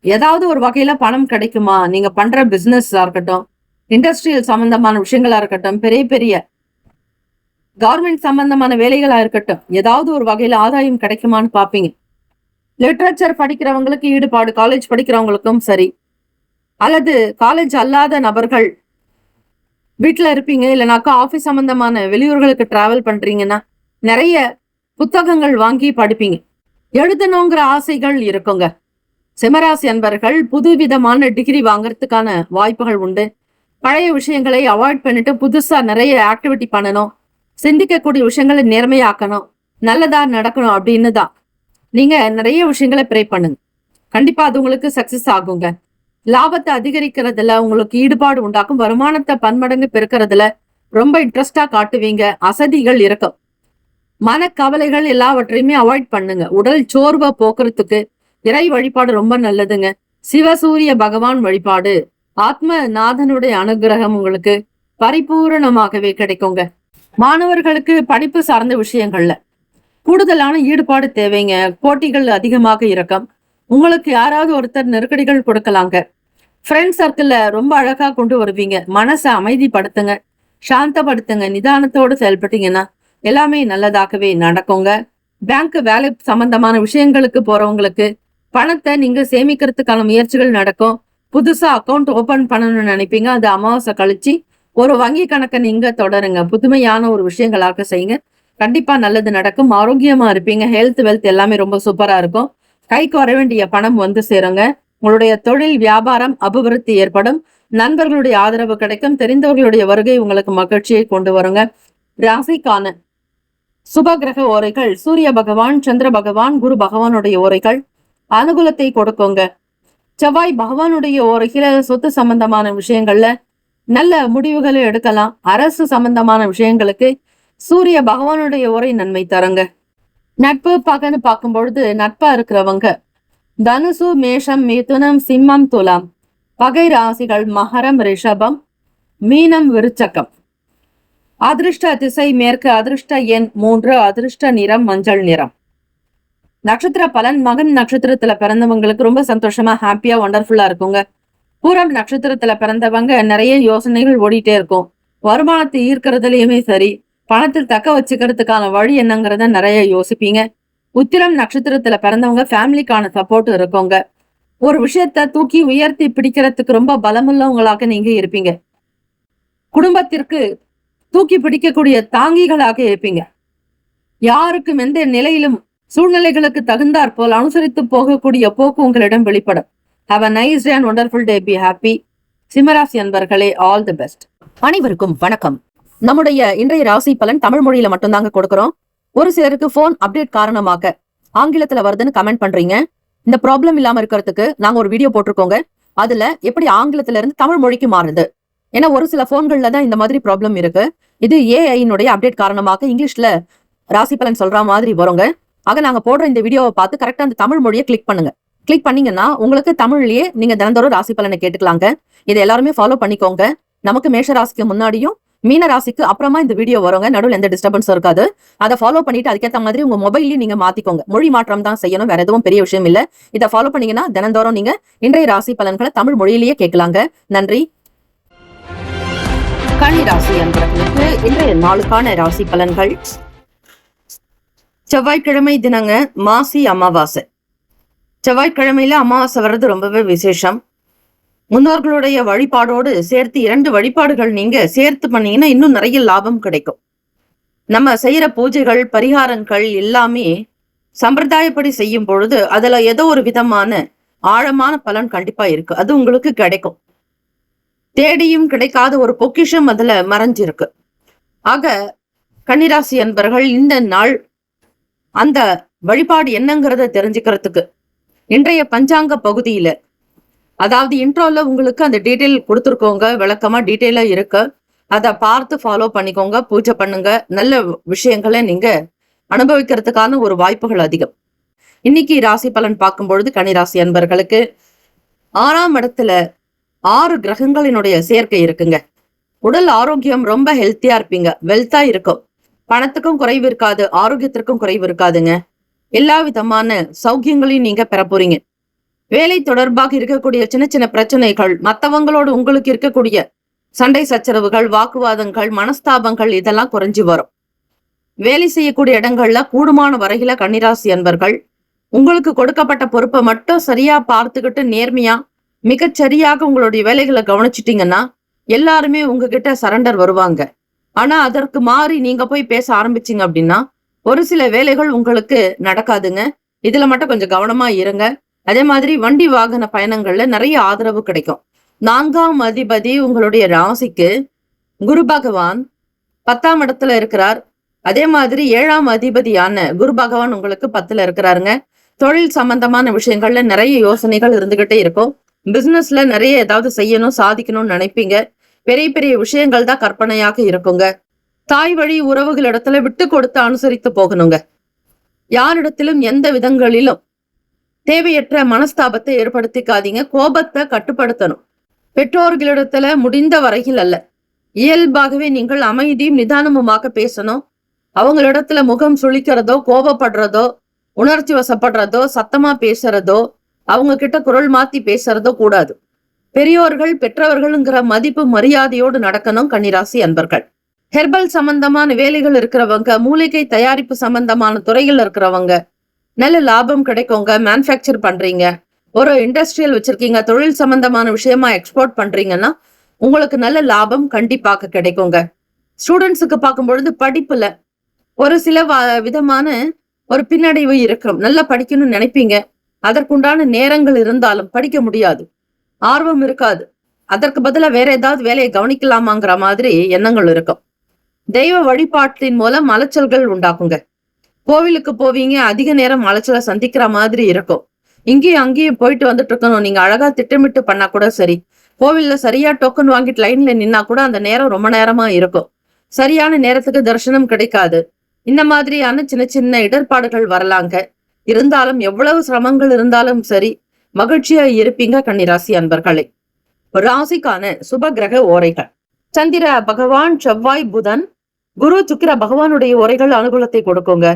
ஏதாவது ஒரு வகையில பணம் கிடைக்குமா? நீங்க பண்ற பிசினஸா இருக்கட்டும், இண்டஸ்ட்ரியல் சம்பந்தமான விஷயங்களா இருக்கட்டும், பெரிய பெரிய கவர்மெண்ட் சம்பந்தமான வேலைகளா இருக்கட்டும், ஏதாவது ஒரு வகையில ஆதாயம் கிடைக்குமான்னு பாப்பீங்க. லிட்ரேச்சர் படிக்கிறவங்களுக்கு ஈடுபாடு, காலேஜ் படிக்கிறவங்களுக்கும் சரி, அல்லது காலேஜ் அல்லாத நபர்கள் வீட்டுல இருப்பீங்க, இல்லைனாக்கா ஆபீஸ் சம்பந்தமான வெளியூர்களுக்கு டிராவல் பண்றீங்கன்னா நிறைய புத்தகங்கள் வாங்கி படிப்பீங்க. எழுதணுங்கிற ஆசைகள் இருக்குங்க. சிம்மராசி அன்பர்கள் புதுவிதமான டிகிரி வாங்கறதுக்கான வாய்ப்புகள் உண்டு. பழைய விஷயங்களை அவாய்ட் பண்ணிட்டு புதுசா நிறைய ஆக்டிவிட்டி பண்ணணும். சிந்திக்கக்கூடிய விஷயங்களை நேர்மையாக்கணும், நல்லதா நடக்கணும் அப்படின்னு தான் நீங்க நிறைய விஷயங்களை ப்ரே பண்ணுங்க. கண்டிப்பா அது உங்களுக்கு சக்சஸ் ஆகுங்க. லாபத்தை அதிகரிக்கிறதுல உங்களுக்கு ஈடுபாடு உண்டாக்கும். வருமானத்தை பன்மடங்கு பெருக்கிறதுல ரொம்ப இன்ட்ரெஸ்டா காட்டுவீங்க. அசதிகள் இருக்கும். மனக்கவலைகள் எல்லாவற்றையுமே அவாய்ட் பண்ணுங்க. உடல் சோர்வை போக்குறதுக்கு இறை வழிபாடு ரொம்ப நல்லதுங்க. சிவசூரிய பகவான் வழிபாடு, ஆத்ம நாதனுடைய அனுகிரகம் உங்களுக்கு பரிபூரணமாகவே கிடைக்குங்க. மாணவர்களுக்கு படிப்பு சார்ந்த விஷயங்கள்ல கூடுதலான ஈடுபாடு தேவைங்க. போட்டிகள் அதிகமாக இருக்கும். உங்களுக்கு யாராவது ஒருத்தர் நெருக்கடிகள் கொடுக்கலாங்க. ஃப்ரெண்ட் சர்க்கிள்ல ரொம்ப அழகா கொண்டு வருவீங்க. மனசை அமைதிப்படுத்துங்க, சாந்தப்படுத்துங்க. நிதானத்தோடு செயல்பட்டீங்கன்னா எல்லாமே நல்லதாகவே நடக்குங்க. பேங்க் வேலை சம்பந்தமான விஷயங்களுக்கு போறவங்களுக்கு பணத்தை நீங்க சேமிக்கிறதுக்கான முயற்சிகள் நடக்கும். புதுசா அக்கௌண்ட் ஓபன் பண்ணணும்னு நினைப்பீங்க. அது அமாவாசை கழிச்சு ஒரு வங்கி கணக்கை நீங்க தொடருங்க. புதுமையான ஒரு விஷயங்களாக செய்யுங்க. கண்டிப்பா நல்லது நடக்கும். ஆரோக்கியமா இருப்பீங்க. ஹெல்த் வெல்த் எல்லாமே ரொம்ப சூப்பரா இருக்கும். கைக்கு வர வேண்டிய பணம் வந்து சேருங்க. உங்களுடைய தொழில் வியாபாரம் அபிவிருத்தி ஏற்படும். நண்பர்களுடைய ஆதரவு கிடைக்கும். தெரிந்தவர்களுடைய வருகை உங்களுக்கு மகிழ்ச்சியை கொண்டு வருங்க. ராசிக்கான சுபகிரக ஓரைகள்: சூரிய பகவான், சந்திர பகவான், குரு பகவானுடைய ஓரைகள் அனுகூலத்தை கொடுக்குங்க. செவ்வாய் பகவானுடைய ஓரையில சொத்து சம்பந்தமான விஷயங்கள்ல நல்ல முடிவுகளை எடுக்கலாம். அரசு சம்பந்தமான விஷயங்களுக்கு சூரிய பகவானுடைய ஓரை நன்மை தருங்க. நட்பு பகன்னு பார்க்கும் பொழுது நட்பா இருக்கிறவங்க தனுசு, மேஷம், மிதுனம், சிம்மம், துலாம். பகை ராசிகள் மகரம், ரிஷபம், மீனம், விருச்சகம். அதிர்ஷ்ட திசை மேற்கு. அதிர்ஷ்ட எண் 3. அதிர்ஷ்ட நிறம் மஞ்சள் நிறம். நட்சத்திர பலன்: மகன் நட்சத்திரத்துல பிறந்தவங்களுக்கு ரொம்ப சந்தோஷமா, ஹாப்பியா, வண்டர்ஃபுல்லா இருக்குங்க. பூரம் நட்சத்திரத்துல பிறந்தவங்க நிறைய யோசனைகள் ஓடிட்டே இருக்கும். வருமானத்தை ஈர்க்கிறதுலயுமே சரி, பணத்தில் தக்க வச்சுக்கிறதுக்கான வழி என்னங்கிறத நிறைய யோசிப்பீங்க. உத்திரம் நட்சத்திரத்துல பிறந்தவங்க ஃபேமிலிக்கான சப்போர்ட் இருக்குங்க. ஒரு விஷயத்த தூக்கி உயர்த்தி பிடிக்கிறதுக்கு ரொம்ப பலமுள்ளவங்களாக நீங்க இருப்பீங்க. குடும்பத்திற்கு தூக்கி பிடிக்கக்கூடிய தாங்கிகளாக இருப்பீங்க. யாருக்கும் எந்த நிலையிலும் சூழ்நிலைகளுக்கு தகுந்தாற் போல் அனுசரித்து போகக்கூடிய போக்கு உங்களிடம் வெளிப்படும். Have a nice day and wonderful day. Be happy. சிம்மராசி அன்பர்களே, ஆல் தி பெஸ்ட். அனைவருக்கும் வணக்கம். நம்முடைய இன்றைய ராசி பலன் தமிழ் மொழியில மட்டும்தாங்க கொடுக்கிறோம். ஒரு சிலருக்கு போன் அப்டேட் காரணமாக ஆங்கிலத்துல வருதுன்னு கமெண்ட் பண்றீங்க. இந்த ப்ராப்ளம் இல்லாம இருக்கிறதுக்கு நாங்க ஒரு வீடியோ போட்டிருக்கோங்க. அதுல எப்படி ஆங்கிலத்துல இருந்து தமிழ் மொழிக்கு மாறுது, ஏன்னா ஒரு சில போன்கள்ல தான் இந்த மாதிரி ப்ராப்ளம் இருக்கு. இது ஏஐனுடைய அப்டேட் காரணமாக இங்கிலீஷ்ல ராசி பலன் சொல்ற மாதிரி வருங்க. ஆக நாங்க போடுற இந்த வீடியோவை பார்த்து கரெக்டா அந்த தமிழ் மொழியை கிளிக் பண்ணுங்க. கிளிக் பண்ணீங்கன்னா உங்களுக்கு தமிழ்லயே நீங்க தினந்தோறும் ராசி பலனை கேட்டுக்கலாங்க. இதை எல்லாருமே ஃபாலோ பண்ணிக்கோங்க. நமக்கு மேஷ ராசிக்கு முன்னாடியும் மீன ராசிக்கு அப்புறமா இந்த வீடியோ வருங்க. நடுவில் எந்த டிஸ்டர்பன்ஸும் இருக்காது. அதை ஃபாலோ பண்ணிட்டு அதுக்கேற்ற மாதிரி உங்க மொபைல்லையும் நீங்க மாத்திக்கோங்க. மொழி மாற்றம் தான் செய்யணும், வேற எதுவும் பெரிய விஷயம் இல்ல. இதை ஃபாலோ பண்ணீங்கன்னா தினந்தோறும் நீங்க இன்றைய ராசி பலன்களை தமிழ் மொழியிலேயே கேட்கலாங்க. நன்றி. கன்னி ராசி அன்பர்களுக்கு இன்றைய நாளுக்கான ராசி பலன்கள். செவ்வாய்க்கிழமை தினங்க மாசி அமாவாசை. செவ்வாய்க்கிழமையில அமாவாசை வர்றது ரொம்பவே விசேஷம். முன்னோர்களுடைய வழிபாடோடு சேர்த்து 2 வழிபாடுகள் நீங்க சேர்த்து பண்ணீங்கன்னா இன்னும் நிறைய லாபம் கிடைக்கும். நம்ம செய்யற பூஜைகள் பரிகாரங்கள் எல்லாமே சம்பிரதாயப்படி செய்யும் பொழுது அதுல ஏதோ ஒரு விதமான ஆழமான பலன் கண்டிப்பா இருக்கு. அது உங்களுக்கு கிடைக்கும். தேடியும் கிடைக்காத ஒரு பொக்கிஷம் அதுல மறைஞ்சிருக்கு. ஆக கன்னிராசி அன்பர்கள் இந்த நாள் அந்த வழிபாடு என்னங்கிறத தெரிஞ்சுக்கிறதுக்கு இன்றைய பஞ்சாங்க பகுதியில, அதாவது இன்ட்ரோல உங்களுக்கு அந்த டீட்டெயில் கொடுத்துருக்கோங்க. விளக்கமா டீட்டெயிலா இருக்கு. அதை பார்த்து ஃபாலோ பண்ணிக்கோங்க. பூஜை பண்ணுங்க. நல்ல விஷயங்களை நீங்க அனுபவிக்கிறதுக்கான ஒரு வாய்ப்புகள் அதிகம். இன்னைக்கு ராசி பலன் பார்க்கும் பொழுது கன்னிராசி அன்பர்களுக்கு 6ஆம் இடத்துல 6 கிரகங்களினுடைய சேர்க்கை இருக்குங்க. உடல் ஆரோக்கியம் ரொம்ப ஹெல்த்தியா இருப்பீங்க. வெல்த்தா இருக்கும். பணத்துக்கும் குறைவு இருக்காது, ஆரோக்கியத்திற்கும் குறைவு இருக்காதுங்க. எல்லா விதமான சௌக்கியங்களையும் நீங்க பெற போறீங்க. வேலை தொடர்பாக இருக்கக்கூடிய சின்ன சின்ன பிரச்சனைகள், மற்றவங்களோடு உங்களுக்கு இருக்கக்கூடிய சண்டை சச்சரவுகள், வாக்குவாதங்கள், மனஸ்தாபங்கள் இதெல்லாம் குறைஞ்சு வரும். வேலை செய்யக்கூடிய இடங்கள்ல கூடுமான வரையில கன்னிராசி அன்பர்கள் உங்களுக்கு கொடுக்கப்பட்ட பொறுப்பை மட்டும் சரியா பார்த்துக்கிட்டு நேர்மையா மிகச்சரியாக உங்களுடைய வேலைகளை கவனிச்சிட்டீங்கன்னா எல்லாருமே உங்ககிட்ட சரண்டர் வருவாங்க. ஆனா அதற்கு மாறி நீங்க போய் பேச ஆரம்பிச்சீங்க அப்படின்னா ஒரு சில வேலைகள் உங்களுக்கு நடக்காதுங்க. இதுல மட்டும் கொஞ்சம் கவனமா இருங்க. அதே மாதிரி வண்டி வாகன பயணங்கள்ல நிறைய ஆதரவு கிடைக்கும். 4ஆம் அதிபதி உங்களுடைய ராசிக்கு குரு பகவான் 10ஆம் இடத்துல இருக்கிறார். அதே மாதிரி 7ஆம் அதிபதியான குரு பகவான் உங்களுக்கு 10ல இருக்கிறாருங்க. தொழில் சம்பந்தமான விஷயங்கள்ல நிறைய யோசனைகள் இருந்துகிட்டே இருக்கும். பிசினஸ்ல நிறைய ஏதாவது செய்யணும், சாதிக்கணும்னு நினைப்பீங்க. பெரிய பெரிய விஷயங்கள் தான் கற்பனையாக இருக்குங்க. தாய் வழி உறவுகளிடத்துல விட்டு கொடுத்து அனுசரித்து போகணுங்க. யாரிடத்திலும் எந்த விதங்களிலும் தேவையற்ற மனஸ்தாபத்தை ஏற்படுத்திக்காதீங்க. கோபத்தை கட்டுப்படுத்தணும். பெற்றோர்களிடத்துல முடிந்த வரையில் அல்ல, இயல்பாகவே நீங்கள் அமைதியும் நிதானமுமாக பேசணும். அவங்களிடத்துல முகம் சுளிக்கிறதோ, கோபப்படுறதோ, உணர்ச்சி வசப்படுறதோ, சத்தமா பேசுறதோ, அவங்க கிட்ட குரல் மாத்தி பேசுறதோ கூடாது. பெரியோர்கள் பெற்றவர்கள்ங்கிற மதிப்பு மரியாதையோடு நடக்கணும் கன்னிராசி அன்பர்கள். ஹெர்பல் சம்பந்தமான வேலைகள் இருக்கிறவங்க, மூலிகை தயாரிப்பு சம்பந்தமான துறைகள் இருக்கிறவங்க நல்ல லாபம் கிடைக்குங்க. மேனுஃபேக்சர் பண்றீங்க, ஒரு இண்டஸ்ட்ரியல் வச்சிருக்கீங்க, தொழில் சம்பந்தமான விஷயமா எக்ஸ்போர்ட் பண்றீங்கன்னா உங்களுக்கு நல்ல லாபம் கண்டிப்பாக கிடைக்குங்க. ஸ்டூடெண்ட்ஸுக்கு பார்க்கும் பொழுது படிப்புல ஒரு சில விதமான ஒரு பின்னடைவு இருக்கும். நல்லா படிக்கணும்னு நினைப்பீங்க. அதற்குண்டான நேரங்கள் இருந்தாலும் படிக்க முடியாது, ஆர்வம் இருக்காது. அதற்கு பதிலா வேற ஏதாவது வேலையை கவனிக்கலாமாங்கிற மாதிரி எண்ணங்கள் இருக்கும். தெய்வ வழிபாட்டின் மூலம் அலைச்சல்கள் உண்டாக்குங்க. கோவிலுக்கு போவீங்க, அதிக நேரம் அலைச்சலை சந்திக்கிற மாதிரி இருக்கும். இங்கேயும் அங்கேயும் போயிட்டு வந்துட்டு இருக்கணும். நீங்க அழகா திட்டமிட்டு பண்ணா கூட சரி, கோவில்ல சரியா டோக்கன் வாங்கிட்டு லைன்ல நின்னா கூட அந்த நேரம் ரொம்ப நேரமா இருக்கும். சரியான நேரத்துக்கு தரிசனம் கிடைக்காது. இந்த மாதிரியான சின்ன சின்ன இடர்பாடுகள் வரலாங்க. இருந்தாலும் எவ்வளவு சிரமங்கள் இருந்தாலும் சரி, மகிழ்ச்சியா இருப்பீங்க கன்னிராசி அன்பர்களே. ராசிக்கான சுப கிரக ஓரைகள். சந்திர பகவான், செவ்வாய், புதன், குரு, சுக்கிர பகவானுடைய ஓரைகள் அனுகூலத்தை கொடுக்குங்க.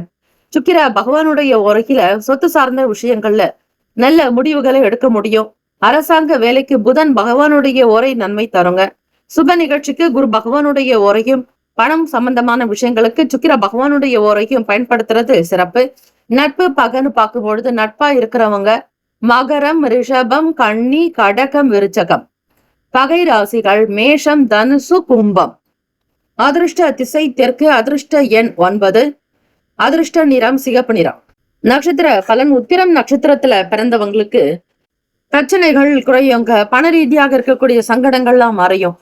சுக்கிர பகவானுடைய ஓரையில சொத்து சார்ந்த விஷயங்கள்ல நல்ல முடிவுகளை எடுக்க முடியும். அரசாங்க வேலைக்கு புதன் பகவானுடைய ஓரை நன்மை தருங்க. சுப நிகழ்ச்சிக்கு குரு பகவானுடைய ஓரையும், பணம் சம்பந்தமான விஷயங்களுக்கு சுக்கிர பகவானுடைய ஓரையும் பயன்படுத்துறது சிறப்பு. நட்பு பகன்னு பார்க்கும் பொழுது நட்பா இருக்கிறவங்க மகரம், ரிஷபம், கன்னி, கடகம், விருச்சகம். பகை ராசிகள் மேஷம், தனுசு, கும்பம். அதிர்ஷ்ட திசை தெற்கு. அதிர்ஷ்ட எண் 9. அதிர்ஷ்ட நிறம் சிகப்பு நிறம். நட்சத்திர பலன். உத்திரம் நட்சத்திரத்துல பிறந்தவங்களுக்கு பிரச்சனைகள் குறையுங்க. பண ரீதியாக இருக்கக்கூடிய சங்கடங்கள்லாம் மறையும்.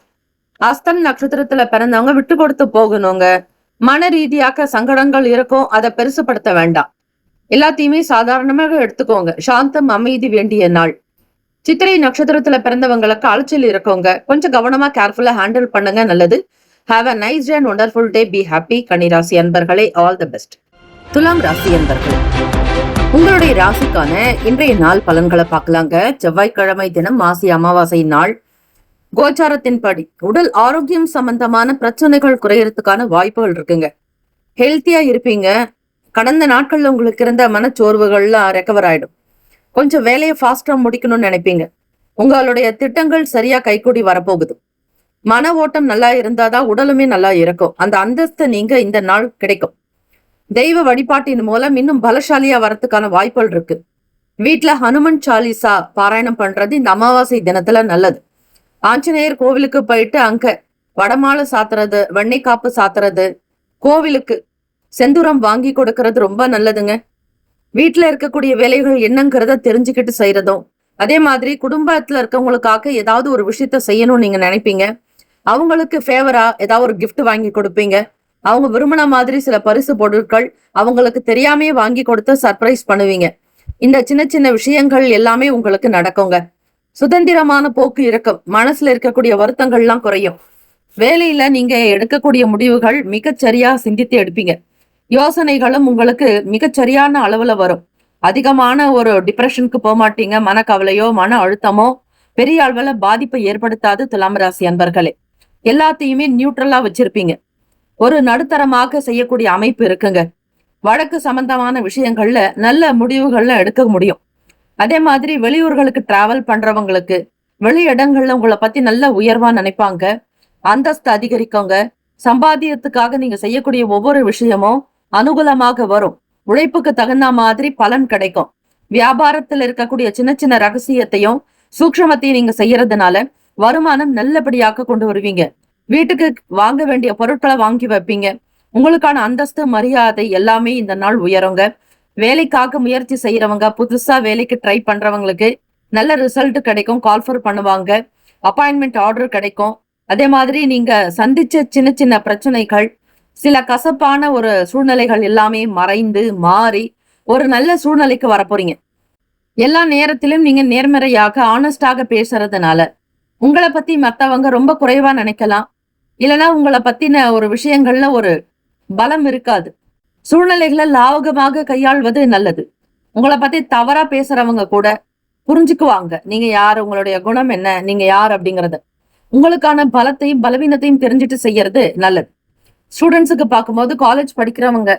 அஸ்தம் நட்சத்திரத்துல பிறந்தவங்க விட்டு கொடுத்து போகணுங்க. மன ரீதியாக சங்கடங்கள் இருக்கும், அதை பெருசுப்படுத்த வேண்டாம். எல்லாத்தையுமே சாதாரணமாக எடுத்துக்கோங்க. சாந்தம் அமைதி வேண்டிய நாள். சித்திரை நட்சத்திரத்துல பிறந்தவங்களுக்கு அலைச்சல் இருக்கவங்க கொஞ்சம் கவனமா கேர்ஃபுல்லா ஹேண்டில் பண்ணுங்க, நல்லது. Have a nice day and wonderful day. Be happy. கன்னிராசி அன்பர்களே, ஆல் தி பெஸ்ட். துலாம் ராசி அன்பர்கள், உங்களுடைய ராசிக்கான இன்றைய நாள் பலன்களை பார்க்கலாங்க. செவ்வாய்க்கிழமை தினம் மாசி அமாவாசை நாள். கோச்சாரத்தின்படி உடல் ஆரோக்கியம் சம்பந்தமான பிரச்சனைகள் குறையறதுக்கான வாய்ப்புகள் இருக்குங்க. ஹெல்த்தியா இருப்பீங்க. கடந்த நாட்கள்ல உங்களுக்கு இருந்த மனச்சோர்வுகள்லாம் ரெக்கவர் ஆயிடும். கொஞ்சம் வேலையை ஃபாஸ்டா முடிக்கணும்னு நினைப்பீங்க. உங்களுடைய திட்டங்கள் சரியா கைகூடி வரப்போகுது. மன ஓட்டம் நல்லா இருந்தாதான் உடலுமே நல்லா இருக்கும். அந்த அந்தஸ்து நீங்க இந்த நாள் கிடைக்கும். தெய்வ வழிபாட்டின் மூலம் இன்னும் பலசாலியா வரத்துக்கான வாய்ப்புகள் இருக்கு. வீட்டுல ஹனுமன் சாலிசா பாராயணம் பண்றது இந்த அமாவாசை தினத்துல நல்லது. ஆஞ்சநேயர் கோவிலுக்கு போயிட்டு அங்க வடமாலை சாத்துறது, வெண்ணெய் காப்பு சாத்துறது, கோவிலுக்கு செந்தூரம் வாங்கி கொடுக்கறது ரொம்ப நல்லதுங்க. வீட்டுல இருக்கக்கூடிய வேலைகள் என்னங்கிறத தெரிஞ்சுக்கிட்டு செய்யறதும், அதே மாதிரி குடும்பத்துல இருக்கவங்களுக்காக ஏதாவது ஒரு விஷயத்த செய்யணும்னு நீங்க நினைப்பீங்க. அவங்களுக்கு ஃபேவரா ஏதாவது ஒரு கிஃப்ட் வாங்கி கொடுப்பீங்க. அவங்க விரும்பின மாதிரி சில பரிசு பொருட்கள் அவங்களுக்கு தெரியாமே வாங்கி கொடுத்து சர்ப்ரைஸ் பண்ணுவீங்க. இந்த சின்ன சின்ன விஷயங்கள் எல்லாமே உங்களுக்கு நடக்குங்க. சுதந்திரமான போக்கு இருக்கும். மனசுல இருக்கக்கூடிய வருத்தங்கள்லாம் குறையும். வேலையில நீங்க எடுக்கக்கூடிய முடிவுகள் மிகச்சரியா சிந்தித்து எடுப்பீங்க. யோசனைகளும் உங்களுக்கு மிகச்சரியான அளவுல வரும். அதிகமான ஒரு டிப்ரெஷனுக்கு போக மாட்டீங்க. மனக்கவலையோ மன அழுத்தமோ பெரிய அளவுல பாதிப்பை ஏற்படுத்தாது. துலாம் ராசி அன்பர்களே, எல்லாத்தையுமே நியூட்ரலா வச்சிருப்பீங்க. ஒரு நடுத்தரமாக செய்யக்கூடிய அமைப்பு இருக்குங்க. வழக்கு சம்பந்தமான விஷயங்கள்ல நல்ல முடிவுகள்ல எடுக்க முடியும். அதே மாதிரி வெளியூர்களுக்கு டிராவல் பண்றவங்களுக்கு வெளி இடங்கள்ல உங்களை பத்தி நல்ல உயர்வா நினைப்பாங்க. அந்தஸ்து அதிகரிக்கோங்க. சம்பாத்தியத்துக்காக நீங்க செய்யக்கூடிய ஒவ்வொரு விஷயமும் அனுகூலமாக வரும். உழைப்புக்கு தகுந்த மாதிரி பலன் கிடைக்கும். வியாபாரத்துல இருக்கக்கூடிய சின்ன சின்ன ரகசியத்தையும் சூக்ஷ்மத்தையும் நீங்க செய்யறதுனால வருமானம் நல்லபடியாக கொண்டு வருவீங்க. வீட்டுக்கு வாங்க வேண்டிய பொருட்களை வாங்கி வைப்பீங்க. உங்களுக்கான அந்தஸ்து மரியாதை எல்லாமே இந்த நாள் உயருங்க. வேலைக்காக முயற்சி செய்யறவங்க, புதுசா வேலைக்கு ட்ரை பண்றவங்களுக்கு நல்ல ரிசல்ட் கிடைக்கும். கால்ஃபர் பண்ணுவாங்க. அப்பாயின்மெண்ட் ஆர்டர் கிடைக்கும். அதே மாதிரி நீங்க சந்திச்ச சின்ன சின்ன பிரச்சனைகள், சில கசப்பான ஒரு சூழ்நிலைகள் எல்லாமே மறைந்து மாறி ஒரு நல்ல சூழ்நிலைக்கு வரப்போறீங்க. எல்லா நேரத்திலும் நீங்க நேர்மறையாக ஆனஸ்டாக பேசுறதுனால உங்களை பத்தி மத்தவங்க ரொம்ப குறைவா நினைக்கலாம். இல்லைன்னா உங்களை பத்தின ஒரு விஷயங்கள்ல ஒரு பலம் இருக்காது. சூழ்நிலைகளை லாவகமாக கையாள்வது நல்லது. உங்களை பத்தி தவறா பேசுறவங்க கூட புரிஞ்சுக்குவாங்க. நீங்க யார், உங்களுடைய குணம் என்ன, நீங்க யார் அப்படிங்கறத. உங்களுக்கான பலத்தையும் பலவீனத்தையும் தெரிஞ்சுட்டு செய்யறது நல்லது. ஸ்டூடெண்ட்ஸுக்கு பார்க்கும்போது காலேஜ் படிக்கிறவங்க,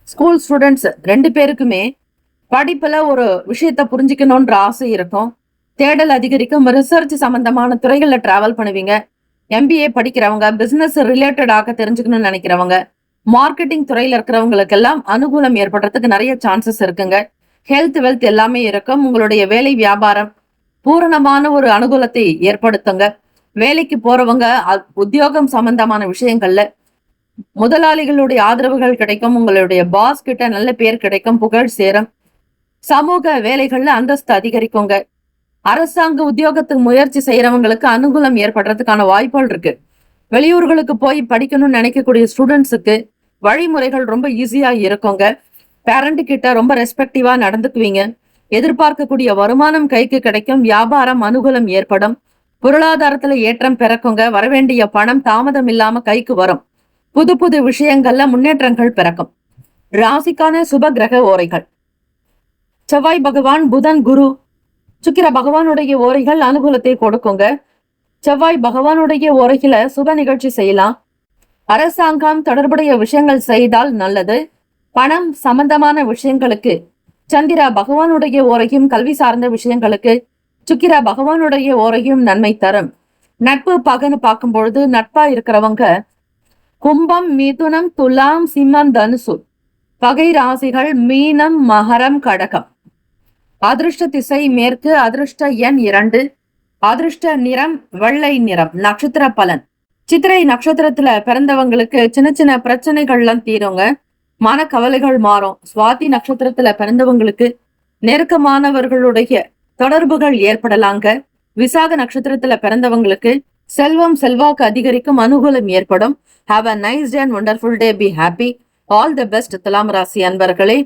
ஸ்கூல் ஸ்டூடெண்ட்ஸ் ரெண்டு பேருக்குமே படிப்புல ஒரு விஷயத்த புரிஞ்சுக்கணும்ன்ற ஆசை இருக்கும். தேடல் அதிகரிக்கும். ரிசர்ச் சம்பந்தமான துறைகள்ல டிராவல் பண்ணுவீங்க. MBA படிக்கிறவங்க, பிசினஸ் ரிலேட்டடாக தெரிஞ்சுக்கணும்னு நினைக்கிறவங்க, மார்க்கெட்டிங் துறையில இருக்கிறவங்களுக்கு எல்லாம் அனுகூலம் ஏற்படுறதுக்கு நிறைய சான்சஸ் இருக்குங்க. ஹெல்த் வெல்த் எல்லாமே இருக்கும். உங்களுடைய வேலை வியாபாரம் பூரணமான ஒரு அனுகூலத்தை ஏற்படுத்துங்க. வேலைக்கு போறவங்க உத்தியோகம் சம்பந்தமான விஷயங்கள்ல முதலாளிகளுடைய ஆதரவுகள் கிடைக்கும். உங்களுடைய பாஸ் கிட்ட நல்ல பேர் கிடைக்கும். புகழ் சேரும். சமூக வேலைகள்ல அந்தஸ்து அதிகரிக்குங்க. அரசாங்க உத்தியோகத்துக்கு முயற்சி செய்யறவங்களுக்கு அனுகூலம் ஏற்படுறதுக்கான வாய்ப்புகள் இருக்கு. வெளியூர்களுக்கு போய் படிக்கணும்னு நினைக்கக்கூடிய ஸ்டூடெண்ட்ஸுக்கு வழிமுறைகள் ரொம்ப ஈஸியா இருக்குங்க. பேரண்ட் கிட்ட ரொம்ப ரெஸ்பெக்டிவா நடந்துக்குவீங்க. எதிர்பார்க்கக்கூடிய வருமானம் கைக்கு கிடைக்கும். வியாபாரம் அனுகூலம் ஏற்படும். பொருளாதாரத்துல ஏற்றம் பிறக்குங்க. வரவேண்டிய பணம் தாமதம் இல்லாம கைக்கு வரும். புது புது விஷயங்கள்ல முன்னேற்றங்கள் பிறக்கும். ராசிக்கான சுப கிரக ஓரைகள்: செவ்வாய் பகவான், புதன், குரு, சுக்கிர பகவானுடைய ஓரைகள் அனுகூலத்தை கொடுக்குங்க. செவ்வாய் பகவானுடைய ஓரைகளை சுப நிகழ்ச்சி செய்யலாம். அரசாங்கம் தொடர்புடைய விஷயங்கள் செய்தால் நல்லது. பணம் சம்பந்தமான விஷயங்களுக்கு சந்திரா பகவானுடைய ஓரையும், கல்வி சார்ந்த விஷயங்களுக்கு சுக்கிர பகவானுடைய ஓரையும் நன்மை தரும். நட்பு பகன்னு பார்க்கும் பொழுது நட்பா இருக்கிறவங்க கும்பம், மிதுனம், துலாம், சிம்மம், தனுசு. பகை ராசிகள் மீனம், மகரம், கடகம். அதிர்ஷ்ட திசை மேற்கு. அதிர்ஷ்ட எண் 2. அதிர்ஷ்ட நிறம் வெள்ளை நிறம். நட்சத்திர பலன்: சித்திரை நட்சத்திரத்துல பிறந்தவங்களுக்கு சின்ன சின்ன பிரச்சனைகள்லாம் தீருங்க. மன கவலைகள் மாறும். சுவாதி நட்சத்திரத்துல பிறந்தவங்களுக்கு நெருக்கமானவர்களுடைய தொடர்புகள் ஏற்படலாங்க. விசாக நட்சத்திரத்துல பிறந்தவங்களுக்கு செல்வம் செல்வாக்கு அதிகரிக்கும். அனுகூலம் ஏற்படும். Have a nice day and wonderful day. Be happy. All the best துலாம் ராசி அன்பர்களே.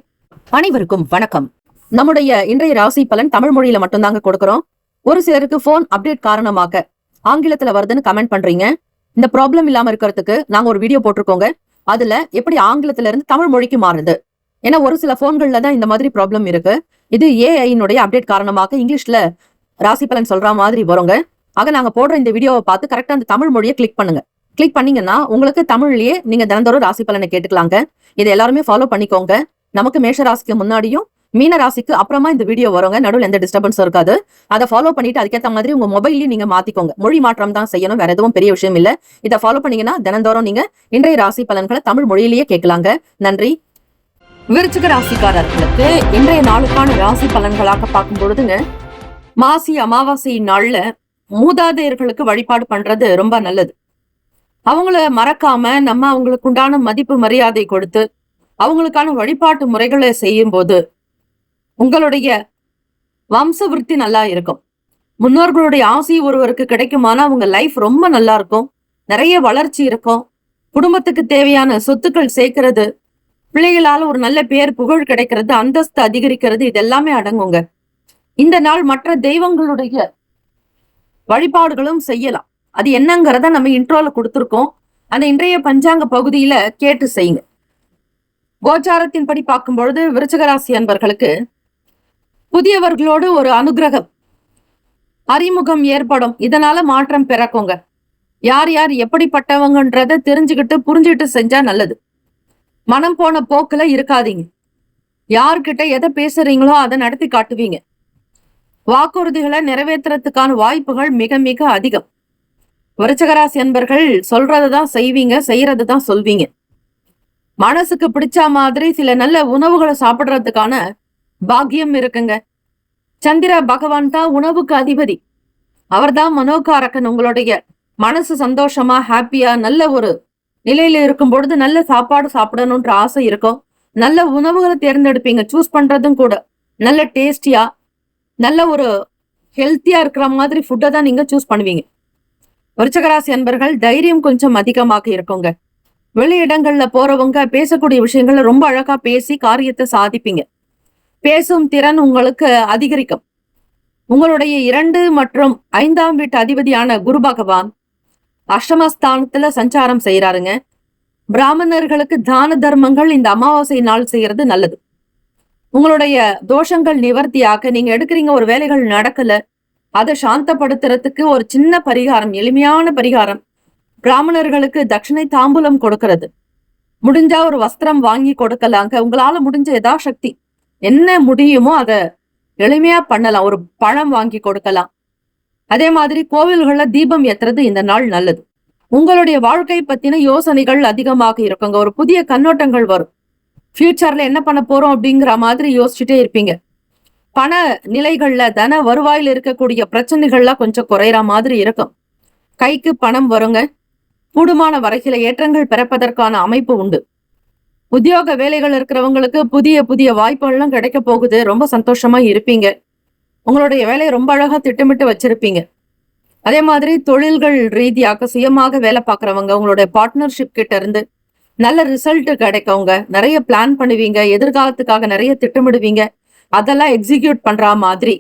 அனைவருக்கும் வணக்கம். நம்முடைய இன்றைய ராசி பலன் தமிழ் மொழியில மட்டும்தாங்க கொடுக்கிறோம். ஒரு சிலருக்கு போன் அப்டேட் காரணமாக ஆங்கிலத்துல வருதுன்னு கமெண்ட் பண்றீங்க. இந்த ப்ராப்ளம் இல்லாம இருக்கிறதுக்கு நாங்க ஒரு வீடியோ போட்டிருக்கோங்க. அதுல எப்படி ஆங்கிலத்துல இருந்து தமிழ் மொழிக்கு மாறுது. ஏன்னா ஒரு சில போன்கள்ல தான் இந்த மாதிரி ப்ராப்ளம் இருக்கு. இது ஏஐனுடைய அப்டேட் காரணமாக இங்கிலீஷ்ல ராசி பலன் சொல்ற மாதிரி வருங்க. ஆக நாங்க போடுற இந்த வீடியோவை பார்த்து கரெக்டா அந்த தமிழ் மொழியை கிளிக் பண்ணுங்க. கிளிக் பண்ணீங்கன்னா உங்களுக்கு தமிழ்லயே நீங்க தினந்தோறும் ராசி பலனை கேட்டுக்கலாங்க. இதை எல்லாருமே ஃபாலோ பண்ணிக்கோங்க. நமக்கு மேஷ ராசிக்கு முன்னாடியும் மீன ராசிக்கு அப்புறமா இந்த வீடியோ வருங்க. நடுவில் எந்த டிஸ்டர்பன்ஸும் இருக்காது. அதை ஃபாலோ பண்ணிட்டு அதுக்கேற்ற மாதிரி உங்க மொபைல்லையும் நீங்க மாத்திக்கோங்க. மொழி மாற்றம் தான் செய்யணும், வேற எதுவும் பெரிய விஷயம் இல்ல. இதை ஃபாலோ பண்ணீங்கன்னா தினந்தோறும் நீங்க இன்றைய ராசி பலன்களை தமிழ் மொழியிலேயே கேட்கலாங்க. நன்றி. விருச்சிக ராசிக்காரர்களுக்கு இன்றைய நாளுக்கான ராசி பலன்களாக பார்க்கும் பொழுதுங்க, மாசி அமாவாசை நாள்ல மூதாதையர்களுக்கு வழிபாடு பண்றது ரொம்ப நல்லது. அவங்கள மறக்காம நம்ம அவங்களுக்கு உண்டான மதிப்பு மரியாதை கொடுத்து அவங்களுக்கான வழிபாட்டு முறைகளை செய்யும் போது உங்களுடைய வம்ச விருத்தி நல்லா இருக்கும். முன்னோர்களுடைய ஆசை ஒருவருக்கு கிடைக்குமானா அவங்க லைஃப் ரொம்ப நல்லா இருக்கும். நிறைய வளர்ச்சி இருக்கும். குடும்பத்துக்கு தேவையான சொத்துக்கள் சேர்க்கிறது, பிள்ளைகளால ஒரு நல்ல பேர் புகழ் கிடைக்கிறது, அந்தஸ்து அதிகரிக்கிறது, இது எல்லாமே அடங்குங்க. இந்த நாள் மற்ற தெய்வங்களுடைய வழிபாடுகளும் செய்யலாம். அது என்னங்கிறத நம்ம இன்ட்ரோல கொடுத்துருக்கோம். அந்த இன்றைய பஞ்சாங்க பகுதியில கேட்டு செய்யுங்க. கோச்சாரத்தின்படி பார்க்கும் பொழுது விருச்சிக ராசி அன்பர்களுக்கு புதியவர்களோடு ஒரு அனுகிரகம், அறிமுகம் ஏற்படும். இதனால மாற்றம் பிறக்குங்க. யார் யார் எப்படிப்பட்டவங்கன்றத தெரிஞ்சுக்கிட்டு புரிஞ்சுக்கிட்டு செஞ்சா நல்லது. மனம் போன போக்குல இருக்காதீங்க. யார்கிட்ட எதை பேசுறீங்களோ அதை நடத்தி காட்டுவீங்க. வாக்குறுதிகளை நிறைவேற்றுறதுக்கான வாய்ப்புகள் மிக மிக அதிகம். விருச்சிகராசி அன்பர்கள் சொல்றதுதான் செய்வீங்க, செய்யறதுதான் சொல்வீங்க. மனசுக்கு பிடிச்ச மாதிரி சில நல்ல உணவுகளை சாப்பிடுறதுக்கான பாக்கியம் இருக்குங்க. சந்திர பகவான் தான் உணவுக்கு அதிபதி. அவர்தான் மனோகாரகன். உங்களுடைய மனசு சந்தோஷமா ஹாப்பியா நல்ல ஒரு நிலையில இருக்கும் பொழுது நல்ல சாப்பாடு சாப்பிடணும்ன்ற ஆசை இருக்கும். நல்ல உணவுகளை தேர்ந்தெடுப்பீங்க. சூஸ் பண்றதும் கூட நல்ல டேஸ்டியா நல்ல ஒரு ஹெல்த்தியா இருக்கிற மாதிரி ஃபுட்டை தான் நீங்க சூஸ் பண்ணுவீங்க. விருச்சிகராசி அன்பர்கள் தைரியம் கொஞ்சம் அதிகமாக இருக்குங்க. வெளியிடங்கள்ல போறவங்க பேசக்கூடிய விஷயங்கள்ல ரொம்ப அழகா பேசி காரியத்தை சாதிப்பீங்க. பேசும் திறன் உங்களுக்கு அதிகரிக்கும். உங்களுடைய 2 மற்றும் 5ஆம் வீட்டு அதிபதியான குரு பகவான் அஷ்டமஸ்தானத்துல சஞ்சாரம் செய்யறாருங்க. பிராமணர்களுக்கு தான தர்மங்கள் இந்த அமாவாசை நாள் செய்யறது நல்லது. உங்களுடைய தோஷங்கள் நிவர்த்தியாக நீங்க எடுக்கிறீங்க, ஒரு வேலைகள் நடக்கல, அதை சாந்தப்படுத்துறதுக்கு ஒரு சின்ன பரிகாரம், எளிமையான பரிகாரம். பிராமணர்களுக்கு தட்சிணை தாம்பூலம் கொடுக்கறது. முடிஞ்சா ஒரு வஸ்திரம் வாங்கி கொடுக்கலாங்க. உங்களால முடிஞ்ச யதாசக்தி என்ன முடியுமோ அதை எளிமையா பண்ணலாம். ஒரு பழம் வாங்கி கொடுக்கலாம். அதே மாதிரி கோவில்கள்ல தீபம் ஏத்துறது இந்த நாள் நல்லது. உங்களுடைய வாழ்க்கை பத்தின யோசனைகள் அதிகமாக இருக்குங்க. ஒரு புதிய கண்ணோட்டங்கள் வரும். ஃபியூச்சர்ல என்ன பண்ண போறோம் அப்படிங்கிற மாதிரி யோசிச்சுட்டே இருப்பீங்க. பண நிலைகள்ல தன வருவாயில் இருக்கக்கூடிய பிரச்சனைகள்லாம் கொஞ்சம் குறையிற மாதிரி இருக்கும். கைக்கு பணம் வருங்க. கூடுமான வரையில ஏற்றங்கள் பிறப்பதற்கான அமைப்பு உண்டு. உத்தியோக வேலைகள் இருக்கிறவங்களுக்கு புதிய புதிய வாய்ப்புகள்லாம் கிடைக்க போகுது. ரொம்ப சந்தோஷமா இருப்பீங்க. உங்களுடைய வேலையை ரொம்ப அழகா திட்டமிட்டு வச்சிருப்பீங்க. அதே மாதிரி தொழில்கள் ரீதியாக சுயமாக வேலை பார்க்குறவங்க உங்களுடைய பார்ட்னர்ஷிப் கிட்ட இருந்து நல்ல ரிசல்ட் கிடைக்கவங்க. நிறைய பிளான் பண்ணுவீங்க. எதிர்காலத்துக்காக நிறைய திட்டமிடுவீங்க. அதெல்லாம் எக்ஸிக்யூட் பண்ற மாதிரி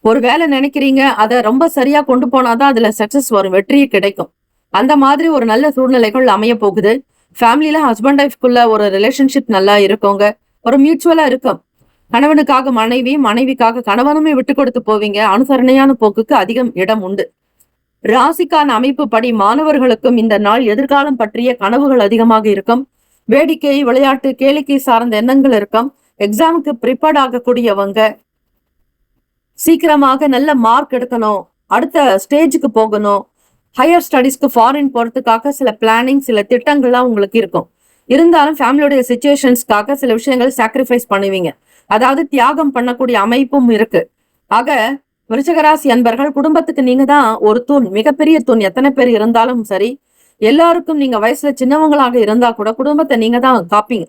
ஒரு வேலை நினைக்கிறீங்க, அதை ரொம்ப சரியா கொண்டு போனாதான் அதுல சக்சஸ் வரும், வெற்றி கிடைக்கும். அந்த மாதிரி ஒரு நல்ல சூழ்நிலைகள் அமைய போகுது. ஃபேமிலியில ஹஸ்பண்ட் ஒய்ஃப்குள்ள ஒரு ரிலேஷன்ஷிப் நல்லா இருக்குங்க. ஒரு மியூச்சுவலா இருக்கும். கணவனுக்காக மனைவி, மனைவிக்காக கணவனுமே விட்டு கொடுத்து போவீங்க. அனுசரணையான போக்குக்கு அதிகம் இடம் உண்டு. ராசிக்கான அமைப்பு படி மாணவர்களுக்கும் இந்த நாள் எதிர்காலம் பற்றிய கனவுகள் அதிகமாக இருக்கும். வேடிக்கை, விளையாட்டு, கேளிக்கை சார்ந்த எண்ணங்கள் இருக்கும். எக்ஸாமுக்கு ப்ரிப்பேர்ட் ஆகக்கூடியவங்க சீக்கிரமாக நல்ல மார்க் எடுக்கணும், அடுத்த ஸ்டேஜுக்கு போகணும், ஹையர் ஸ்டடீஸ்க்கு ஃபாரின் போறதுக்காக சில பிளானிங், சில திட்டங்கள்லாம் உங்களுக்கு இருக்கும். இருந்தாலும் ஃபேமிலியோடைய சிச்சுவேஷன்ஸ்க்காக சில விஷயங்கள் சாக்ரிஃபைஸ் பண்ணுவீங்க. அதாவது தியாகம் பண்ணக்கூடிய அமைப்பும் இருக்கு. ஆக விருச்சிகராசி அன்பர்கள் குடும்பத்துக்கு நீங்க தான் ஒரு தூண், மிகப்பெரிய தூண். எத்தனை பேர் இருந்தாலும் சரி, எல்லாருக்கும் நீங்க வயசுல சின்னவங்களாக இருந்தா கூட குடும்பத்தை நீங்க தான் காப்பீங்க.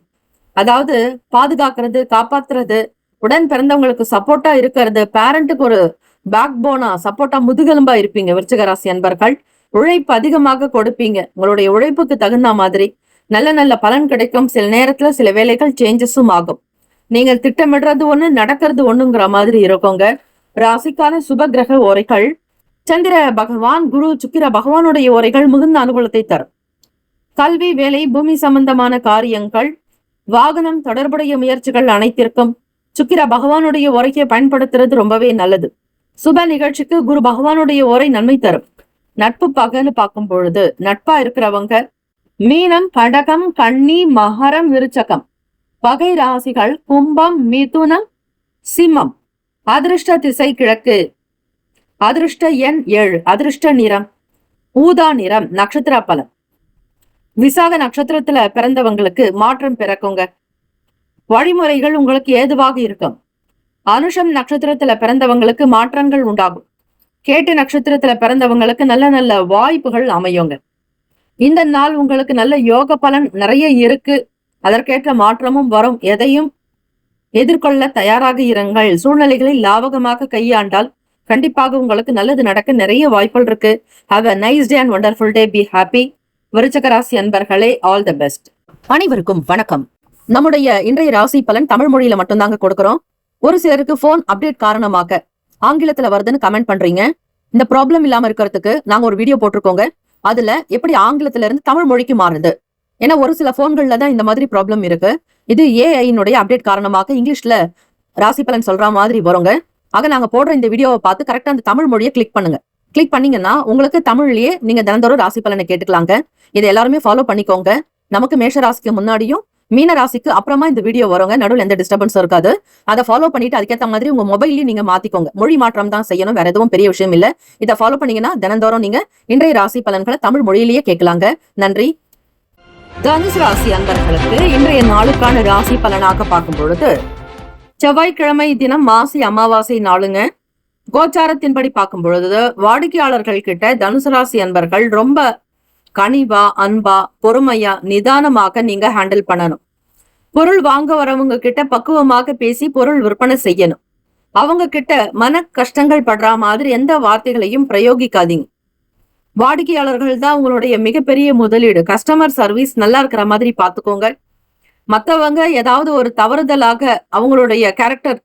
அதாவது பாதுகாக்கிறது, காப்பாத்துறது, உடன் பிறந்தவங்களுக்கு சப்போர்ட்டா இருக்கிறது, பேரண்ட்டுக்கு ஒரு பேக் போனா சப்போர்ட்டா முதுகெலும்பா இருப்பீங்க. விருச்சிகராசி அன்பர்கள் உழைப்பு அதிகமாக கொடுப்பீங்க. உங்களுடைய உழைப்புக்கு தகுந்த மாதிரி நல்ல நல்ல பலன் கிடைக்கும். சில நேரத்துல சில வேலைகள் சேஞ்சஸும் ஆகும். நீங்கள் திட்டமிடுறது ஒண்ணு, நடக்கிறது ஒண்ணுங்கிற மாதிரி இருக்குங்க. ராசிக்கான சுப கிரக ஓரைகள். சந்திர பகவான், குரு, சுக்கிர பகவானுடைய ஓரைகள் மிகுந்த அனுகூலத்தை தரும். கல்வி, வேலை, பூமி சம்பந்தமான காரியங்கள், வாகனம் தொடர்புடைய முயற்சிகள் அனைத்திற்கும் சுக்கிர பகவானுடைய உரையை பயன்படுத்துறது ரொம்பவே நல்லது. சுப நிகழ்ச்சிக்கு குரு பகவானுடைய உரை நன்மை தரும். நட்பு பகன்னு பார்க்கும் பொழுது நட்பா இருக்கிறவங்க மீனம், கடகம், கன்னி, மகரம், விருச்சகம். பகை ராசிகள் கும்பம், மிதுனம், சிம்மம். அதிர்ஷ்ட திசை கிழக்கு. அதிர்ஷ்ட எண் 7. அதிர்ஷ்ட நிறம் ஊதா நிறம். நட்சத்திர பலன். விசாக நட்சத்திரத்துல பிறந்தவங்களுக்கு மாற்றம் பிறக்குங்க. வழிமுறைகள் உங்களுக்கு ஏதுவாக இருக்கும். அனுஷம் நட்சத்திரத்துல பிறந்தவங்களுக்கு மாற்றங்கள் உண்டாகும். கேட்டு நட்சத்திரத்துல பிறந்தவங்களுக்கு நல்ல நல்ல வாய்ப்புகள் அமையுங்க. இந்த நாள் உங்களுக்கு நல்ல யோக பலன் நிறைய இருக்கு. அதற்கேற்ற மாற்றமும் வரும். எதையும் எதிர்கொள்ள தயாராக இருங்கள். சூழ்நிலைகளை லாபகமாக கையாண்டால் கண்டிப்பாக உங்களுக்கு நல்லது நடக்க நிறைய வாய்ப்புகள் இருக்கு. Have a nice day and wonderful day. Be happy. விருச்சிக ராசி அன்பர்களே, ஆல் தி பெஸ்ட். அனைவருக்கும் வணக்கம். நம்முடைய இன்றைய ராசி பலன் தமிழ் மொழியில மட்டும்தாங்க கொடுக்கிறோம். ஒரு சிலருக்கு போன் அப்டேட் காரணமாக ஆங்கிலத்துல வருதுன்னு கமெண்ட் பண்றீங்க. இந்த ப்ராப்ளம் இல்லாம இருக்கிறதுக்கு நாங்க ஒரு வீடியோ போட்டிருக்கோங்க. அதுல எப்படி ஆங்கிலத்துல இருந்து தமிழ் மொழிக்கு மாறுது. ஏன்னா ஒரு சில போன்கள்ல தான் இந்த மாதிரி ப்ராப்ளம் இருக்கு. இது ஏஐனுடைய அப்டேட் காரணமாக இங்கிலீஷ்ல ராசி பலன் சொல்ற மாதிரி வருங்க. ஆக நாங்க போடுற இந்த வீடியோவை பார்த்து கரெக்டா அந்த தமிழ் மொழியை கிளிக் பண்ணுங்க. கிளிக் பண்ணீங்கன்னா உங்களுக்கு தமிழ்லயே நீங்க தினந்தோறும் ராசி பலனை கேட்டுக்கலாங்க. இதை எல்லாருமே ஃபாலோ பண்ணிக்கோங்க. நமக்கு மேஷ ராசிக்கு முன்னாடியும் மீன ராசிக்கு அப்புறமா இந்த வீடியோ வருங்க. நடுவில் எந்த டிஸ்டர்பன்ஸும் இருக்காது. அதை ஃபாலோ பண்ணிட்டு அதுக்கேற்ற மாதிரி உங்க மொபைல்லையும் நீங்க மாத்திக்கோங்க. மொழி மாற்றம் தான் செய்யணும், வேற எதுவும் பெரிய விஷயம் இல்ல. இதை ஃபாலோ பண்ணீங்கன்னா தினந்தோறும் நீங்க இன்றைய ராசி பலன்களை தமிழ் மொழியிலேயே கேட்கலாங்க. நன்றி. தனுசு ராசி அன்பர்களுக்கு இன்றைய நாளுக்கான ராசி பலனாக பார்க்கும் பொழுது செவ்வாய்க்கிழமை தினம் மாசி அமாவாசை நாளுங்க. கோச்சாரத்தின்படி பார்க்கும் பொழுது வாடிக்கையாளர்கள் கிட்ட தனுசு ராசி அன்பர்கள் ரொம்ப கனிவா, அன்பா, பொறுமையா, நிதானமாக நீங்க ஹேண்டில் பண்ணணும். பொருள் வாங்க வரவங்க கிட்ட பக்குவமாக பேசி பொருள் விற்பனை செய்யணும். அவங்க கிட்ட மன கஷ்டங்கள் படுற மாதிரி எந்த வார்த்தைகளையும் பிரயோகிக்காதீங்க. வாடிக்கையாளர்கள் தான் உங்களுடைய மிகப்பெரிய முதலீடு. கஸ்டமர் சர்வீஸ் நல்லா இருக்கிற மாதிரி பாத்துக்கோங்க. மத்தவங்க ஏதாவது ஒரு தவறுதலாக அவங்களுடைய கேரக்டர்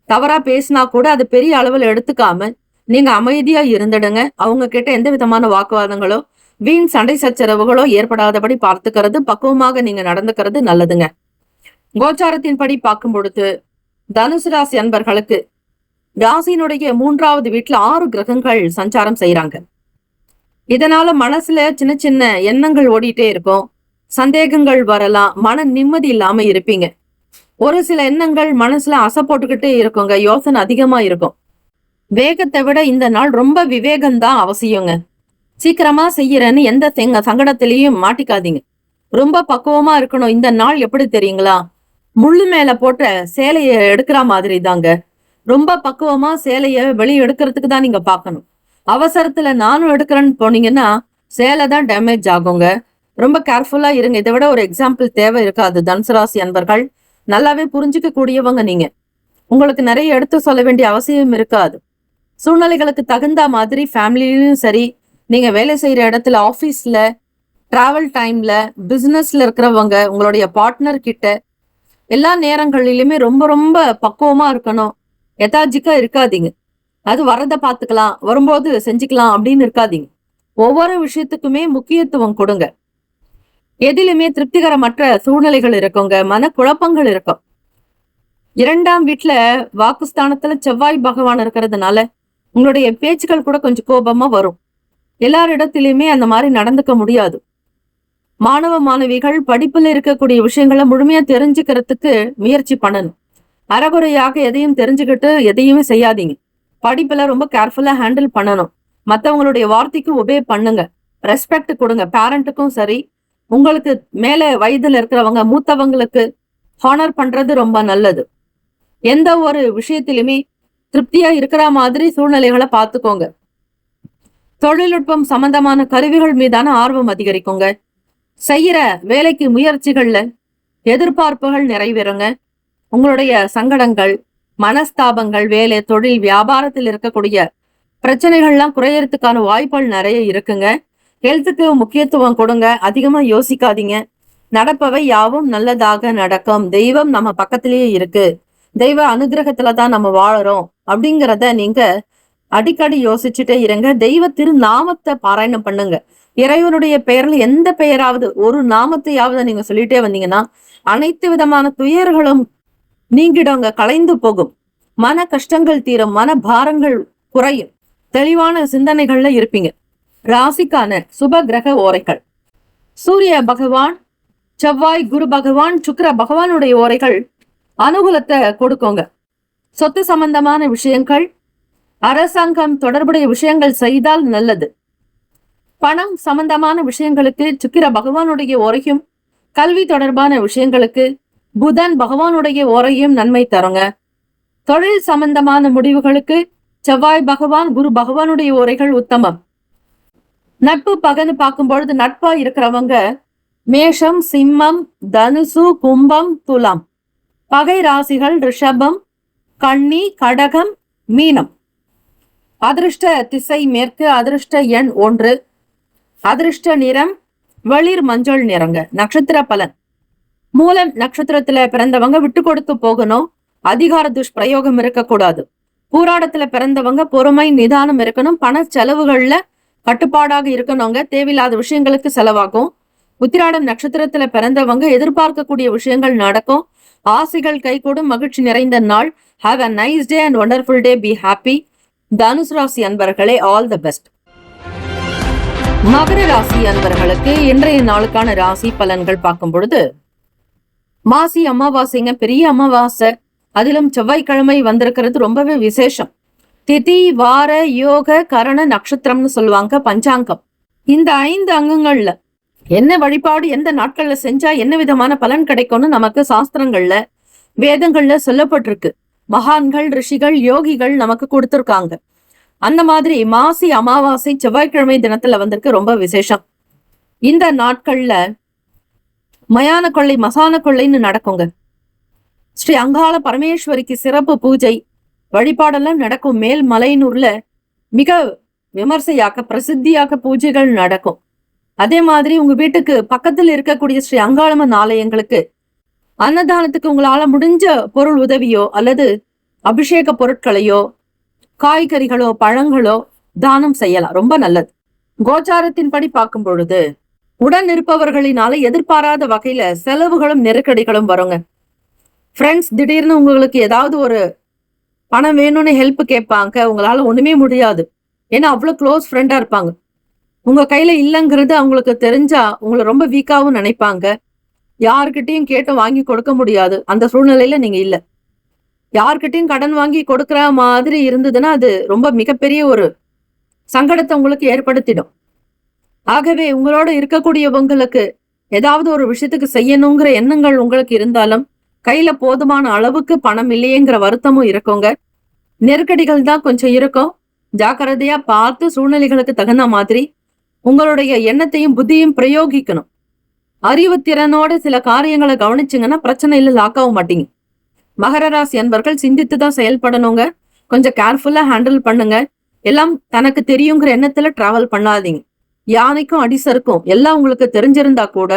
தவறா பேசினா கூட அது பெரிய அளவில் எடுத்துக்காம நீங்க அமைதியா இருந்துடுங்க. அவங்க கிட்ட எந்த விதமான வாக்குவாதங்களோ வீண் சண்டை சச்சரவுகளோ ஏற்படாதபடி பார்த்துக்கிறது, பக்குவமாக நீங்க நடந்துக்கிறது நல்லதுங்க. கோச்சாரத்தின்படி பார்க்கும் பொழுது தனுசு ராசி அன்பர்களுக்கு ராசியினுடைய 3வது வீட்டுல 6 கிரகங்கள் சஞ்சாரம் செய்யறாங்க. இதனால மனசுல சின்ன சின்ன எண்ணங்கள் ஓடிட்டே இருக்கும். சந்தேகங்கள் வரலாம். மன நிம்மதி இல்லாம இருப்பீங்க. ஒரு சில எண்ணங்கள் மனசுல அசை போட்டுக்கிட்டே இருக்குங்க. யோசனை அதிகமா இருக்கும். வேகத்தை விட இந்த நாள் ரொம்ப விவேகம்தான் அவசியங்க. சீக்கிரமா செய்யறேன்னு எந்த சங்கடத்திலையும் மாட்டிக்காதீங்க. ரொம்ப பக்குவமா இருக்கணும். இந்த நாள் எப்படி தெரியுங்களா, முள்ளு மேல போட்ட சேலைய எடுக்கிற மாதிரி தாங்க. ரொம்ப பக்குவமா சேலைய வெளியே எடுக்கிறதுக்கு தான் நீங்க பாக்கணும். அவசரத்துல நானும் எடுக்கிறேன்னு போனீங்கன்னா சேலை தான் டேமேஜ் ஆகுங்க. ரொம்ப கேர்ஃபுல்லா இருங்க. இதை விட ஒரு எக்ஸாம்பிள் தேவை இருக்காது. தனுசு ராசி அன்பர்கள் நல்லாவே புரிஞ்சுக்க கூடியவங்க நீங்க. உங்களுக்கு நிறைய எடுத்து சொல்ல வேண்டிய அவசியம் இருக்காது. சூழ்நிலைகளுக்கு தகுந்த மாதிரி ஃபேமிலியும் சரி, நீங்க வேலை செய்யற இடத்துல, ஆபீஸ்ல, டிராவல் டைம்ல, பிசினஸ்ல இருக்கிறவங்க, உங்களுடைய பார்ட்னர் கிட்ட எல்லா நேரங்களிலுமே ரொம்ப ரொம்ப பக்குவமா இருக்கணும். எதார்ஜிக்கா இருக்காதீங்க. அது வரத பாத்துக்கலாம், வரும்போது செஞ்சுக்கலாம் அப்படின்னு இருக்காதீங்க. ஒவ்வொரு விஷயத்துக்குமே முக்கியத்துவம் கொடுங்க. எதிலுமே திருப்திகரமற்ற சூழ்நிலைகள் இருக்குங்க. மன குழப்பங்கள் இருக்கும். 2ஆம் வீட்டுல வாக்குஸ்தானத்துல செவ்வாய் பகவான் இருக்கிறதுனால உங்களுடைய பேச்சுக்கள் கூட கொஞ்சம் கோபமா வரும். எல்லாரிடத்திலுமே அந்த மாதிரி நடந்துக்க முடியாது. மாணவ மாணவிகள் படிப்புல இருக்கக்கூடிய விஷயங்களை முழுமையா தெரிஞ்சுக்கிறதுக்கு முயற்சி பண்ணணும். அறகுறையாக எதையும் தெரிஞ்சுக்கிட்டு எதையுமே செய்யாதீங்க. படிப்புல ரொம்ப கேர்ஃபுல்லா ஹேண்டில் பண்ணணும். மத்தவங்களுடைய வார்த்தைக்கு ஒபே பண்ணுங்க. ரெஸ்பெக்ட் கொடுங்க. பேரண்ட்டுக்கும் சரி, உங்களுக்கு மேல வயதுல இருக்கிறவங்க மூத்தவங்களுக்கு ஹானர் பண்றது ரொம்ப நல்லது. எந்த ஒரு விஷயத்திலுமே திருப்தியா இருக்கிற மாதிரி சூழ்நிலைகளை பார்த்துக்கோங்க. தொழில்நுட்பம் சம்பந்தமான கருவிகள் மீதான ஆர்வம் அதிகரிக்குங்க. செய்யற வேலைக்கு முயற்சிகள்ல எதிர்பார்ப்புகள் நிறைவேறுங்க. உங்களுடைய சங்கடங்கள், மனஸ்தாபங்கள், வேலை, தொழில், வியாபாரத்தில் இருக்கக்கூடிய பிரச்சனைகள்லாம் குறையறதுக்கான வாய்ப்புகள் நிறைய இருக்குங்க. ஹெல்த்துக்கு முக்கியத்துவம் கொடுங்க. அதிகமா யோசிக்காதீங்க. நடப்பவை யாவும் நல்லதாக நடக்கும். தெய்வம் நம்ம பக்கத்திலேயே இருக்கு. தெய்வ அனுகிரகத்துல தான் நம்ம வாழறோம் அப்படிங்கிறத நீங்க அடிக்கடி யோசிச்சுட்டே இருங்க. தெய்வ திருநாமத்தை பாராயணம் பண்ணுங்க. இறைவனுடைய பெயர்ல எந்த பெயராவது ஒரு நாமத்தையாவது நீங்க சொல்லிட்டே வந்தீங்கன்னா அனைத்து விதமான துயர்களும் நீங்கிடுங்க, கலைந்து போகும். மன கஷ்டங்கள் தீரும், மன பாரங்கள் குறையும், தெளிவான சிந்தனைகள்ல இருப்பீங்க. ராசிக்கான சுப கிரக ஓரைகள்: சூரிய பகவான், செவ்வாய், குரு பகவான், சுக்கிர பகவானுடைய ஓரைகள் அனுகூலத்தை கொடுக்குங்க. சொத்து சம்பந்தமான விஷயங்கள், அரசாங்கம் தொடர்புடைய விஷயங்கள் செய்தால் நல்லது. பணம் சம்பந்தமான விஷயங்களுக்கு சுக்கிர பகவானுடைய ஓரையும், கல்வி தொடர்பான விஷயங்களுக்கு புதன் பகவானுடைய ஓரையும் நன்மை தருங்க. தொழில் சம்பந்தமான முடிவுகளுக்கு செவ்வாய் பகவான், குரு பகவானுடைய ஓரைகள் உத்தமம். நட்பு பகன்னு பார்க்கும் பொழுது நட்பா இருக்கிறவங்க மேஷம், சிம்மம், தனுசு, கும்பம், துலாம். பகை ராசிகள் ரிஷபம், கன்னி, கடகம், மீனம். அதிர்ஷ்ட திசை மேற்கு, அதிர்ஷ்ட எண் 1, அதிர்ஷ்ட நிறம் வெளிர் மஞ்சள் நிறங்க. நட்சத்திர பலன்: மூலம் நட்சத்திரத்துல பிறந்தவங்க விட்டு கொடுத்து போகணும், அதிகார துஷ்பிரயோகம் இருக்கக்கூடாது. பூராடத்துல பிறந்தவங்க பொறுமை நிதானம் இருக்கணும், பண செலவுகள்ல கட்டுப்பாடாக இருக்கணுங்க, தேவையில்லாத விஷயங்களுக்கு செலவாகும். உத்திராடம் நட்சத்திரத்துல பிறந்தவங்க எதிர்பார்க்கக்கூடிய விஷயங்கள் நடக்கும், ஆசைகள் கைகூடும், மகிழ்ச்சி நிறைந்த நாள். Have a nice day and wonderful day, be happy. தனுசு ராசி அன்பர்களே, ஆல் தி பெஸ்ட். மகர ராசி அன்பர்களுக்கு இன்றைய நாளுக்கான ராசி பலன்கள் பார்க்கும் பொழுது, மாசி அமாவாசைங்க, பெரிய அமாவாசை, அதிலும் செவ்வாய்க்கிழமை வந்திருக்கிறது ரொம்பவே விசேஷம். திதி, வார, யோக, கரண, நட்சத்திரம்னு சொல்லுவாங்க பஞ்சாங்கம். இந்த 5 அங்கங்கள்ல என்ன வழிபாடு எந்த நாட்கள்ல செஞ்சா என்ன விதமான பலன் கிடைக்கும்னு நமக்கு சாஸ்திரங்கள்ல வேதங்கள்ல சொல்லப்பட்டிருக்கு. மகான்கள், ரிஷிகள், யோகிகள் நமக்கு கொடுத்திருக்காங்க. அந்த மாதிரி மாசி அமாவாசை செவ்வாய்க்கிழமை தினத்துல வந்திருக்கு, ரொம்ப விசேஷம். இந்த நாட்கள்ல மயான கொள்ளை, மசான கொள்ளைன்னு நடக்குங்க. ஸ்ரீ அங்காள பரமேஸ்வரிக்கு சிறப்பு பூஜை வழிபாடெல்லாம் நடக்கும். மேல் மலையனூர்ல மிக விமர்சையாக பிரசித்தியாக பூஜைகள் நடக்கும். அதே மாதிரி உங்க வீட்டுக்கு பக்கத்தில் இருக்கக்கூடிய ஸ்ரீ அங்காளம்மன் ஆலயங்களுக்கு அன்னதானத்துக்கு உங்களால முடிஞ்ச பொருள் உதவியோ அல்லது அபிஷேக பொருட்களையோ காய்கறிகளோ பழங்களோ தானம் செய்யலாம், ரொம்ப நல்லது. கோச்சாரத்தின்படி பார்க்கும் பொழுது உடன் இருப்பவர்களினால எதிர்பாராத வகையில செலவுகளும் நெருக்கடிகளும் வருங்க. ஃப்ரெண்ட்ஸ் திடீர்னு உங்களுக்கு ஏதாவது ஒரு பணம் வேணும்னு ஹெல்ப் கேட்பாங்க, உங்களால ஒண்ணுமே முடியாது, ஏன்னா அவ்வளவு க்ளோஸ் ஃப்ரெண்டா இருப்பாங்க. உங்க கையில இல்லைங்கிறது அவங்களுக்கு தெரிஞ்சா உங்களை ரொம்ப வீக்காவும் நினைப்பாங்க. யாருக்கிட்டையும் கேட்டு வாங்கி கொடுக்க முடியாது, அந்த சூழ்நிலையில நீங்க இல்ல. யார்கிட்டையும் கடன் வாங்கி கொடுக்குற மாதிரி இருந்ததுன்னா அது ரொம்ப மிகப்பெரிய ஒரு சங்கடத்தை உங்களுக்கு ஏற்படுத்திடும். ஆகவே உங்களோட இருக்கக்கூடியவங்களுக்கு ஏதாவது ஒரு விஷயத்துக்கு செய்யணுங்கிற எண்ணங்கள் உங்களுக்கு இருந்தாலும் கையில போதுமான அளவுக்கு பணம் இல்லையேங்கிற வருத்தமும் இருக்குங்க. நெருக்கடிகள் தான் கொஞ்சம் இருக்கும். ஜாக்கிரதையா பார்த்து சூழ்நிலைகளுக்கு தகுந்த மாதிரி உங்களுடைய எண்ணத்தையும் புத்தியும் பிரயோகிக்கணும். அறிவுத்திறனோட சில காரியங்களை கவனிச்சிங்கன்னா பிரச்சனையில லாக் ஆக மாட்டீங்க. மகர ராசி அன்பர்கள் சிந்தித்து தான் செயல்படணுங்க. கொஞ்சம் கேர்ஃபுல்லா ஹேண்டில் பண்ணுங்க. எல்லாம் தனக்கு தெரியுங்கிற எண்ணத்துல டிராவல் பண்ணாதீங்க. யானைக்கும் அடிசருக்கும் எல்லாம் உங்களுக்கு தெரிஞ்சிருந்தா கூட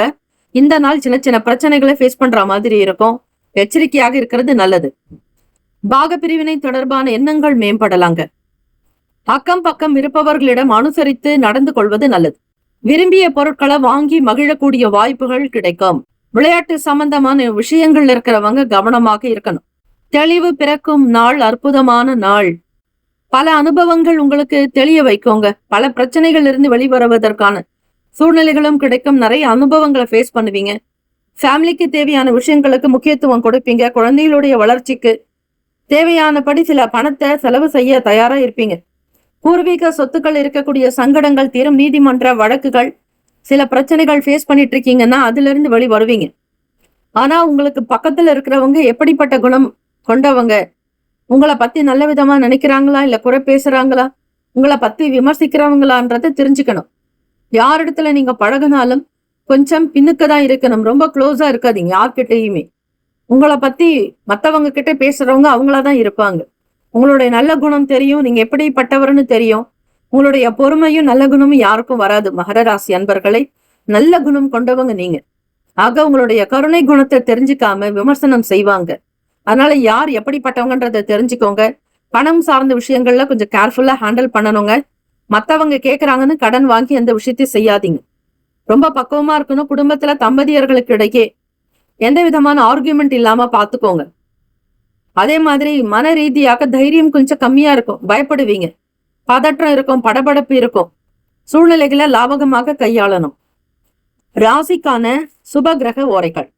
இந்த நாள் சின்ன சின்ன பிரச்சனைகளை ஃபேஸ் பண்ற மாதிரி இருக்கும். எச்சரிக்கையாக இருக்கிறது நல்லது. பாக பிரிவினை தொடர்பான எண்ணங்கள் மேம்படலாங்க. அக்கம் பக்கம் இருப்பவர்களிடம் அனுசரித்து நடந்து கொள்வது நல்லது. விரும்பிய பொருட்களை வாங்கி மகிழக்கூடிய வாய்ப்புகள் கிடைக்கும். விளையாட்டு சம்பந்தமான விஷயங்கள் இருக்கிறவங்க கவனமாக இருக்கணும். தெளிவு பிறக்கும் நாள், அற்புதமான நாள். பல அனுபவங்கள் உங்களுக்கு தெளிய வைக்கோங்க. பல பிரச்சனைகள் இருந்து வெளிவருவதற்கான சூழ்நிலைகளும் கிடைக்கும். நிறைய அனுபவங்களை ஃபேஸ் பண்ணுவீங்க. ஃபேமிலிக்கு தேவையான விஷயங்களுக்கு முக்கியத்துவம் கொடுப்பீங்க. குழந்தைகளுடைய வளர்ச்சிக்கு தேவையானபடி சில பணத்தை செலவு செய்ய தயாரா இருப்பீங்க. பூர்வீக சொத்துக்கள் இருக்கக்கூடிய சங்கடங்கள் தீரும். நீதிமன்ற வழக்குகள், சில பிரச்சனைகள் ஃபேஸ் பண்ணிட்டு இருக்கீங்கன்னா அதுல இருந்து வெளி வருவீங்க. ஆனா உங்களுக்கு பக்கத்துல இருக்கிறவங்க எப்படிப்பட்ட குணம் கொண்டவங்க, உங்களை பத்தி நல்ல விதமா நினைக்கிறாங்களா இல்ல குறை பேசுறாங்களா, உங்களை பத்தி விமர்சிக்கிறவங்களான்றத தெரிஞ்சுக்கணும். யாரிடத்துல நீங்க பழகினாலும் கொஞ்சம் பின்னுக்குதான் இருக்கணும். ரொம்ப க்ளோஸா இருக்காதீங்க யார்கிட்டயுமே. உங்களை பத்தி மத்தவங்க கிட்ட பேசுறவங்க அவங்களாதான் இருப்பாங்க. உங்களுடைய நல்ல குணம் தெரியும், நீங்க எப்படிப்பட்டவர்னு தெரியும். உங்களுடைய பொறுமையும் நல்ல குணமும் யாருக்கும் வராது. மகர ராசி அன்பர்களை, நல்ல குணம் கொண்டவங்க நீங்க. ஆக உங்களுடைய கருணை குணத்தை தெரிஞ்சுக்காம விமர்சனம் செய்வாங்க. அதனால யார் எப்படிப்பட்டவங்கன்றத தெரிஞ்சுக்கோங்க. பணம் சார்ந்த விஷயங்கள்ல கொஞ்சம் கேர்ஃபுல்லா ஹேண்டில் பண்ணணுங்க. மத்தவங்க கேக்குறாங்கன்னு கடன் வாங்கி எந்த விஷயத்தையும் செய்யாதீங்க. ரொம்ப பக்குவமா இருக்கணும். குடும்பத்துல தம்பதியர்களுக்கு இடையே எந்த விதமான ஆர்கியூமெண்ட் இல்லாம பாத்துக்கோங்க. அதே மாதிரி மன ரீதியாக தைரியம் கொஞ்சம் கம்மியா இருக்கும். பயப்படுவீங்க. பதற்றம் இருக்கும், படபடப்பு இருக்கும். சூழ்நிலைகளை லாபகமாக கையாளணும். ராசிக்கான சுப கிரக ஓரைகள்.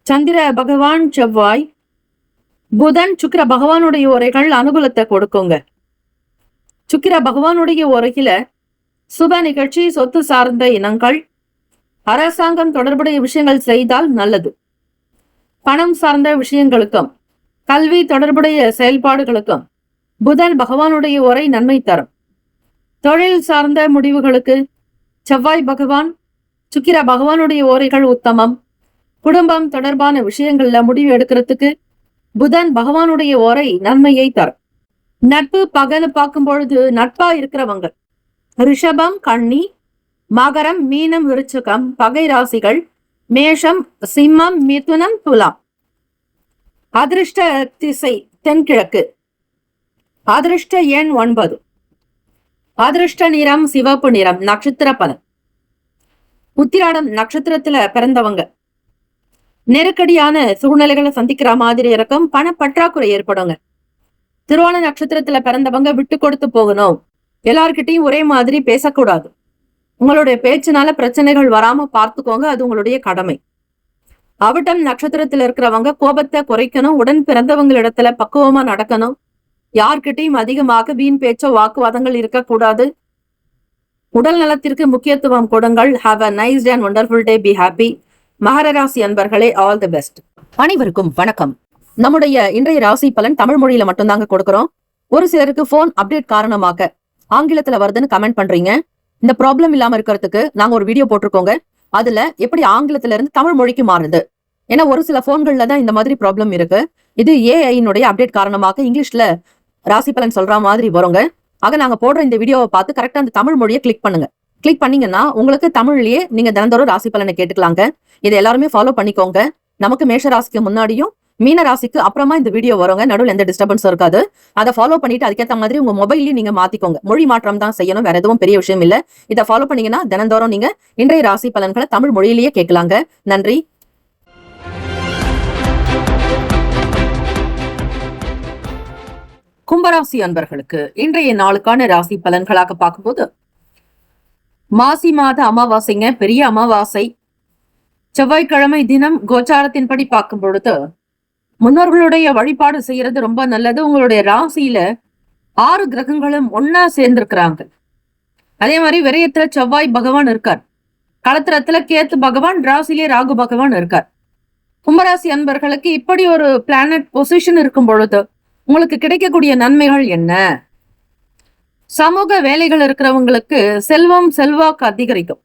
சந்திர பகவான், செவ்வாய், புதன், சுக்கிர பகவானுடைய ஓரைகள் அனுகூலத்தை கொடுக்குங்க. சுக்கிர பகவானுடைய ஓரையில சுப நிகழ்ச்சி, சொத்து சார்ந்த இனங்கள், அரசாங்கம் தொடர்புடைய விஷயங்கள் செய்தால் நல்லது. பணம் சார்ந்த விஷயங்களுக்கும் கல்வி தொடர்புடைய செயல்பாடுகளுக்கும் புதன் பகவானுடைய உரை நன்மை தரும். தொழில் சார்ந்த முடிவுகளுக்கு செவ்வாய் பகவான், சுக்கிர பகவானுடைய ஓரைகள் உத்தமம். குடும்பம் தொடர்பான விஷயங்கள்ல முடிவு எடுக்கிறதுக்கு புதன் பகவானுடைய ஓரை நன்மையை தரும். நட்பு பகன்னு பார்க்கும் பொழுது நட்பா இருக்கிறவங்க ரிஷபம், கன்னி, மகரம், மீனம், விருச்சிகம் பகை ராசிகள் மேஷம், சிம்மம், மிதுனம், துலாம். அதிர்ஷ்ட திசை தென்கிழக்கு. அதிர்ஷ்ட எண் 9. அதிர்ஷ்ட நிறம் சிவப்பு நிறம். நட்சத்திர பலன். உத்திராடம் நட்சத்திரத்துல பிறந்தவங்க நெருக்கடியான சூழ்நிலைகளை சந்திக்கிற மாதிரி இருக்கும். பண பற்றாக்குறை ஏற்படுங்க. திருவோண நட்சத்திரத்துல பிறந்தவங்க விட்டு கொடுத்து போகணும். எல்லார்கிட்டையும் ஒரே மாதிரி பேசக்கூடாது. உங்களுடைய பேச்சுனால பிரச்சனைகள் வராம பார்த்துக்கோங்க. அது உங்களுடைய கடமை. அவிட்டம் நட்சத்திரத்துல இருக்கிறவங்க கோபத்தை குறைக்கணும். உடன் பிறந்தவங்களிடத்துல பக்குவமா நடக்கணும். யார்கிட்டையும் அதிகமாக வீண் பேச்சோ வாக்குவாதங்கள் இருக்கக்கூடாது. உடல் நலத்திற்கு முக்கியத்துவம் கொடுங்கள். Have a nice day and wonderful day. Be happy. மகர ராசி அன்பர்களே, ஆல் தி பெஸ்ட். அனைவருக்கும் வணக்கம். நம்முடைய இன்றைய ராசி பலன் தமிழ் மொழியில மட்டும்தாங்க கொடுக்கிறோம். ஒரு சிலருக்கு போன் அப்டேட் காரணமாக ஆங்கிலத்துல வருதுன்னு கமெண்ட் பண்றீங்க. இந்த ப்ராப்ளம் இல்லாம இருக்கிறதுக்கு நாங்க ஒரு வீடியோ போட்டிருக்கோங்க. அதுல எப்படி ஆங்கிலத்துல இருந்து தமிழ் மொழிக்கு மாறுது. ஏன்னா ஒரு சில போன்கள்ல தான் இந்த மாதிரி ப்ராப்ளம் இருக்கு. இது ஏஐனுடைய அப்டேட் காரணமாக இங்கிலீஷ்ல ராசி பலன் சொல்ற மாதிரி வருங்க. ஆக நாங்க போடுற இந்த வீடியோவை பார்த்து கரெக்டா அந்த தமிழ் மொழியை கிளிக் பண்ணுங்க. கிளிக் பண்ணீங்கன்னா உங்களுக்கு தமிழ்லயே நீங்க தினந்தோறும் ராசி பலனை கேட்டுக்கலாங்க. இதை எல்லாருமே ஃபாலோ பண்ணிக்கோங்க. நமக்கு மேஷ ராசிக்கு முன்னாடியும் மீன ராசிக்கு அப்புறமா இந்த வீடியோ வருங்க. நடுவில் எந்த டிஸ்டர்பன்ஸும் இருக்காது. அதை ஃபாலோ பண்ணிட்டு அதுக்கேற்ற மாதிரி உங்க மொபைல்லையும் நீங்க மாத்திக்கோங்க. மொழி மாற்றம் தான் செய்யணும், வேற எதுவும் பெரிய விஷயம் இல்ல. இதை ஃபாலோ பண்ணீங்கன்னா தினந்தோறும் நீங்க இன்றைய ராசி பலன்களை தமிழ் மொழியிலேயே கேட்கலாங்க. நன்றி. கும்பராசி அன்பர்களுக்கு இன்றைய நாளுக்கான ராசி பலன்களாக பார்க்கும்போது மாசி மாத அமாவாசைங்க, பெரிய அமாவாசை. செவ்வாய்க்கிழமை தினம் கோச்சாரத்தின்படி பார்க்கும் பொழுது முன்னோர்களுடைய வழிபாடு செய்யறது ரொம்ப நல்லது. உங்களுடைய ராசியில 6 கிரகங்களும் ஒன்னா சேர்ந்திருக்கிறாங்க. அதே மாதிரி விரயத்துல செவ்வாய் பகவான் இருக்கார். களத்திரத்துல கேத்து பகவான், ராசிலே ராகு பகவான் இருக்கார். கும்பராசி அன்பர்களுக்கு இப்படி ஒரு பிளானட் பொசிஷன் இருக்கும் பொழுது உங்களுக்கு கிடைக்கக்கூடிய நன்மைகள் என்ன? சமூக வேலைகள் இருக்கிறவங்களுக்கு செல்வம் செல்வாக்கு அதிகரிக்கும்.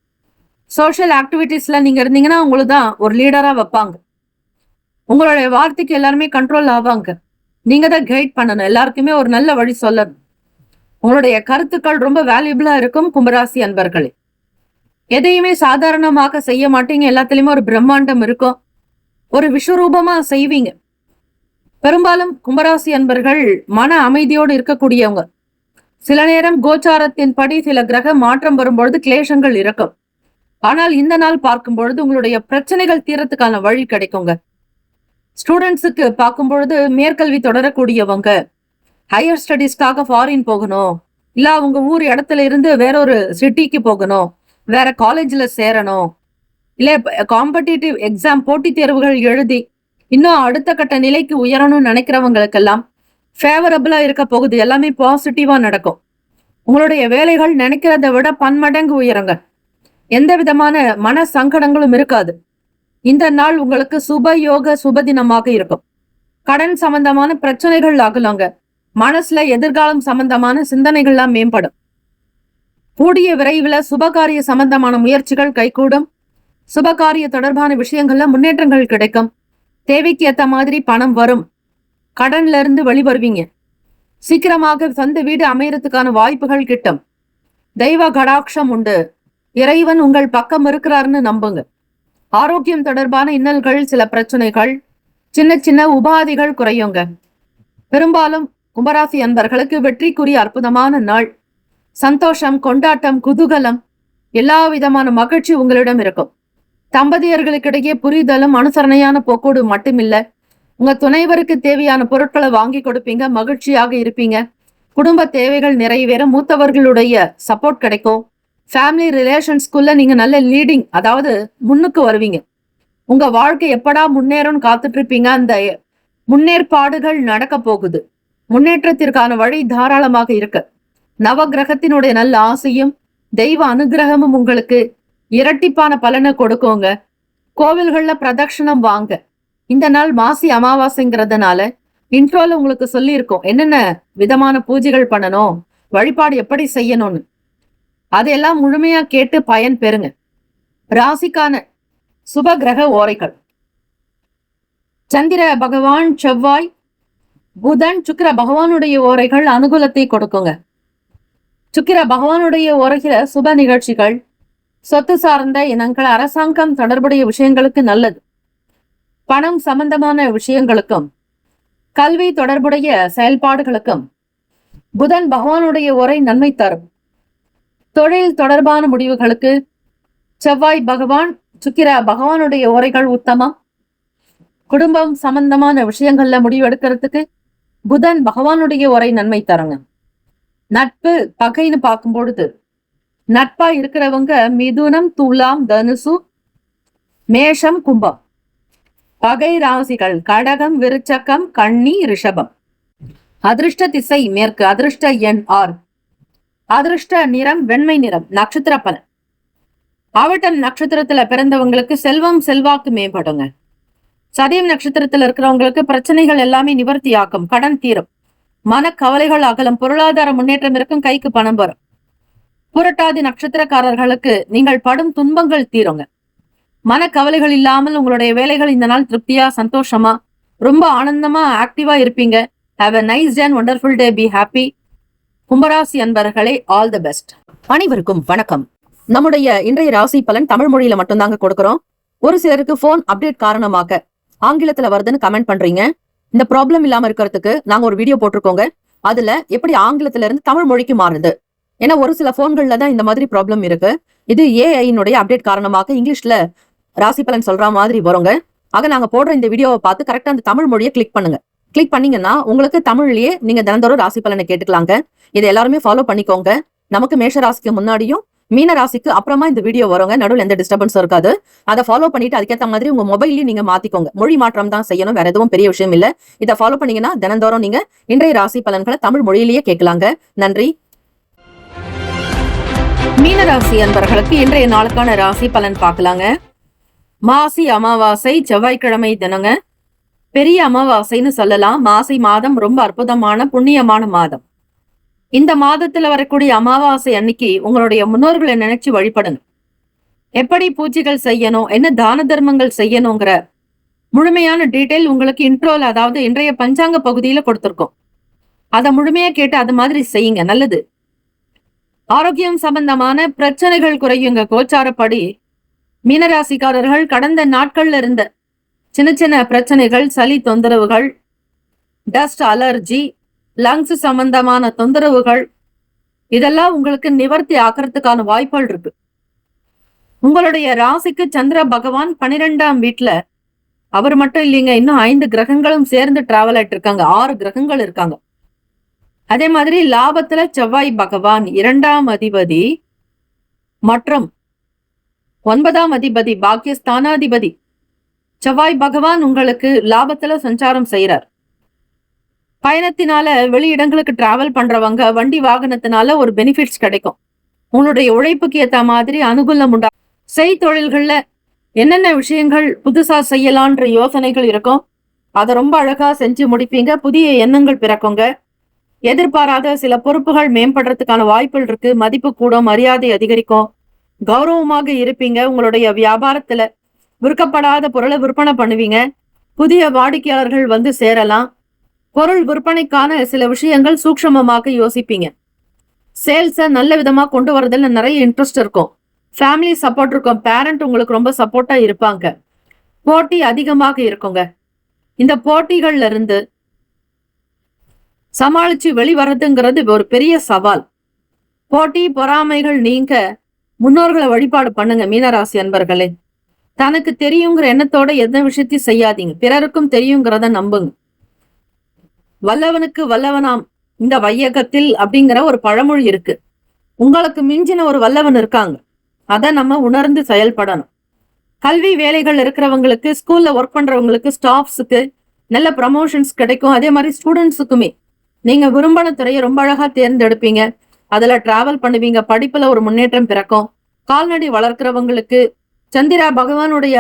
சோசியல் ஆக்டிவிட்டிஸ்ல நீங்க இருந்தீங்கன்னா உங்களுக்கு தான் ஒரு லீடரா வைப்பாங்க. உங்களுடைய வார்த்தைக்கு எல்லாருமே கண்ட்ரோல் ஆவாங்க. நீங்க தான் கைட் பண்ணணும். எல்லாருக்குமே ஒரு நல்ல வழி சொல்லணும். உங்களுடைய கருத்துக்கள் ரொம்ப வேல்யூபிளா இருக்கும். கும்பராசி அன்பர்களே, எதையுமே சாதாரணமாக செய்ய மாட்டீங்க. எல்லாத்துலயுமே ஒரு பிரம்மாண்டம் இருக்கும். ஒரு விஸ்வரூபமா செய்வீங்க. பெரும்பாலும் கும்பராசி அன்பர்கள் மன அமைதியோடு இருக்கக்கூடியவங்க. சில நேரம் கோச்சாரத்தின் படி சில கிரக மாற்றம் வரும்பொழுது கிளேசங்கள் இருக்கும். ஆனால் இந்த நாள் பார்க்கும் பொழுது உங்களுடைய பிரச்சனைகள் தீரத்துக்கான வழி கிடைக்குங்க. ஸ்டூடெண்ட்ஸுக்கு பார்க்கும் பொழுது மேற்கல்வி தொடரக்கூடியவங்க, ஹையர் ஸ்டடீஸ்க்காக ஃபாரின் போகணும், இல்ல அவங்க ஊர் இடத்துல இருந்து வேற ஒரு சிட்டிக்கு போகணும், வேற காலேஜ்ல சேரணும், இல்ல காம்படிட்டிவ் எக்ஸாம் போட்டி தேர்வுகள் எழுதி இன்னும் அடுத்த கட்ட நிலைக்கு உயரணும்னு நினைக்கிறவங்களுக்கெல்லாம் ஃபேவரபிளா இருக்க போகுது. எல்லாமே பாசிட்டிவா நடக்கும். உங்களுடைய வேலைகள் நினைக்கிறத விட பன்மடங்கு உயருங்க. எந்த விதமான மன சங்கடங்களும் இருக்காது. இந்த நாள் உங்களுக்கு சுப யோக சுபதினமாக இருக்கும். கடன் சம்பந்தமான பிரச்சனைகள் ஆகலாங்க. மனசுல எதிர்காலம் சம்பந்தமான சிந்தனைகள்லாம் மேம்படும். கூடிய விரைவில் சுபகாரிய சம்பந்தமான முயற்சிகள் கைகூடும். சுபகாரிய தொடர்பான விஷயங்கள்ல முன்னேற்றங்கள் கிடைக்கும். தேவைக்கு ஏத்த மாதிரி பணம் வரும். கடன்ல இருந்து வெளிவருவீங்க. சீக்கிரமாக சொந்த வீடு அமையறதுக்கான வாய்ப்புகள் கிட்டும். தெய்வ கடாட்சம் உண்டு. இறைவன் உங்கள் பக்கம் இருக்கிறாருன்னு நம்புங்க. ஆரோக்கியம் தொடர்பான இன்னல்கள், சில பிரச்சனைகள், சின்ன சின்ன உபாதிகள் குறையுங்க. பெரும்பாலும் கும்பராசி அன்பர்களுக்கு வெற்றிக்குரிய அற்புதமான நாள். சந்தோஷம், கொண்டாட்டம், குதூகலம், எல்லா விதமான மகிழ்ச்சி உங்களிடம் இருக்கும். தம்பதியர்களுக்கிடையே புரிதலும் அனுசரணையான போக்கோடு மட்டுமில்ல, உங்க துணைவருக்கு தேவையான பொருட்களை வாங்கி கொடுப்பீங்க, மகிழ்ச்சியாக இருப்பீங்க. குடும்ப தேவைகள் நிறைவேற மூத்தவர்களுடைய சப்போர்ட் கிடைக்கும். ஃபேமிலி ரிலேஷன்ஸ்குள்ள நீங்க நல்ல லீடிங், அதாவது முன்னுக்கு வருவீங்க. உங்க வாழ்க்கை எப்படா முன்னேறும்னு காத்துட்டு இருப்பீங்க. அந்த முன்னேற்பாடுகள் நடக்க போகுது. முன்னேற்றத்திற்கான வழி தாராளமாக இருக்கு. நவ கிரகத்தினுடைய நல்ல ஆசையும் தெய்வ அனுகிரகமும் உங்களுக்கு இரட்டிப்பான பலனை கொடுக்குங்க. கோவில்கள்ல பிரதட்சணம் வாங்க. இந்த நாள் மாசி அமாவாசைங்கிறதுனால இன்ட்ரோல உங்களுக்கு சொல்லியிருக்கோம் என்னென்ன விதமான பூஜைகள் பண்ணணும், வழிபாடு எப்படி செய்யணும்னு. அதையெல்லாம் முழுமையா கேட்டு பயன் பெறுங்க. ராசிக்கான சுப கிரக ஓரைகள்: சந்திர பகவான், செவ்வாய், புதன், சுக்கிர பகவானுடைய ஓரைகள் அனுகூலத்தை கொடுக்குங்க. சுக்கிர பகவானுடைய ஓரைகிற சுப நிகழ்ச்சிகள், சொத்து சார்ந்த இனங்கள், அரசாங்கம் தொடர்புடைய விஷயங்களுக்கு நல்லது. பணம் சம்பந்தமான விஷயங்களுக்கும் கல்வி தொடர்புடைய செயல்பாடுகளுக்கும் புதன் பகவானுடைய ஓரை நன்மை தரும். தொழில் தொடர்பான முடிவுகளுக்கு செவ்வாய் பகவான், சுக்கிர பகவானுடைய ஓரைகள் உத்தமம். குடும்பம் சம்பந்தமான விஷயங்கள்ல முடிவு எடுக்கிறதுக்கு புதன் பகவானுடைய ஓரை நன்மை தருங்க. நட்பு பகைன்னு பார்க்கும் பொழுது நட்பா இருக்கிறவங்க மிதுனம், துலாம், தனுசு, மேஷம், கும்பம். பகை ராசிகள் கடகம், விருச்சகம், கன்னி, ரிஷபம். அதிர்ஷ்ட திசை மேற்கு. அதிர்ஷ்ட எண் 6. அதிர்ஷ்ட நிறம் வெண்மை நிறம். நட்சத்திர பலன்: ஆவட்டம் நட்சத்திரத்துல பிறந்தவங்களுக்கு செல்வம் செல்வாக்கு மேம்படுங்க. சதயம் நட்சத்திரத்துல இருக்கிறவங்களுக்கு பிரச்சனைகள் எல்லாமே நிவர்த்தி ஆக்கும், கடன் தீரும், மனக்கவலைகள் அகலும், பொருளாதார முன்னேற்றம் இருக்கும், கைக்கு பணம் வரும். புரட்டாதி நட்சத்திரக்காரர்களுக்கு நீங்கள் படும் துன்பங்கள் தீருங்க. மனக்கவலைகள் இல்லாமல் உங்களுடைய வேலைகள் இந்த நாள் திருப்தியா, சந்தோஷமா, ரொம்ப ஆனந்தமா, ஆக்டிவா இருப்பீங்க. Have a nice day and wonderful day. Be happy. கும்பராசி அன்பர்களே, ஆல் தி பெஸ்ட். அனைவருக்கும் வணக்கம். நம்முடைய இன்றைய ராசி பலன் தமிழ் மொழியில மட்டும்தாங்க கொடுக்கிறோம். ஒரு சிலருக்கு போன் அப்டேட் காரணமாக ஆங்கிலத்துல வருதுன்னு கமெண்ட் பண்றீங்க. இந்த ப்ராப்ளம் இல்லாம இருக்கிறதுக்கு நாங்க ஒரு வீடியோ போட்டிருக்கோங்க. அதுல எப்படி ஆங்கிலத்துல இருந்து தமிழ் மொழிக்கு மாறுது. ஏன்னா ஒரு சில போன்கள்ல தான் இந்த மாதிரி ப்ராப்ளம் இருக்கு. இது ஏஐனுடைய அப்டேட் காரணமாக இங்கிலீஷ்ல ராசி பலன் சொல்ற மாதிரி வருங்க. ஆக நாங்க போடுற இந்த வீடியோவை பார்த்து கரெக்டா அந்த தமிழ் மொழியை கிளிக் பண்ணுங்க. கிளிக் பண்ணீங்கன்னா உங்களுக்கு தமிழ்லயே நீங்க தினந்தோறும் ராசி பலனை கேட்டுக்கலாங்க. இதை எல்லாருமே ஃபாலோ பண்ணிக்கோங்க. நமக்கு மேஷ ராசிக்கு முன்னாடியும் மீன ராசிக்கு அப்புறமா இந்த வீடியோ வருங்க. நடுவில் எந்த டிஸ்டர்பன்ஸும் இருக்காது. அதை ஃபாலோ பண்ணிட்டு அதுக்கேற்ற மாதிரி உங்க மொபைல்லையும் நீங்க மாத்திக்கோங்க. மொழி மாற்றம் தான் செய்யணும், வேற எதுவும் பெரிய விஷயம் இல்ல. இதை ஃபாலோ பண்ணீங்கன்னா தினந்தோறும் நீங்க இன்றைய ராசி பலன்களை தமிழ் மொழியிலேயே கேட்கலாங்க. நன்றி. மீனராசி அன்பர்களுக்கு இன்றைய நாளுக்கான ராசி பலன் பார்க்கலாங்க. மாசி அமாவாசை செவ்வாய்க்கிழமை தினங்க. பெரிய அமாவாசைன்னு சொல்லலாம். மாசி மாதம் ரொம்ப அற்புதமான புண்ணியமான மாதம். இந்த மாதத்துல வரக்கூடிய அமாவாசை அன்னைக்கு உங்களுடைய முன்னோர்களை நினைச்சு வழிபடுங்க. எப்படி பூஜைகள் செய்யணும், என்ன தான தர்மங்கள் செய்யணுங்கிற முழுமையான டீட்டெயில் உங்களுக்கு இன்ட்ரோல, அதாவது இன்றைய பஞ்சாங்க பகுதியில கொடுத்திருக்கோம். அதை முழுமையா கேட்டு அது மாதிரி செய்யுங்க, நல்லது. ஆரோக்கியம் சம்பந்தமான பிரச்சனைகள் குறையுங்க. கோச்சாரப்படி மீனராசிக்காரர்கள் கடந்த நாட்கள்ல இருந்த சின்ன சின்ன பிரச்சனைகள், சளி தொந்தரவுகள், டஸ்ட் அலர்ஜி, லங்ஸ் சம்பந்தமான தொந்தரவுகள், இதெல்லாம் உங்களுக்கு நிவர்த்தி ஆக்கிறதுக்கான வாய்ப்புகள் இருக்கு. உங்களுடைய ராசிக்கு சந்திர பகவான் 12ஆம் வீட்டுல, அவர் மட்டும் இல்லைங்க, இன்னும் 5 கிரகங்களும் சேர்ந்து டிராவல் ஆயிட்டு இருக்காங்க. 6 கிரகங்கள் இருக்காங்க. அதே மாதிரி லாபத்துல செவ்வாய் பகவான் 2ஆம் அதிபதி மற்றும் 9ஆம் அதிபதி, பாக்கியஸ்தானாதிபதி செவ்வாய் பகவான் உங்களுக்கு லாபத்துல சஞ்சாரம் செய்யறார். பயணத்தினால வெளியிடங்களுக்கு டிராவல் பண்றவங்க வண்டி வாகனத்தினால ஒரு பெனிஃபிட்ஸ் கிடைக்கும். உங்களுடைய உழைப்புக்கு ஏத்த மாதிரி அனுகூலம் உண்டா. செய்தொழில்கள்ல என்னென்ன விஷயங்கள் புதுசா செய்யலான்ற யோசனைகள் இருக்கும். அதை ரொம்ப அழகா செஞ்சு முடிப்பீங்க. புதிய எண்ணங்கள் பிறக்குங்க. எதிர்பாராத சில பொறுப்புகள் மேம்படுறதுக்கான வாய்ப்புகள் இருக்கு. மதிப்பு கூடும், மரியாதை அதிகரிக்கும், கௌரவமாக இருப்பீங்க. உங்களுடைய வியாபாரத்துல விற்கப்படாத பொருளை விற்பனை பண்ணுவீங்க. புதிய வாடிக்கையாளர்கள் வந்து சேரலாம். பொருள் விற்பனைக்கான சில விஷயங்கள் சூக்ஷ்மமாக யோசிப்பீங்க. சேல்ஸை நல்ல விதமா கொண்டு வரதுல நிறைய இன்ட்ரெஸ்ட் இருக்கும். ஃபேமிலி சப்போர்ட் இருக்கும். பேரண்ட் உங்களுக்கு ரொம்ப சப்போர்ட்டா இருப்பாங்க. போட்டி அதிகமாக இருக்குங்க. இந்த போட்டிகள்ல இருந்து சமாளிச்சு வெளிவரதுங்கிறது ஒரு பெரிய சவால். போட்டி பொறாமைகள் நீங்க முன்னோர்களை வழிபாடு பண்ணுங்க மீனராசி அன்பர்களே. தனக்கு தெரியுங்கிற எண்ணத்தோட எந்த விஷயத்தையும் செய்யாதீங்க. பிறருக்கும் தெரியுங்கிறத நம்புங்க. வல்லவனுக்கு வல்லவனாம் இந்த வையகத்தில் அப்படிங்கிற ஒரு பழமொழி இருக்கு. உங்களுக்கு மிஞ்சின ஒரு வல்லவன் இருக்காங்க. அதை நம்ம உணர்ந்து செயல்படணும். கல்வி வேலைகள் இருக்கிறவங்களுக்கு, ஸ்கூல்ல ஒர்க் பண்றவங்களுக்கு, ஸ்டாஃப்ஸுக்கு நல்ல ப்ரமோஷன்ஸ் கிடைக்கும். அதே மாதிரி ஸ்டூடெண்ட்ஸுக்குமே நீங்க விரும்பின துறையை ரொம்ப அழகா தேர்ந்தெடுப்பீங்க. அதுல டிராவல் பண்ணுவீங்க. படிப்புல ஒரு முன்னேற்றம் பிறக்கும். கால்நடை வளர்க்கிறவங்களுக்கு சந்திரா பகவானுடைய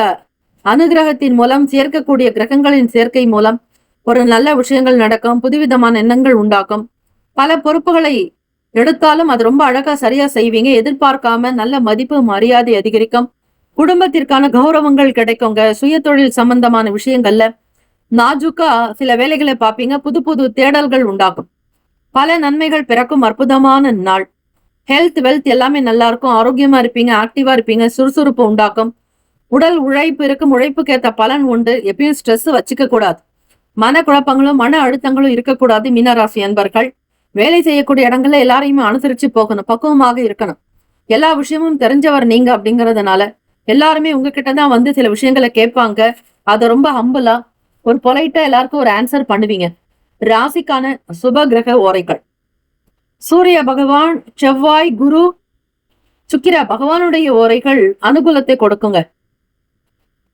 அனுகிரகத்தின் மூலம், சேர்க்கக்கூடிய கிரகங்களின் சேர்க்கை மூலம் ஒரு நல்ல விஷயங்கள் நடக்கும். புதுவிதமான எண்ணங்கள் உண்டாக்கும். பல பொறுப்புகளை எடுத்தாலும் அது ரொம்ப அழகா சரியா செய்வீங்க. எதிர்பார்க்காம நல்ல மதிப்பு மரியாதை அதிகரிக்கும். குடும்பத்திற்கான கௌரவங்கள் கிடைக்குங்க. சுய தொழில் சம்பந்தமான விஷயங்கள்ல நாஜுக்கா சில வேலைகளை பார்ப்பீங்க. புது புது தேடல்கள் உண்டாகும். பல நன்மைகள் பிறக்கும். அற்புதமான நாள். ஹெல்த் வெல்த் எல்லாமே நல்லா இருக்கும். ஆரோக்கியமா இருப்பீங்க. ஆக்டிவா இருப்பீங்க. சுறுசுறுப்பு உண்டாக்கும். உடல் உழைப்பு இருக்கும். உழைப்புக்கு ஏற்ற பலன் உண்டு. எப்பயும் ஸ்ட்ரெஸ் வச்சுக்க கூடாது. மன குழப்பங்களும் மன அழுத்தங்களும் இருக்கக்கூடாது. மீனராசி அன்பர்கள் வேலை செய்யக்கூடிய இடங்கள்ல எல்லாரையுமே அனுசரிச்சு போகணும். பக்குவமாக இருக்கணும். எல்லா விஷயமும் தெரிஞ்சவர் நீங்க அப்படிங்கறதுனால எல்லாருமே உங்ககிட்ட தான் வந்து சில விஷயங்களை கேட்பாங்க. அதை ரொம்ப ஹம்பிளா ஒரு பொலைட்டா எல்லாருக்கும் ஒரு ஆன்சர் பண்ணுவீங்க. ராசிக்கான சுப கிரக ஓரைகள். சூரிய பகவான், செவ்வாய், குரு, சுக்கிர பகவானுடைய ஓரைகள் அனுகூலத்தை கொடுக்குங்க.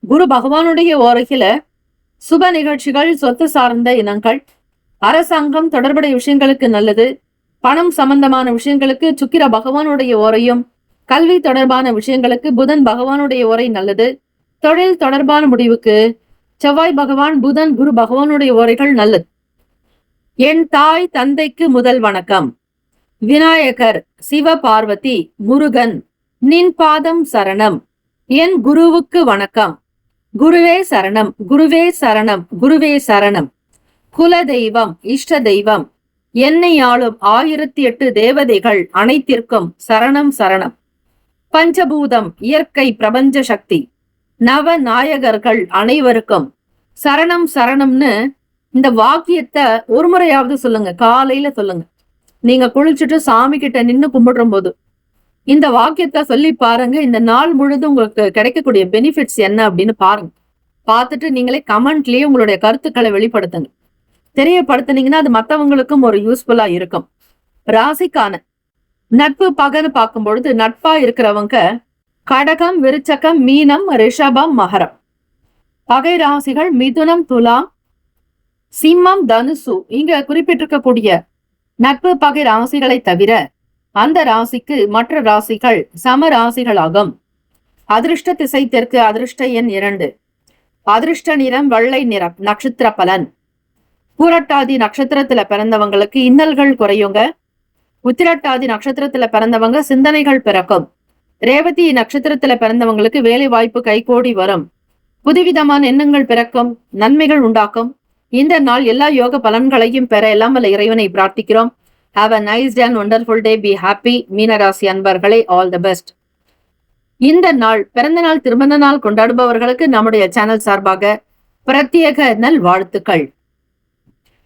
குரு பகவானுடைய ஓரையில சுப நிகழ்ச்சிகள், சொத்து சார்ந்த இனங்கள், அரசாங்கம் தொடர்புடைய விஷயங்களுக்கு நல்லது. பணம் சம்பந்தமான விஷயங்களுக்கு சுக்கிர பகவானுடைய ஓரையும், கல்வி தொடர்பான விஷயங்களுக்கு புதன் பகவானுடைய ஓரை நல்லது. தொழில் தொடர்பான முடிவுக்கு செவ்வாய் பகவான், புதன், குரு பகவானுடைய ஓரைகள் நல்லது. என் தாய் தந்தைக்கு முதல் வணக்கம். விநாயகர், சிவ பார்வதி, முருகன், நின் பாதம் சரணம். என் குருவுக்கு வணக்கம். குருவே சரணம், குருவே சரணம், குருவே சரணம். குல தெய்வம், இஷ்ட தெய்வம், என்னை ஆளும் 1008 தேவதைகள் அனைத்திற்கும் சரணம் சரணம். பஞ்சபூதம், இயற்கை, பிரபஞ்ச சக்தி, நவ நாயகர்கள் அனைவருக்கும் சரணம் சரணம்னு இந்த வாக்கியத்தை ஒரு முறையாவது சொல்லுங்க. காலையில சொல்லுங்க. நீங்க குளிச்சுட்டு சாமி கிட்ட நின்னு கும்பிடுற போது இந்த வாக்கியத்தை சொல்லி பாருங்க. இந்த நாள் முழுதும் உங்களுக்கு கிடைக்கக்கூடிய பெனிஃபிட்ஸ் என்ன அப்படின்னு பாருங்க. பார்த்துட்டு நீங்களே கமெண்ட்லயே உங்களுடைய கருத்துக்களை வெளிப்படுத்துங்க. தெரியப்படுத்தினீங்கன்னா அது மற்றவங்களுக்கும் ஒரு யூஸ்ஃபுல்லா இருக்கும். ராசிக்கான நட்பு பகன்னு பார்க்கும் பொழுது நட்பா இருக்கிறவங்க கடகம், விருச்சகம், மீனம், ரிஷபம், மகரம். பகை ராசிகள் மிதுனம், துலாம், சிம்மம், தனுசு. இங்க குறிப்பிட்டிருக்கக்கூடிய நட்பு பகை ராசிகளை தவிர அந்த ராசிக்கு மற்ற ராசிகள் சம ராசிகளாகும். அதிர்ஷ்ட திசை தெற்கு. அதிர்ஷ்ட எண் 2. அதிர்ஷ்ட நிறம் வெள்ளை நிறம். நட்சத்திர பலன். பூரட்டாதி நட்சத்திரத்துல பிறந்தவங்களுக்கு இன்னல்கள் குறையுங்க. உத்திரட்டாதி நட்சத்திரத்துல பிறந்தவங்க சிந்தனைகள் பிறக்கும். ரேவதி நட்சத்திரத்துல பிறந்தவங்களுக்கு வேலை வாய்ப்பு கைகூடி வரும். புதுவிதமான எண்ணங்கள் பிறக்கும். நன்மைகள் உண்டாக்கும். இந்த நாள் எல்லா யோக பலன்களையும் பெற எல்லாம் வல்ல இறைவனை பிரார்த்திக்கிறோம். Have a nice day and wonderful day. Be happy. மீனராசி அன்பர்களே, all the best. இந்த நாள் பிறந்த நாள், திருமண நாள் கொண்டாடுபவர்களுக்கு நம்முடைய சேனல் சார்பாக பிரத்யேக நல் வாழ்த்துக்கள்.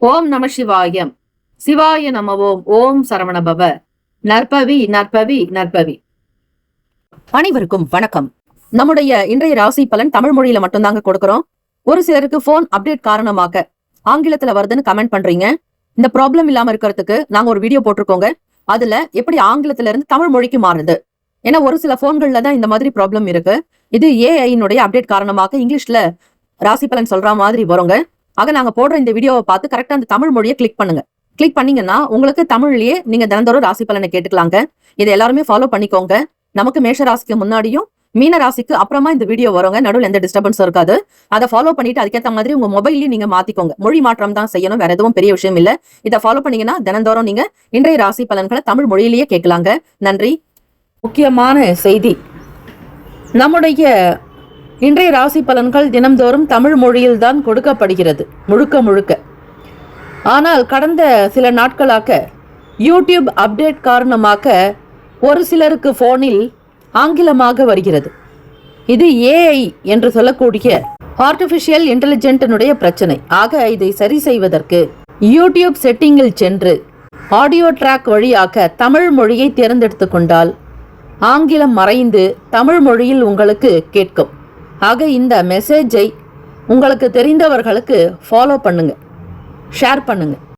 ஓம் நம சிவாயம். சிவாய நமவோம். ஓம் சரவணபவ. நற்பவி நற்பவி நற்பவி. அனைவருக்கும் வணக்கம். நம்முடைய இன்றைய ராசி பலன் தமிழ் மொழியில மட்டும்தாங்க கொடுக்கிறோம். ஒரு சிலருக்கு போன் அப்டேட் காரணமாக ஆங்கிலத்துல வருதுன்னு கமெண்ட் பண்றீங்க. இந்த ப்ராப்ளம் இல்லாம இருக்கிறதுக்கு நாங்க ஒரு வீடியோ போட்டிருக்கோங்க. அதுல எப்படி ஆங்கிலத்துல இருந்து தமிழ் மொழிக்கு மாறுது. ஏன்னா ஒரு சில போன்கள்ல தான் இந்த மாதிரி ப்ராப்ளம் இருக்கு. இது ஏஐனுடைய அப்டேட் காரணமாக இங்கிலீஷ்ல ராசி பலன் சொல்ற மாதிரி வருங்க. ஆக நாங்க போடுற இந்த வீடியோவை பார்த்து கரெக்டா அந்த தமிழ் மொழியை கிளிக் பண்ணுங்க. கிளிக் பண்ணீங்கன்னா உங்களுக்கு தமிழ்லயே நீங்க தினந்தோறும் ராசி பலனை கேட்டுக்கலாங்க. இதை எல்லாருமே ஃபாலோ பண்ணிக்கோங்க. நமக்கு மேஷ ராசிக்கு முன்னாடியும் மீன ராசிக்கு அப்புறமா இந்த வீடியோ வருங்க. நடுவில் எந்த டிஸ்டர்பன்ஸும் இருக்காது. அதை ஃபாலோ பண்ணிட்டு அதுக்கேற்ற மாதிரி உங்க மொபைல்லையும் நீங்க மாத்திக்கோங்க. மொழி மாற்றம் தான் செய்யணும், வேற எதுவும் பெரிய விஷயம் இல்ல. இதை ஃபாலோ பண்ணீங்கன்னா தினந்தோறும் நீங்க இன்றைய ராசி பலன்களை தமிழ் மொழியிலேயே கேட்கலாங்க. நன்றி. முக்கியமான செய்தி, நம்முடைய இன்றைய ராசி பலன்கள் தினம்தோறும் தமிழ் மொழியில் தான் கொடுக்கப்படுகிறது முழுக்க முழுக்க. ஆனால் கடந்த சில நாட்களாக யூடியூப் அப்டேட் காரணமாக ஒரு சிலருக்கு போனில் ஆங்கிலமாக வருகிறது. இது ஏஐ என்று சொல்லக்கூடிய ஆர்டிஃபிஷியல் இன்டெலிஜென்ட்டினுடைய பிரச்சனை. ஆக இதை சரி செய்வதற்கு யூடியூப் செட்டிங்கில் சென்று ஆடியோ ட்ராக் வழியாக தமிழ் மொழியை தேர்ந்தெடுத்து கொண்டால் ஆங்கிலம் மறைந்து தமிழ் மொழியில் உங்களுக்கு கேட்கும். ஆக இந்த மெசேஜை உங்களுக்கு தெரிந்தவர்களுக்கு ஃபாலோ பண்ணுங்க, ஷேர் பண்ணுங்க.